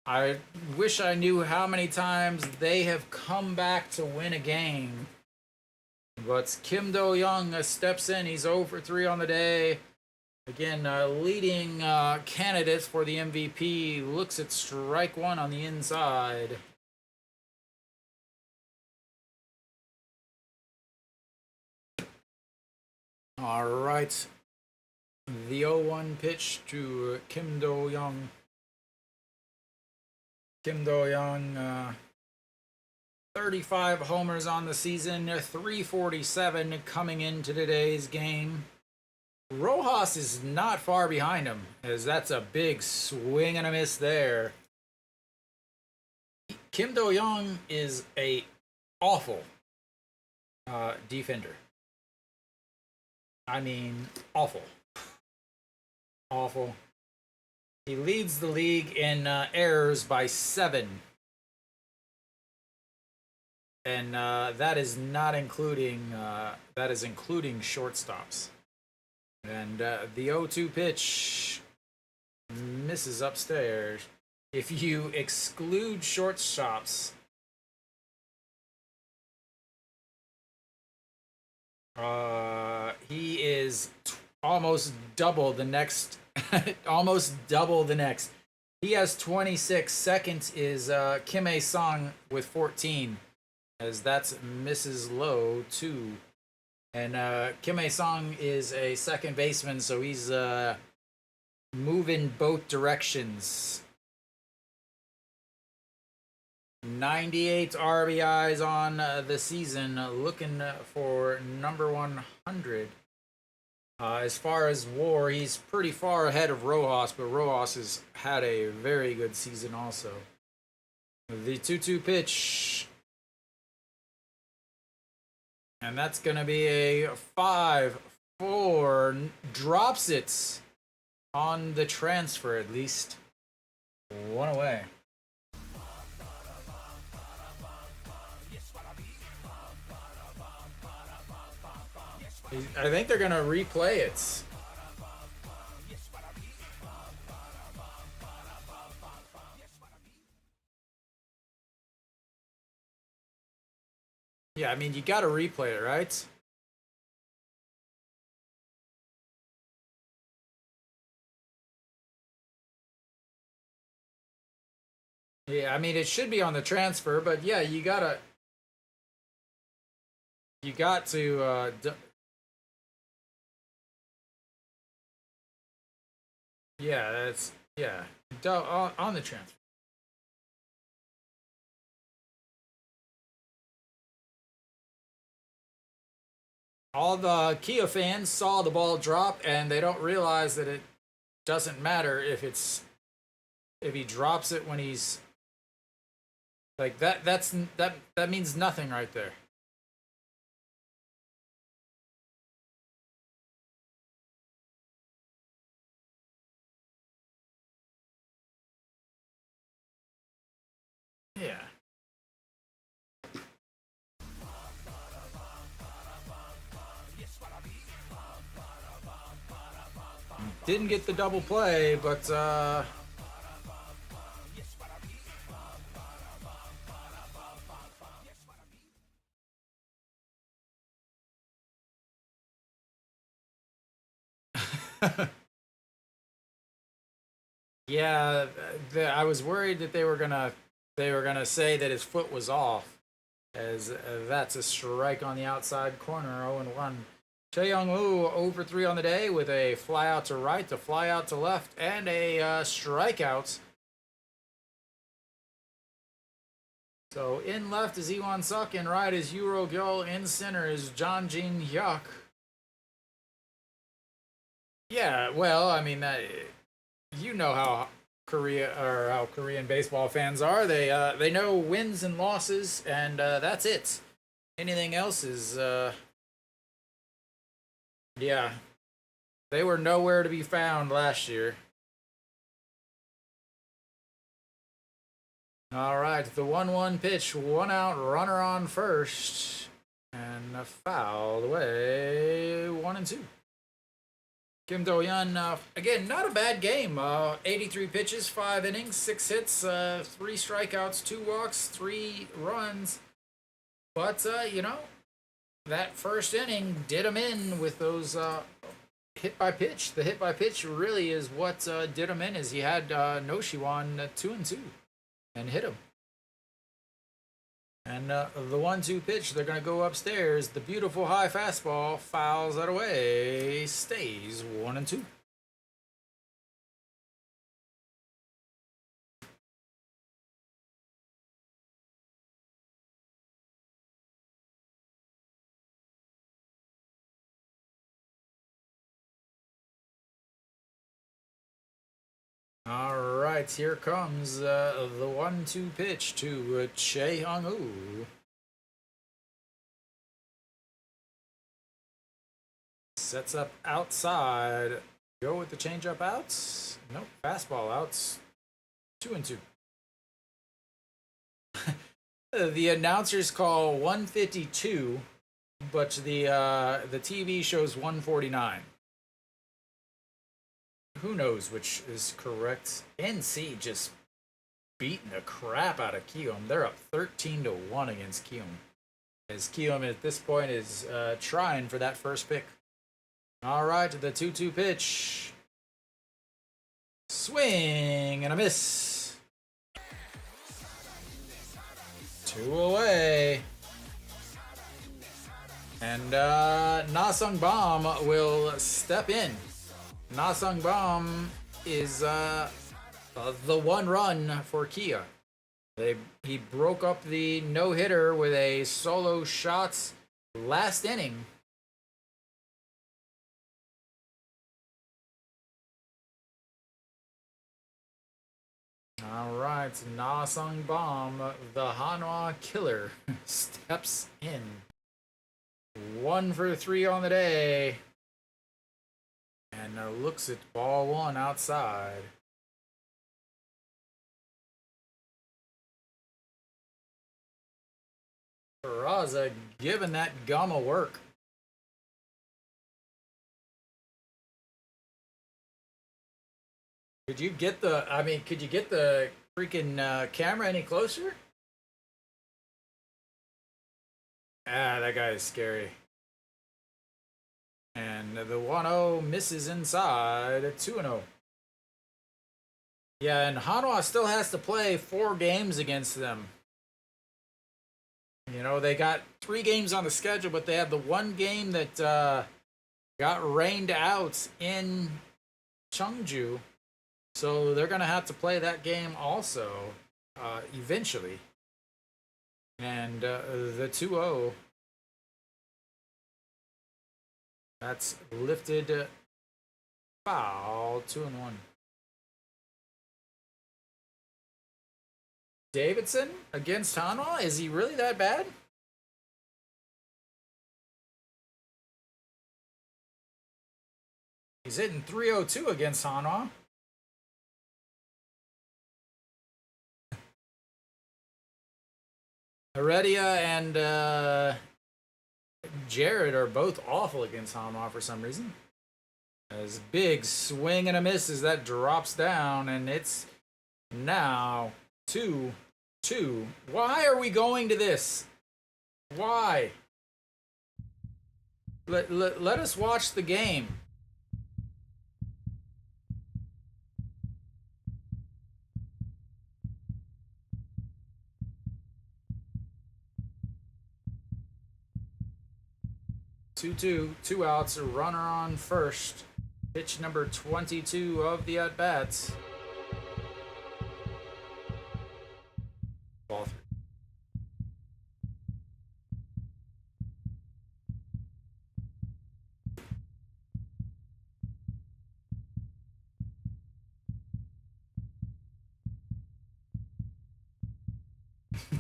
I wish I knew how many times they have come back to win a game. But Kim Do-young steps in. He's 0 for 3 on the day. Again, leading candidates for the MVP. Looks at strike one on the inside. All right. The 0-1 pitch to Kim Do-young. Kim Do-young, 35 homers on the season, 347 coming into today's game. Rojas is not far behind him, as that's a big swing and a miss there. Kim Do-young is a awful defender. I mean, awful. Awful. He leads the league in errors by 7. And that is not including, that is including shortstops. And the 0-2 pitch misses upstairs. If you exclude shortstops, he is almost double the next. Almost double the next. He has 26. Second is Kim A-sung with 14, as that's Mrs. Lowe 2. And Kim A-sung is a second baseman, so he's moving both directions. 98 RBIs on the season, looking for number 100. As far as WAR, he's pretty far ahead of Rojas, but Rojas has had a very good season also. The 2-2 pitch. And that's going to be a 5-4. Drops it on the transfer, at least. 1 away. I think they're going to replay it. Yeah, I mean, you got to replay it, right? Yeah, I mean, it should be on the transfer, but yeah, you got to, yeah, that's, yeah, on the transfer. All the Kia fans saw the ball drop, and they don't realize that it doesn't matter if he drops it when he's like that. That means nothing right there. Yeah. Didn't get the double play, but yeah, I was worried that they were gonna say that his foot was off, as that's a strike on the outside corner, 0-1. Young Woo 0 for 3 on the day with a fly out to right, a fly out to left, and a strikeout. So in left is Iwan Suk, in right is Euro Gyol, in center is John Jin Hyuk. Yeah, well, I mean that you know how how Korean baseball fans are. They know wins and losses, and that's it. Anything else is yeah. They were nowhere to be found last year. All right, the 1-1 pitch, one out, runner on first, and fouled away, 1-2. Kim Do-yeon, again, not a bad game. 83 pitches, 5 innings, 6 hits, 3 strikeouts, 2 walks, 3 runs. But, that first inning did him in with those hit by pitch. The hit by pitch really is what did him in, as he had Noshiwan 2-2 and hit him. And the 1-2 pitch, they're going to go upstairs. The beautiful high fastball fouls that away, stays 1-2. All right, here comes the 1-2 pitch to Che Hong-woo. Sets up outside. Go with the changeup outs. Nope, fastball outs. 2-2. The announcers call 152, but the TV shows 149. Who knows which is correct? NC just beating the crap out of Kiyomi. They're up 13-1 against Kiyomi, as Kiyomi at this point is trying for that first pick. All right, the 2-2 pitch. Swing and a miss. 2 away. And Na-sung Bam will step in. Na-sung Bam is the 1 run for Kia. He broke up the no-hitter with a solo shot last inning. All right, Na-sung Bam, the Hanwha killer, steps in. 1 for 3 on the day. And looks at ball 1 outside. Raza giving that gum a work. Could you get the freaking camera any closer? Ah, that guy is scary. And the 1-0 misses inside. 2-0. Yeah, and Hanwha still has to play 4 games against them. You know, they got 3 games on the schedule, but they have the 1 game that got rained out in Gwangju. So they're going to have to play that game also eventually. And the 2-0, that's lifted foul, 2-1. Davidson against Hanwha? Is he really that bad? He's hitting 302 against Hanwha. Heredia and Jared are both awful against Hanwha for some reason. As big swing and a miss as that drops down, and it's now 2-2. Why are we going to this? Why? Let us watch the game. Two, 2 outs, a runner on first. Pitch number 22 of the at-bats. Ball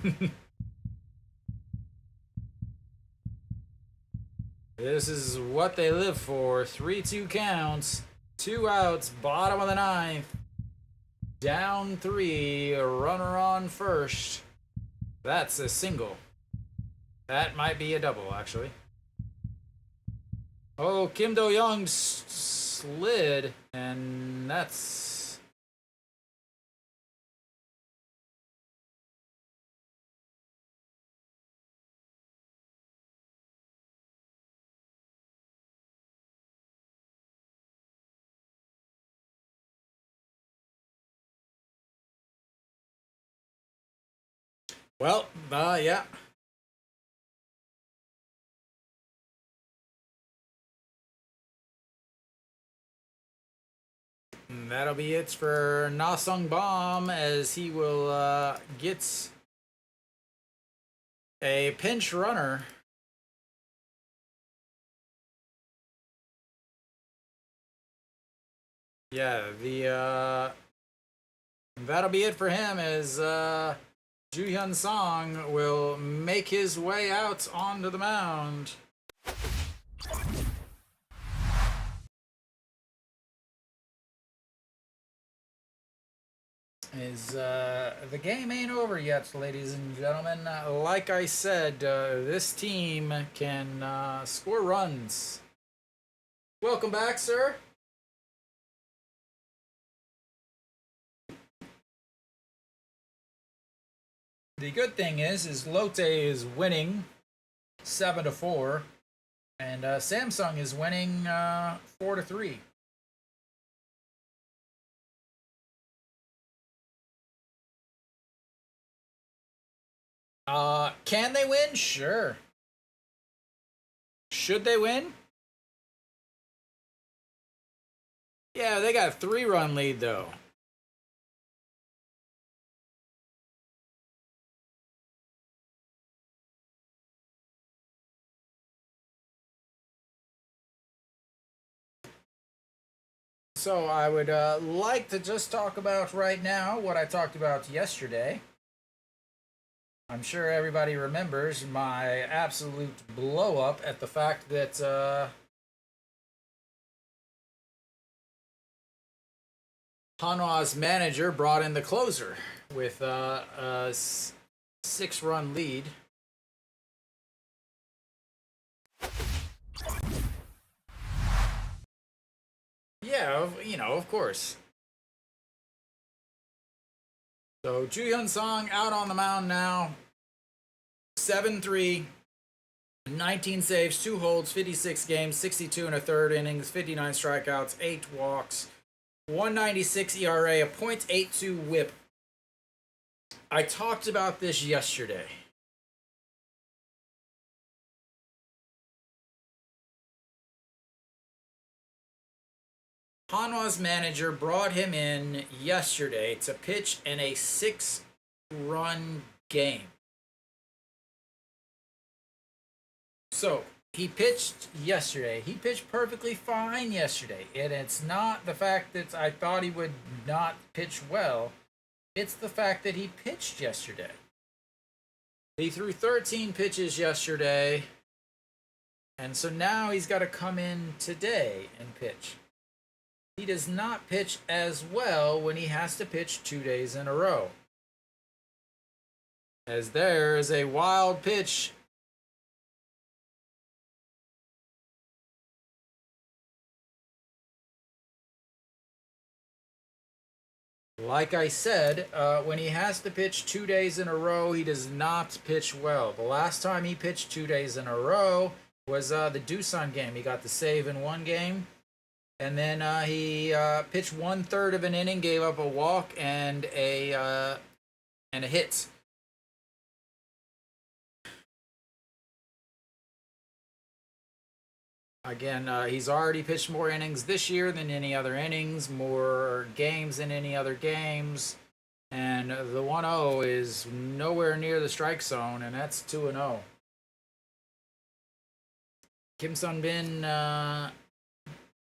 3. This is what they live for. 3-2 counts. 2 outs. Bottom of the 9th. Down 3. A runner on first. That's a single. That might be a double, actually. Oh, Kim Do-young slid, and that's... Well, yeah. And that'll be it for Na Sung Bom, as he will get a pinch runner. Yeah, that'll be it for him, as Ju-hyun Song will make his way out onto the mound. The game ain't over yet, ladies and gentlemen. Like I said, this team can score runs. Welcome back, sir. The good thing is Lotte is winning 7-4, and Samsung is winning 4-3. Can they win? Sure. Should they win? Yeah, they got a 3-run lead though. So I would like to just talk about right now what I talked about yesterday. I'm sure everybody remembers my absolute blow up at the fact that Hanwha's manager brought in the closer with a 6-run lead. Yeah, you know, of course. So Ju-hyun Song out on the mound now. 7-3. 19 saves, 2 holds, 56 games, 62 and a third innings, 59 strikeouts, 8 walks, 196 ERA, a .82 whip. I talked about this yesterday. Hanwha's manager brought him in yesterday to pitch in a 6-run game. So, he pitched yesterday. He pitched perfectly fine yesterday. And it's not the fact that I thought he would not pitch well. It's the fact that he pitched yesterday. He threw 13 pitches yesterday. And so now he's got to come in today and pitch. He does not pitch as well when he has to pitch 2 days in a row. As there is a wild pitch. Like I said, when he has to pitch 2 days in a row, he does not pitch well. The last time he pitched 2 days in a row was the Doosan game. He got the save in one game. And then he pitched 1/3 of an inning, gave up a walk and a hit. Again, he's already pitched more innings this year than any other innings, more games than any other games. And the 1-0 is nowhere near the strike zone, and that's 2-0. Kim Sun-bin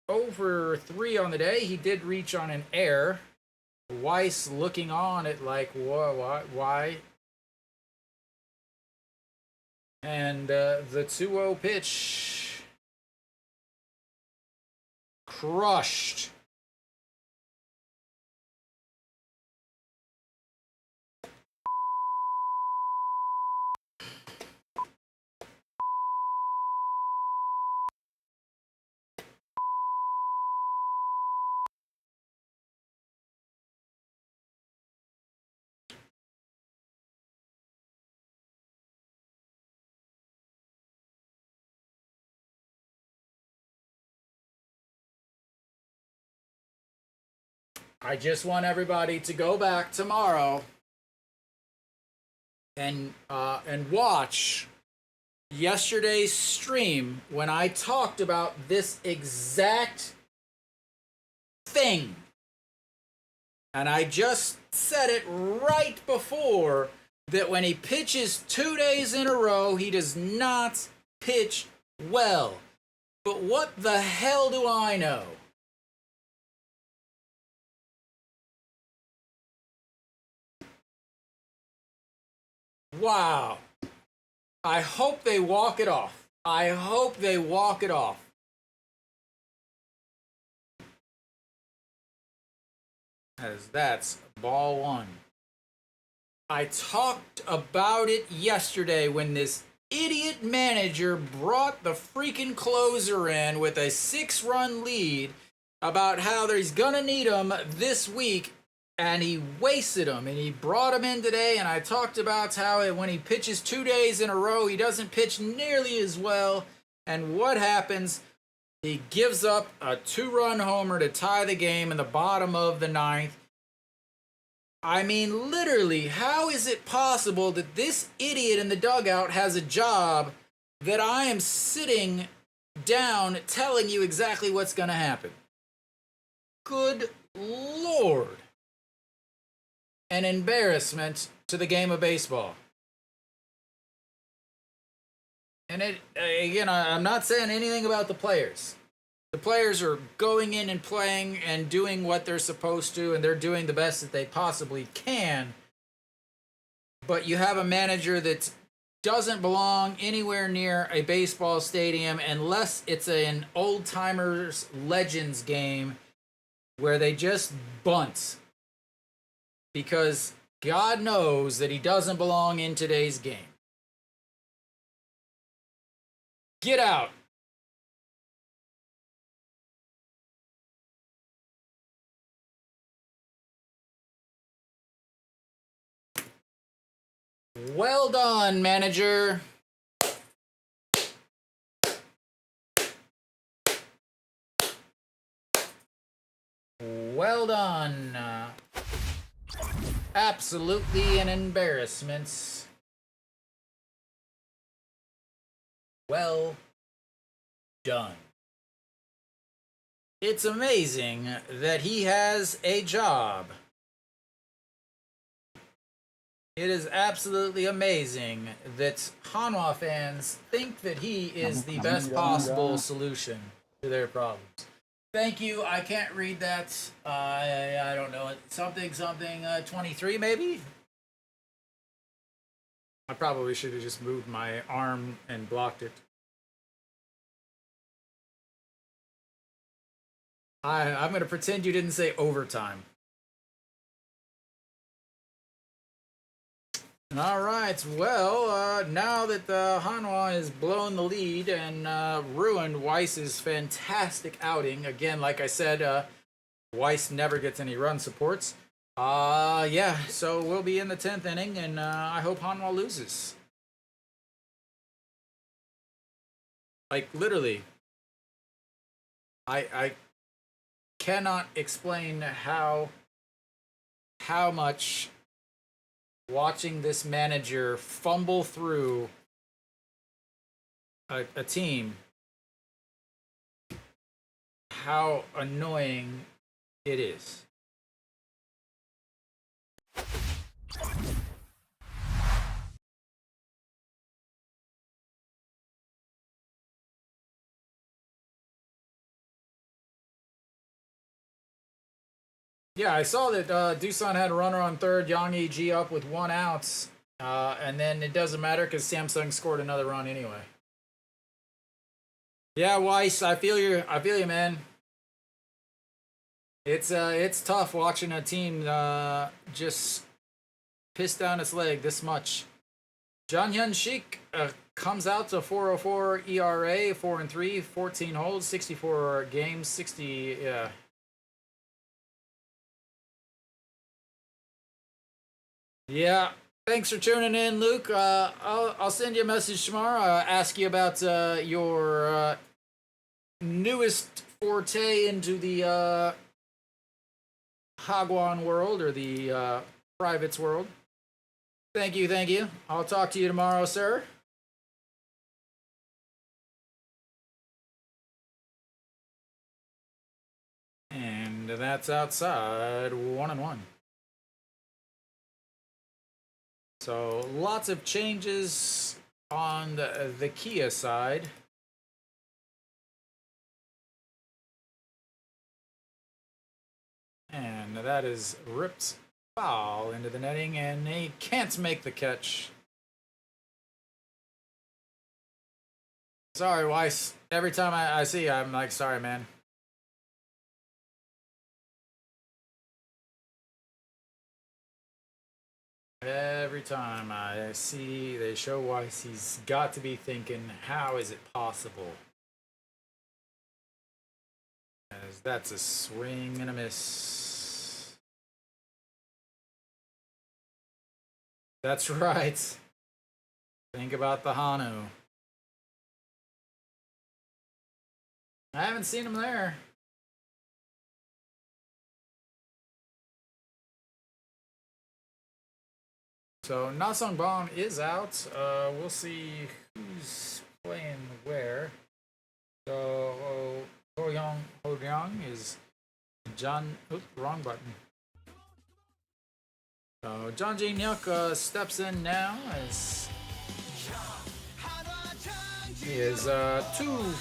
over 3 on the day. He did reach on an error. Weiss looking on it like, why? And the 2-0 pitch crushed. I just want everybody to go back tomorrow and watch yesterday's stream when I talked about this exact thing. And I just said it right before that when he pitches 2 days in a row, he does not pitch well. But what the hell do I know? Wow. I hope they walk it off. I hope they walk it off. As that's ball 1. I talked about it yesterday when this idiot manager brought the freaking closer in with a 6-run lead about how he's gonna need him this week. And he wasted him, and he brought him in today, and I talked about how when he pitches 2 days in a row, he doesn't pitch nearly as well. And what happens? He gives up a 2-run homer to tie the game in the bottom of the 9th. I mean, literally, how is it possible that this idiot in the dugout has a job that I am sitting down telling you exactly what's going to happen? Good Lord. An embarrassment to the game of baseball. And again, I'm not saying anything about the players. The players are going in and playing and doing what they're supposed to, and they're doing the best that they possibly can. But you have a manager that doesn't belong anywhere near a baseball stadium unless it's an old-timers legends game where they just bunt. Because God knows that he doesn't belong in today's game. Get out. Well done, manager. Well done. Absolutely an embarrassment. Well done. It's amazing that he has a job. It is absolutely amazing that Hanwha fans think that he is the best possible solution to their problems. Thank you. I can't read that. I don't know. Something 23 maybe? I probably should have just moved my arm and blocked it. I'm going to pretend you didn't say overtime. All right, well, now that Hanwha has blown the lead and ruined Weiss's fantastic outing, again, like I said, Weiss never gets any run supports. Yeah, so we'll be in the 10th inning, and I hope Hanwha loses. Like, literally, I cannot explain how much watching this manager fumble through a team, how annoying it is. Yeah, I saw that Doosan had a runner on third, Yang E.G. up with 1 out, and then it doesn't matter because Samsung scored another run anyway. Yeah, Weiss, I feel you, man. It's tough watching a team just piss down its leg this much. John Hyun Shik comes out to 4.04 ERA, 4-3, 14 holds, 64 games, 60. Yeah. Yeah, thanks for tuning in, Luke. I'll send you a message tomorrow. Ask you about your newest forte into the Hagwon world or the privates world. Thank you. I'll talk to you tomorrow, sir. And that's outside 1-1. So lots of changes on the Kia side. And that is ripped foul into the netting, and he can't make the catch. Sorry, Weiss. Every time I see you, I'm like, sorry, man. Every time I see they show Weiss, he's got to be thinking, how is it possible? As that's a swing and a miss. That's right. Think about the Hanu. I haven't seen him there. So Nasong Bong is out. We'll see who's playing where. So Ho Young is John. Oops, wrong button. So John Jin Hyuk steps in now as he is 2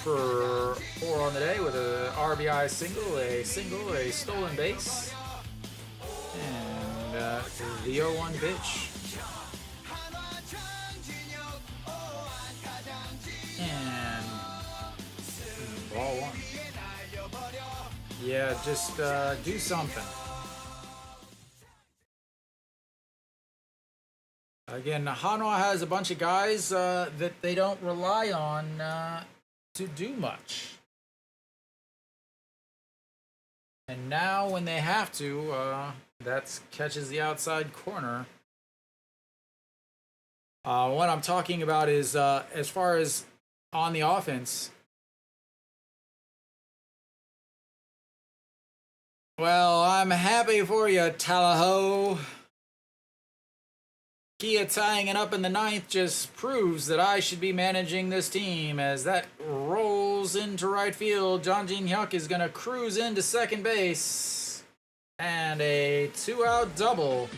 for 4 on the day with a RBI single, a stolen base, and the 0-1 pitch. And ball 1. Yeah, just do something. Again, Hanwha has a bunch of guys that they don't rely on to do much. And now when they have to, that catches the outside corner. What I'm talking about is as far as on the offense, Well, I'm happy for you, Tallahassee. Kia tying it up in the ninth just proves that I should be managing this team as that rolls into right field. John Jin Hyuk is going to cruise into second base. And a 2-out double.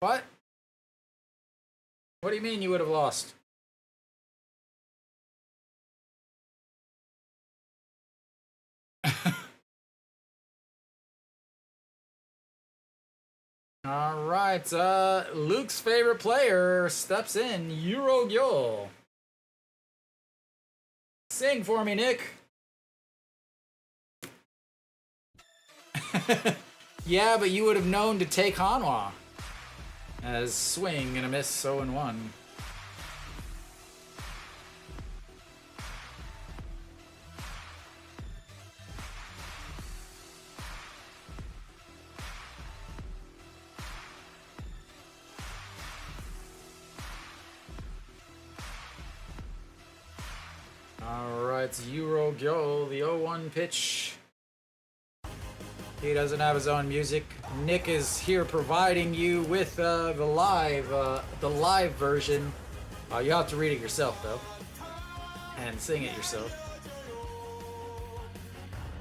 What? What do you mean you would have lost? All right, Luke's favorite player steps in, Euro Gyul. Sing for me, Nick. Yeah, but you would have known to take Hanwha. As swing and a miss, 0-1. Alright, Euro Gyul, the 0-1 pitch. He doesn't have his own music. Nick is here providing you with the live version. You have to read it yourself though, and sing it yourself.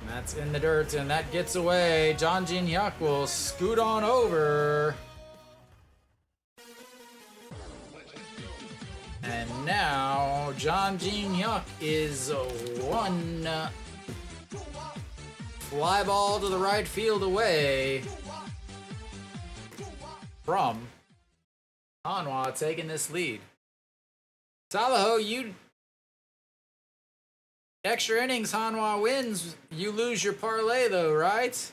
And that's in the dirt, and that gets away. John Jin Hyuk will scoot on over. And now John Jin Hyuk is one fly ball to the right field away from Hanwha taking this lead. Tallahassee, you extra innings, Hanwha wins. You lose your parlay though, right?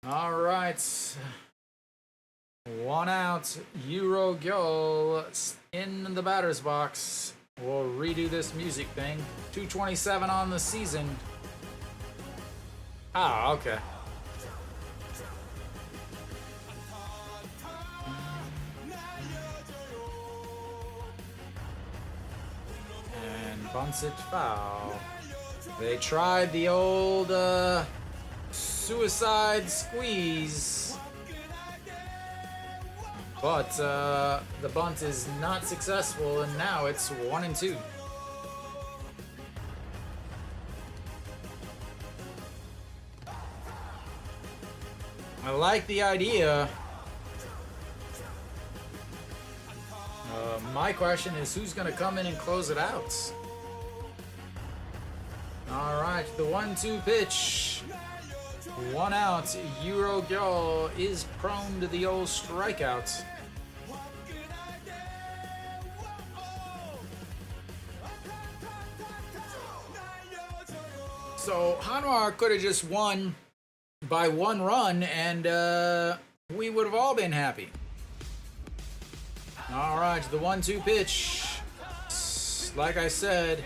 All right. 1 out. Euro Gyul in the batter's box. We'll redo this music thing. 227 on the season. Ah, okay. And bunts it foul. They tried the old suicide squeeze. But the bunt is not successful, and now it's 1-2. I like the idea. My question is, who's going to come in and close it out? All right, the 1-2 pitch. 1 out. Euro Gyul is prone to the old strikeout. So Hanwha could have just won by 1 run, and we would have all been happy. All right, the 1-2 pitch. Like I said,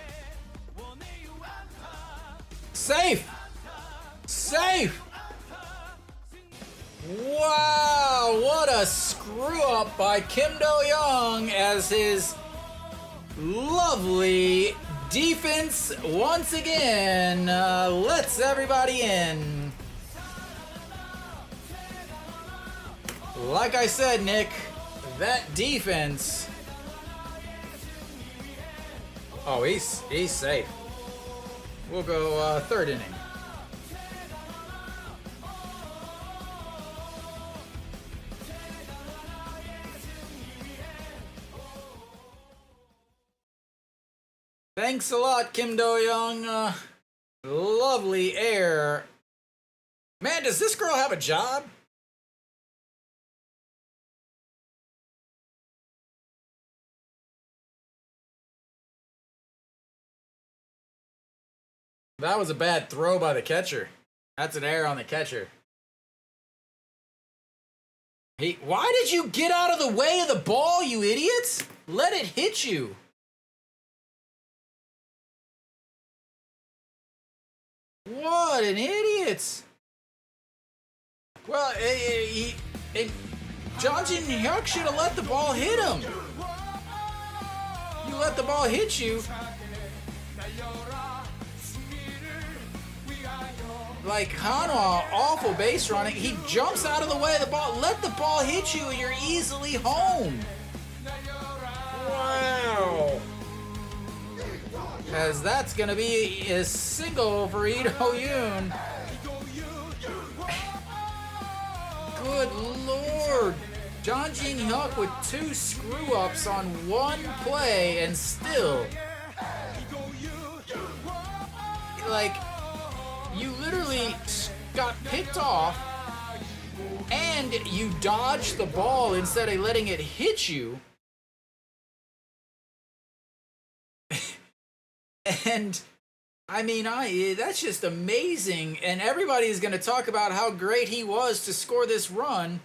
safe. Safe. Wow, what a screw up by Kim Do-young as his lovely defense once again lets everybody in. Like I said, Nick, that defense. Oh, he's safe. We'll go 3rd inning. Thanks a lot, Kim Do-young. Lovely air. Man, does this girl have a job? That was a bad throw by the catcher. That's an error on the catcher. Why did you get out of the way of the ball, you idiot? Let it hit you. What an idiot! Well, John Hyuk should have let the ball hit him. You let the ball hit you. Like Hanwha, awful base running. He jumps out of the way of the ball. Let the ball hit you and you're easily home. Wow. As that's going to be a single for Ito Yoon. Good Lord. John Hyuk with 2 screw-ups on 1 play and still. Like, you literally got picked off and you dodged the ball instead of letting it hit you. And I mean, that's just amazing. And everybody's going to talk about how great he was to score this run,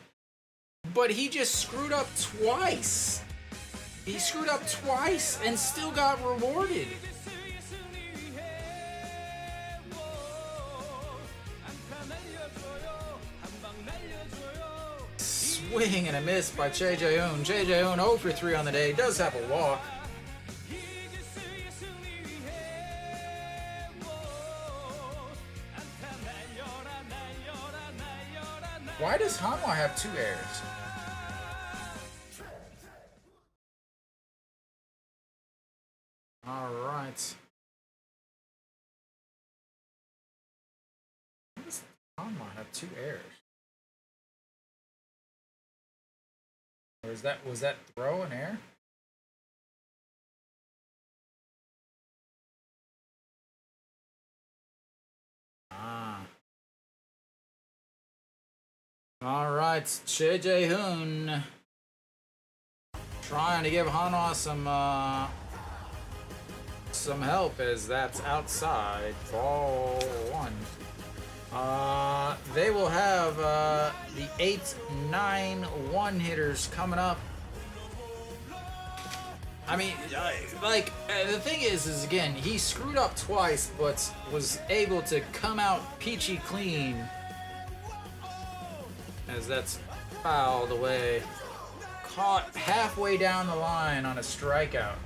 but he just screwed up twice. He screwed up twice and still got rewarded. Swing and a miss by Che Jae-hoon. Che Jae-hoon 0 for 3 on the day. Does have a walk. Why does Hanwha have 2 errors? All right. Why does Hanwha have 2 errors? Or was that throw an error? Ah. All right, Che Jae-hoon trying to give Hanwha some help as that's outside. Ball 1. They will have the 8-9-1 hitters coming up. I mean, the thing is again, he screwed up twice, but was able to come out peachy clean. As that's fouled away. Caught halfway down the line on a strikeout.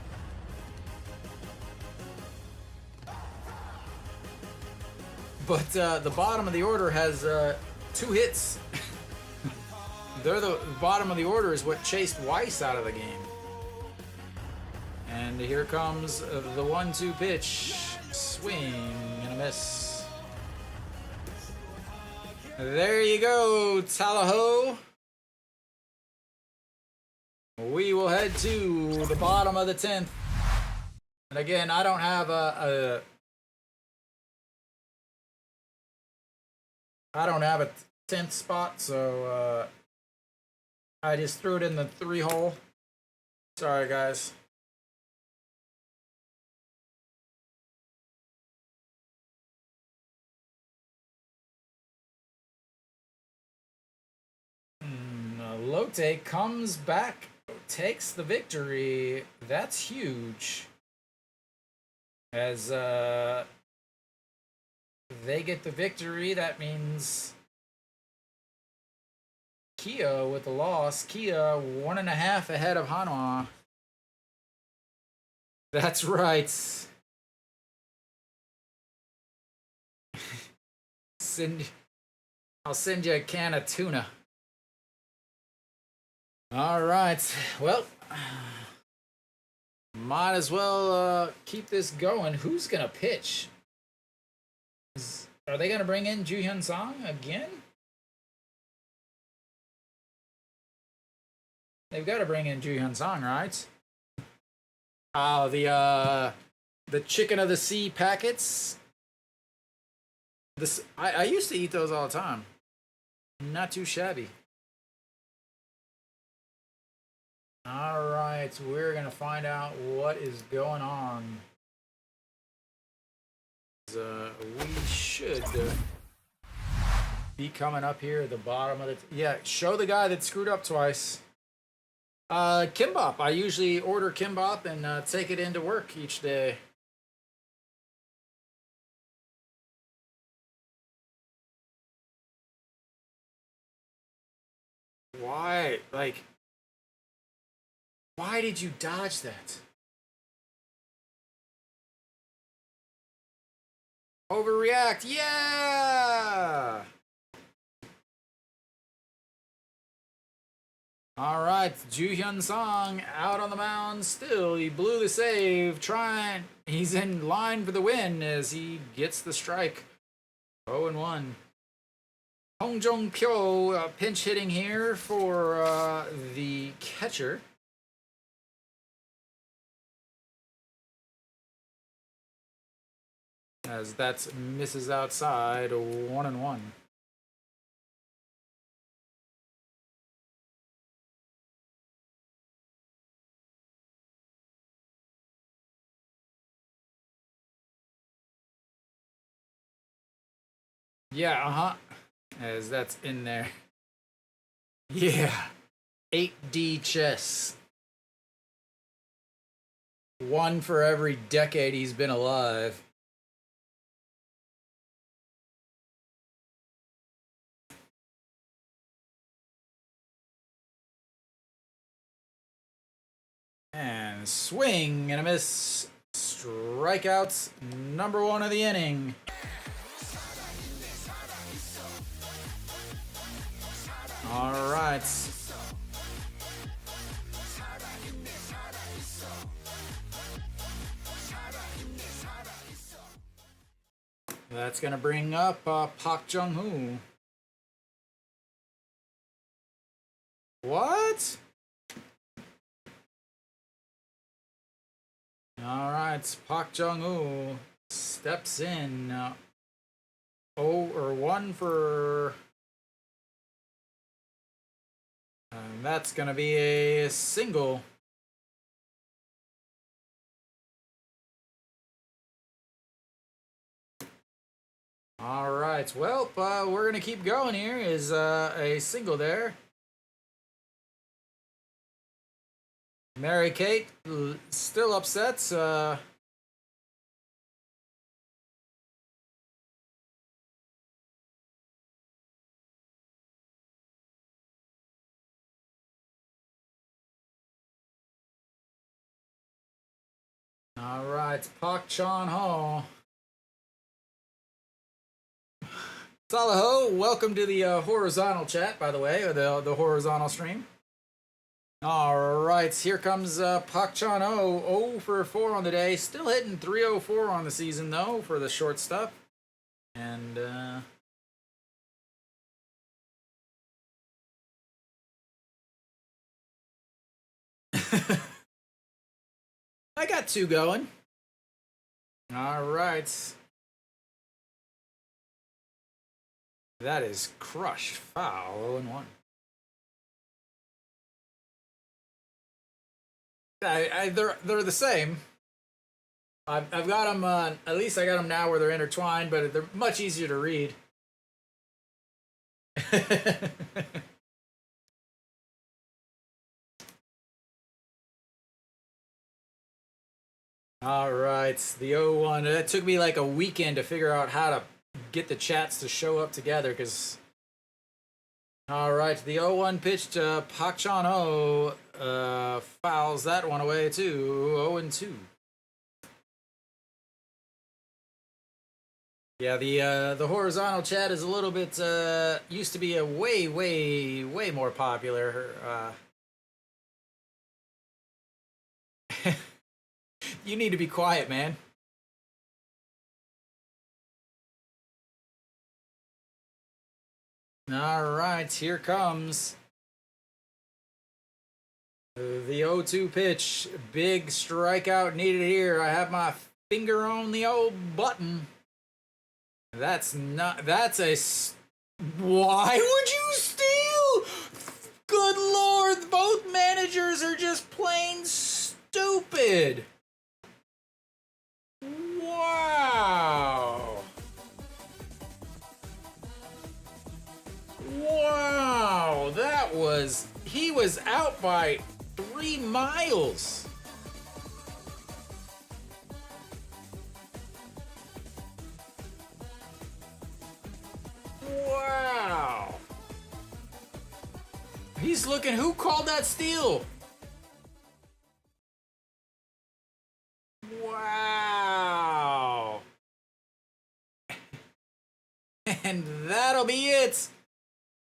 But the bottom of the order has 2 hits. The bottom of the order is what chased Weiss out of the game. And here comes the 1-2 pitch. Swing and a miss. There you go, Tallahassee. We will head to the bottom of the 10th. And again, I don't have a 10th spot, so I just threw it in the 3 hole. Sorry, guys. Lotte comes back, takes the victory. That's huge. As they get the victory, that means Kia with the loss. Kia 1.5 ahead of Hanwha. That's right. I'll send you a can of tuna. All right. Well, might as well keep this going. Who's gonna pitch? Are they gonna bring in Ju Hyun Song again? They've got to bring in Ju Hyun Song, right? Oh, the chicken of the sea packets. I used to eat those all the time. Not too shabby. All right, we're gonna find out what is going on. We should be coming up here at the bottom of the... Yeah, show the guy that screwed up twice. Kimbap. I usually order kimbap and take it into work each day. Why? Like, why did you dodge that? Overreact, yeah! All right, Ju Hyun Song out on the mound still. He blew the save, he's in line for the win as he gets the strike. 0-1. Hong Jong Pyo pinch hitting here for the catcher. As that misses outside, 1-1. Yeah, as that's in there. Yeah. 8D chess. One for every decade he's been alive. And swing and a miss. Strikeouts, number 1 of the inning. All right. That's going to bring up Park Jung-hoo. What? All right, Park Jung-hoo steps in. 1 for... And that's going to be a single. All right, well, we're going to keep going here. Is a single there. Mary Kate still upset. All right, Park Chan-ho. Salaho, welcome to the horizontal chat, by the way, or the horizontal stream. All right, here comes Park Chan-ho, 0 for 4 on the day. Still hitting 304 on the season, though, for the shortstop. And, I got 2 going. All right. That is crushed. Foul, 0-1. They're the same. I've got them. At least I got them now where they're intertwined, but they're much easier to read. All right, the 0-1. It took me like a weekend to figure out how to get the chats to show up together, because... All right, the 0-1 pitch to Park Chan-ho fouls that one away too. 0-2. Yeah, the horizontal chat is a little bit used to be a way more popular. You need to be quiet, man. All right, here comes the 0-2 pitch. Big strikeout needed here. I have my finger on the old button. That's a... Why would you steal? Good Lord, both managers are just plain stupid. Wow. Wow, that was... He was out by 3 miles. Wow. He's looking. Who called that steal? Wow. And that'll be it.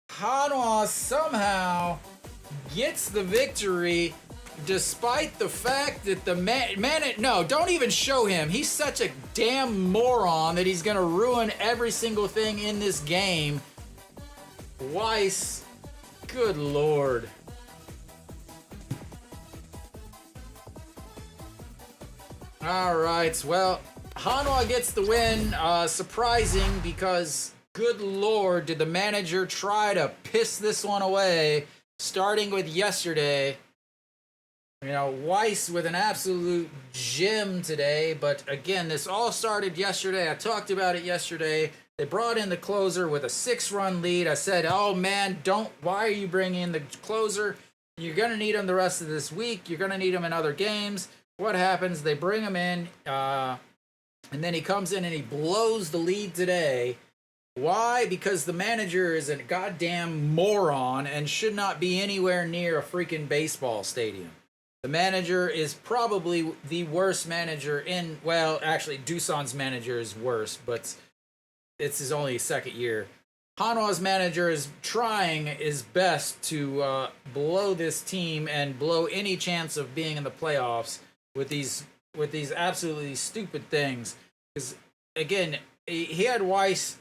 Hanwha somehow gets the victory despite the fact that the man, no, don't even show him. He's such a damn moron that he's going to ruin every single thing in this game. Weiss, good lord. All right, well, Hanwha gets the win. Surprising because, good lord, did the manager try to piss this one away, starting with yesterday. You know, Weiss with an absolute gem today, but again, this all started yesterday. I talked about it yesterday. They brought in the closer with a 6-run lead. I said, oh man, why are you bringing in the closer? You're going to need him the rest of this week. You're going to need him in other games. What happens? They bring him in, and then he comes in and he blows the lead today. Why? Because the manager is a goddamn moron and should not be anywhere near a freaking baseball stadium. The manager is probably the worst manager in, well, actually, Doosan's manager is worse, but it's his only second year. Hanwha's manager is trying his best to blow this team and blow any chance of being in the playoffs with these absolutely stupid things. Because again, he had Weiss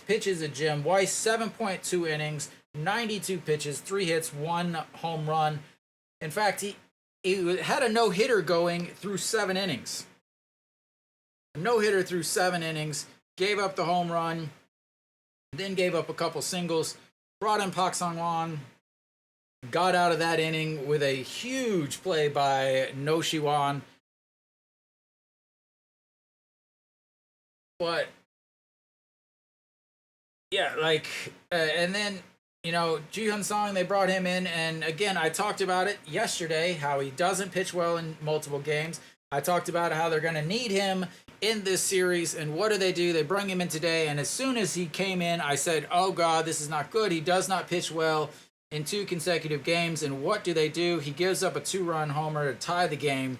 pitches a gem. Weiss 7.2 innings, 92 pitches, 3 hits, 1 home run. In fact, he had a no-hitter going through 7 innings. No-hitter through 7 innings. Gave up the home run. Then gave up a couple singles. Brought in Pak Sung-won. Got out of that inning with a huge play by No Shiwan. But yeah, and then, you know, Ju Hyun Song, they brought him in, and again, I talked about it yesterday, how he doesn't pitch well in multiple games. I talked about how they're going to need him in this series, and what do? They bring him in today, and as soon as he came in, I said, oh God, this is not good. He does not pitch well in 2 consecutive games, and what do? He gives up a 2-run homer to tie the game,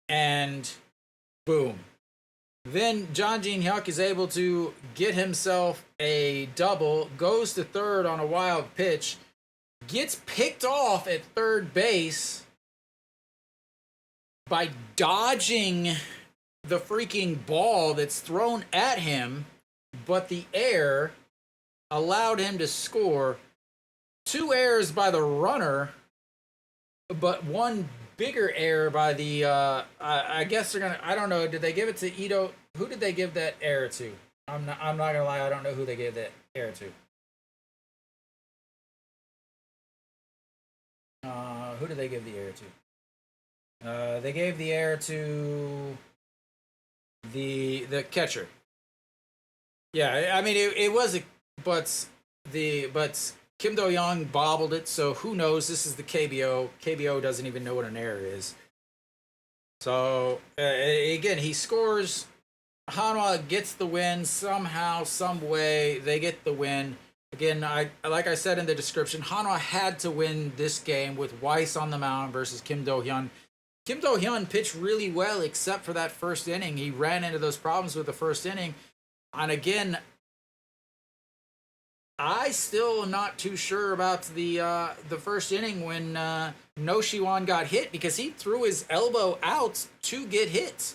and boom. Then John Jin Hyuk is able to get himself a double, goes to third on a wild pitch, gets picked off at third base by dodging the freaking ball that's thrown at him, but the air allowed him to score. 2 errors by the runner, but 1 bigger error by the, I guess they're gonna, I don't know, did they give it to Ito? Who did they give that error to? I'm not gonna lie, I don't know who they gave that error to. Who did they give the error to? They gave the error to the catcher. Yeah, I mean it was but Kim Do-young bobbled it, so who knows? This is the KBO. KBO doesn't even know what an error is. So again, he scores. Hanwha gets the win somehow, some way. They get the win. Again, like I said in the description, Hanwha had to win this game with Weiss on the mound versus Kim Do-hyun. Kim Do-hyun pitched really well except for that first inning. He ran into those problems with the first inning. And again, I still am not too sure about the first inning when No Shiwan got hit, because he threw his elbow out to get hit.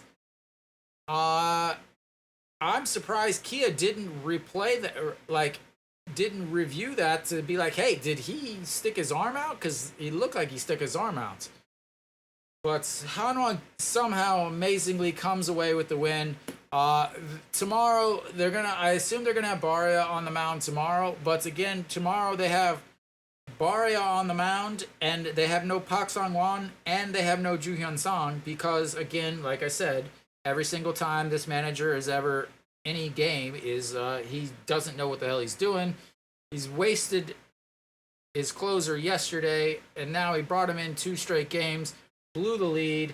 I'm surprised Kia didn't replay that, didn't review that to be like, hey, did he stick his arm out? Because he looked like he stuck his arm out. But Hanwha somehow amazingly comes away with the win. Tomorrow, I assume they're gonna have Baria on the mound tomorrow. But again, tomorrow they have Baria on the mound, and they have no Pak Sung-won, and they have no Ju Hyun Song, because again, like I said, every single time this manager is ever any game is he doesn't know what the hell he's doing. He's wasted his closer yesterday, and now he brought him in 2 straight games, blew the lead.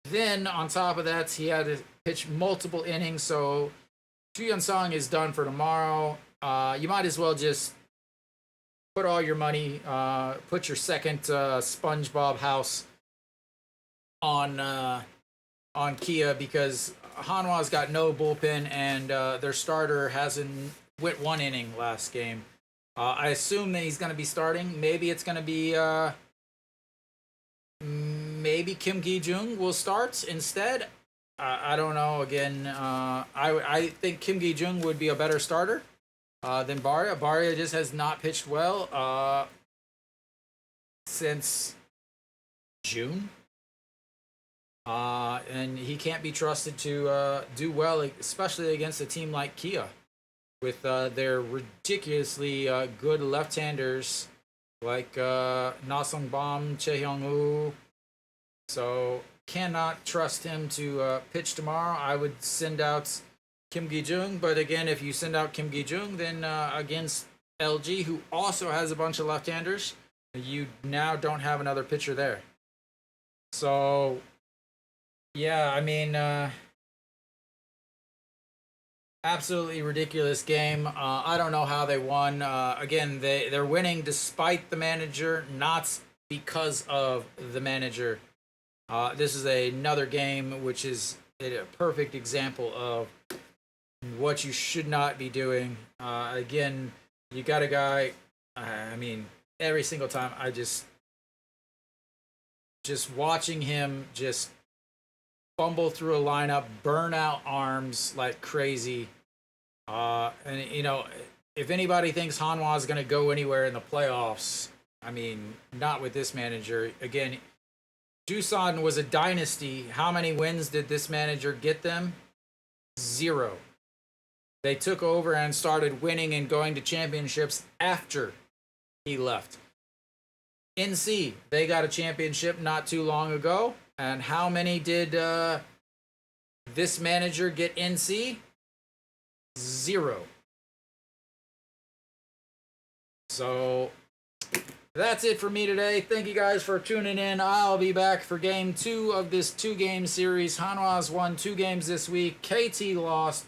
Then on top of that, he had to pitch multiple innings, so Ju Hyun Song is done for tomorrow. You might as well just put all your money, put your second SpongeBob house on Kia, because Hanwha's got no bullpen, and their starter hasn't went one inning last game. I assume that he's going to be starting. Maybe it's going to be maybe Kim Gi-jung will start instead. I don't know. Again, I think Kim Gi-jung would be a better starter than Barya. Barya just has not pitched well since June. And he can't be trusted to do well, especially against a team like Kia, with their ridiculously good left-handers like Na-sung Bam, Chae Hyung-woo. So cannot trust him to pitch tomorrow. I would send out Kim Gi-jung, but again, if you send out Kim Gi-jung, then against LG, who also has a bunch of left-handers, you now don't have another pitcher there. So yeah, I mean, absolutely ridiculous game. I don't know how they won. Again, they're winning despite the manager, not because of the manager. This is another game which is a perfect example of what you should not be doing. Again, you got a guy. I mean, every single time I just watching him just fumble through a lineup, burn out arms like crazy. And you know, if anybody thinks Hanwha is going to go anywhere in the playoffs, I mean, not with this manager. Again, Doosan was a dynasty. How many wins did this manager get them? 0. They took over and started winning and going to championships after he left. NC, they got a championship not too long ago. And how many did this manager get NC? 0. So that's it for me today. Thank you guys for tuning in. I'll be back for game 2 of this 2-game series. Hanwha's won 2 games this week. KT lost,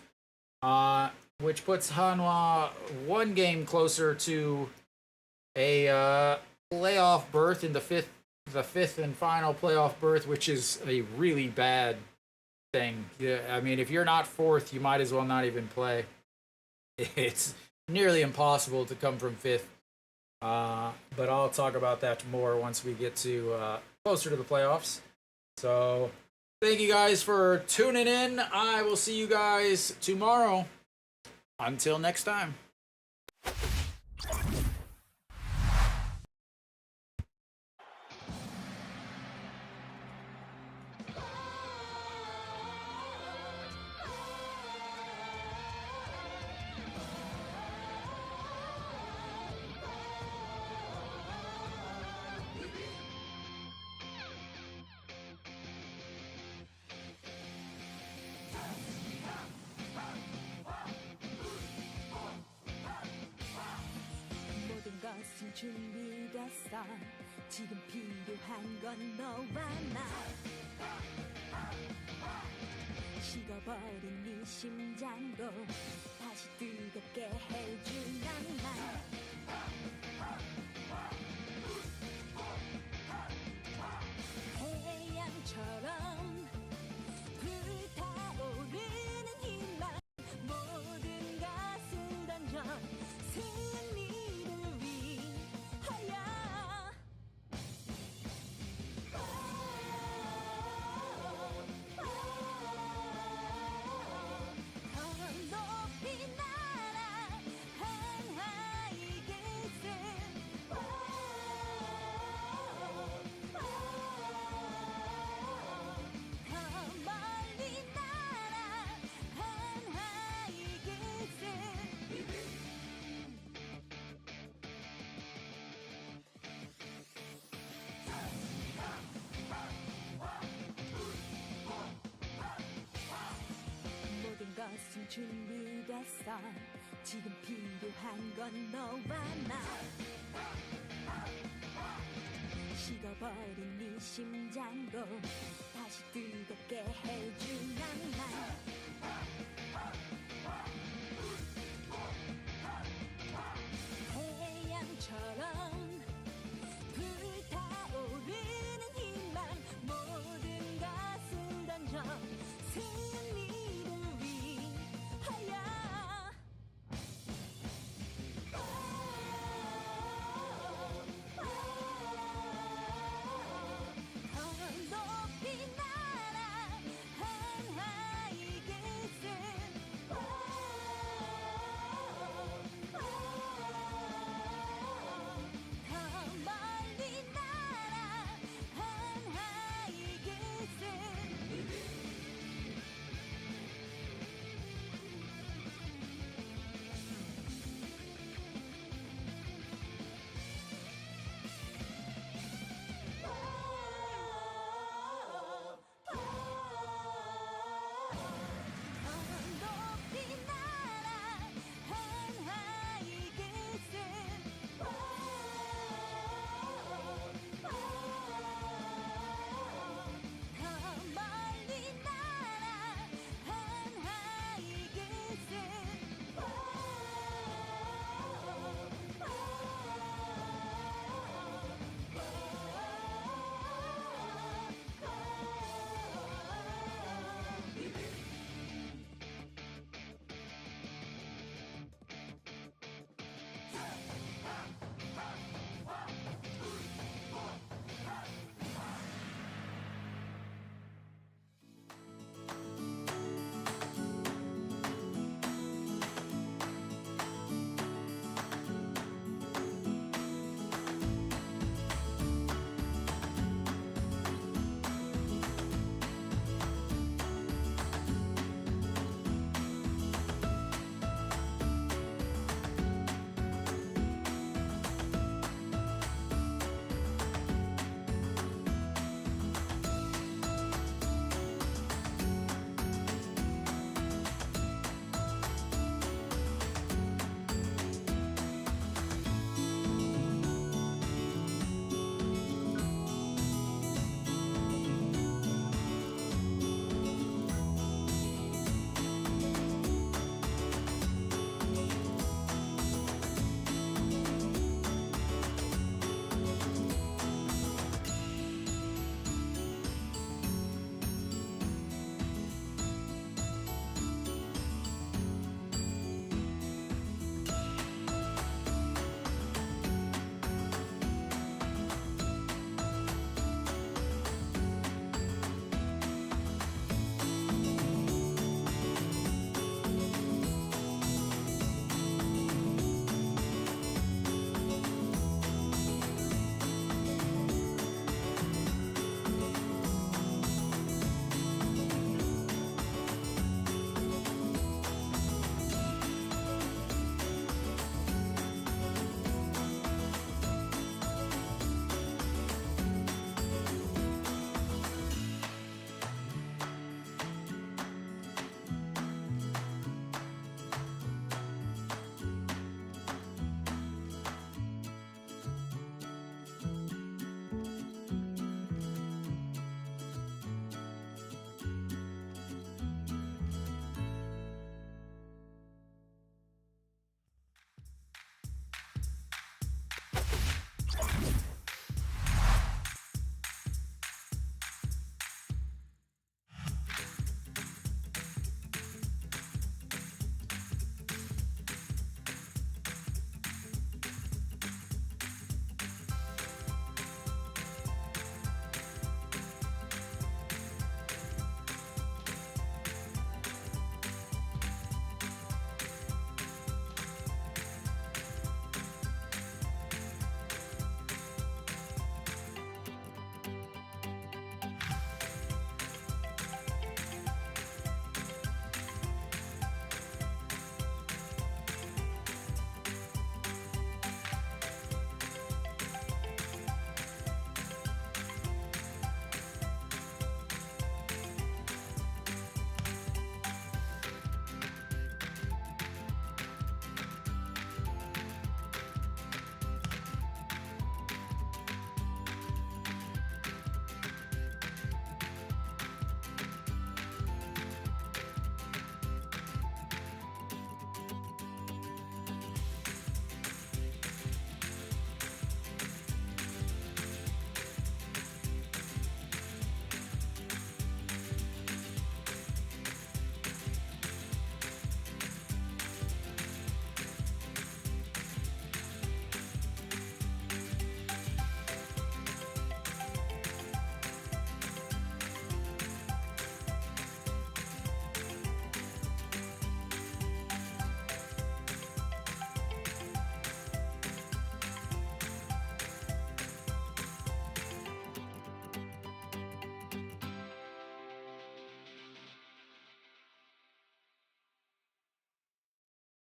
which puts Hanwha 1 game closer to a playoff berth in the fifth and final playoff berth, which is a really bad thing. Yeah, I mean, if you're not 4th, you might as well not even play. It's nearly impossible to come from 5th. But I'll talk about that more once we get to closer to the playoffs. So thank you guys for tuning in. I will see you guys tomorrow. Until next time. 것은 준비됐어. 지금 필요한 건 너와 나. 식어버린 네 심장도 다시 뜨겁게 해준 낭만. 태양처럼 불타오르는 희망. 모든 것을 던져 승리를 위하여. 더 높이 날아 한화 이글스. 더 멀리 날아 한화 이글스. 모든 것은 준비됐어. 지금 필요한 건 너와 나. 식어버린 네 심장도 다시 뜨겁게 해준 낭만. 태양 불처럼 불타오르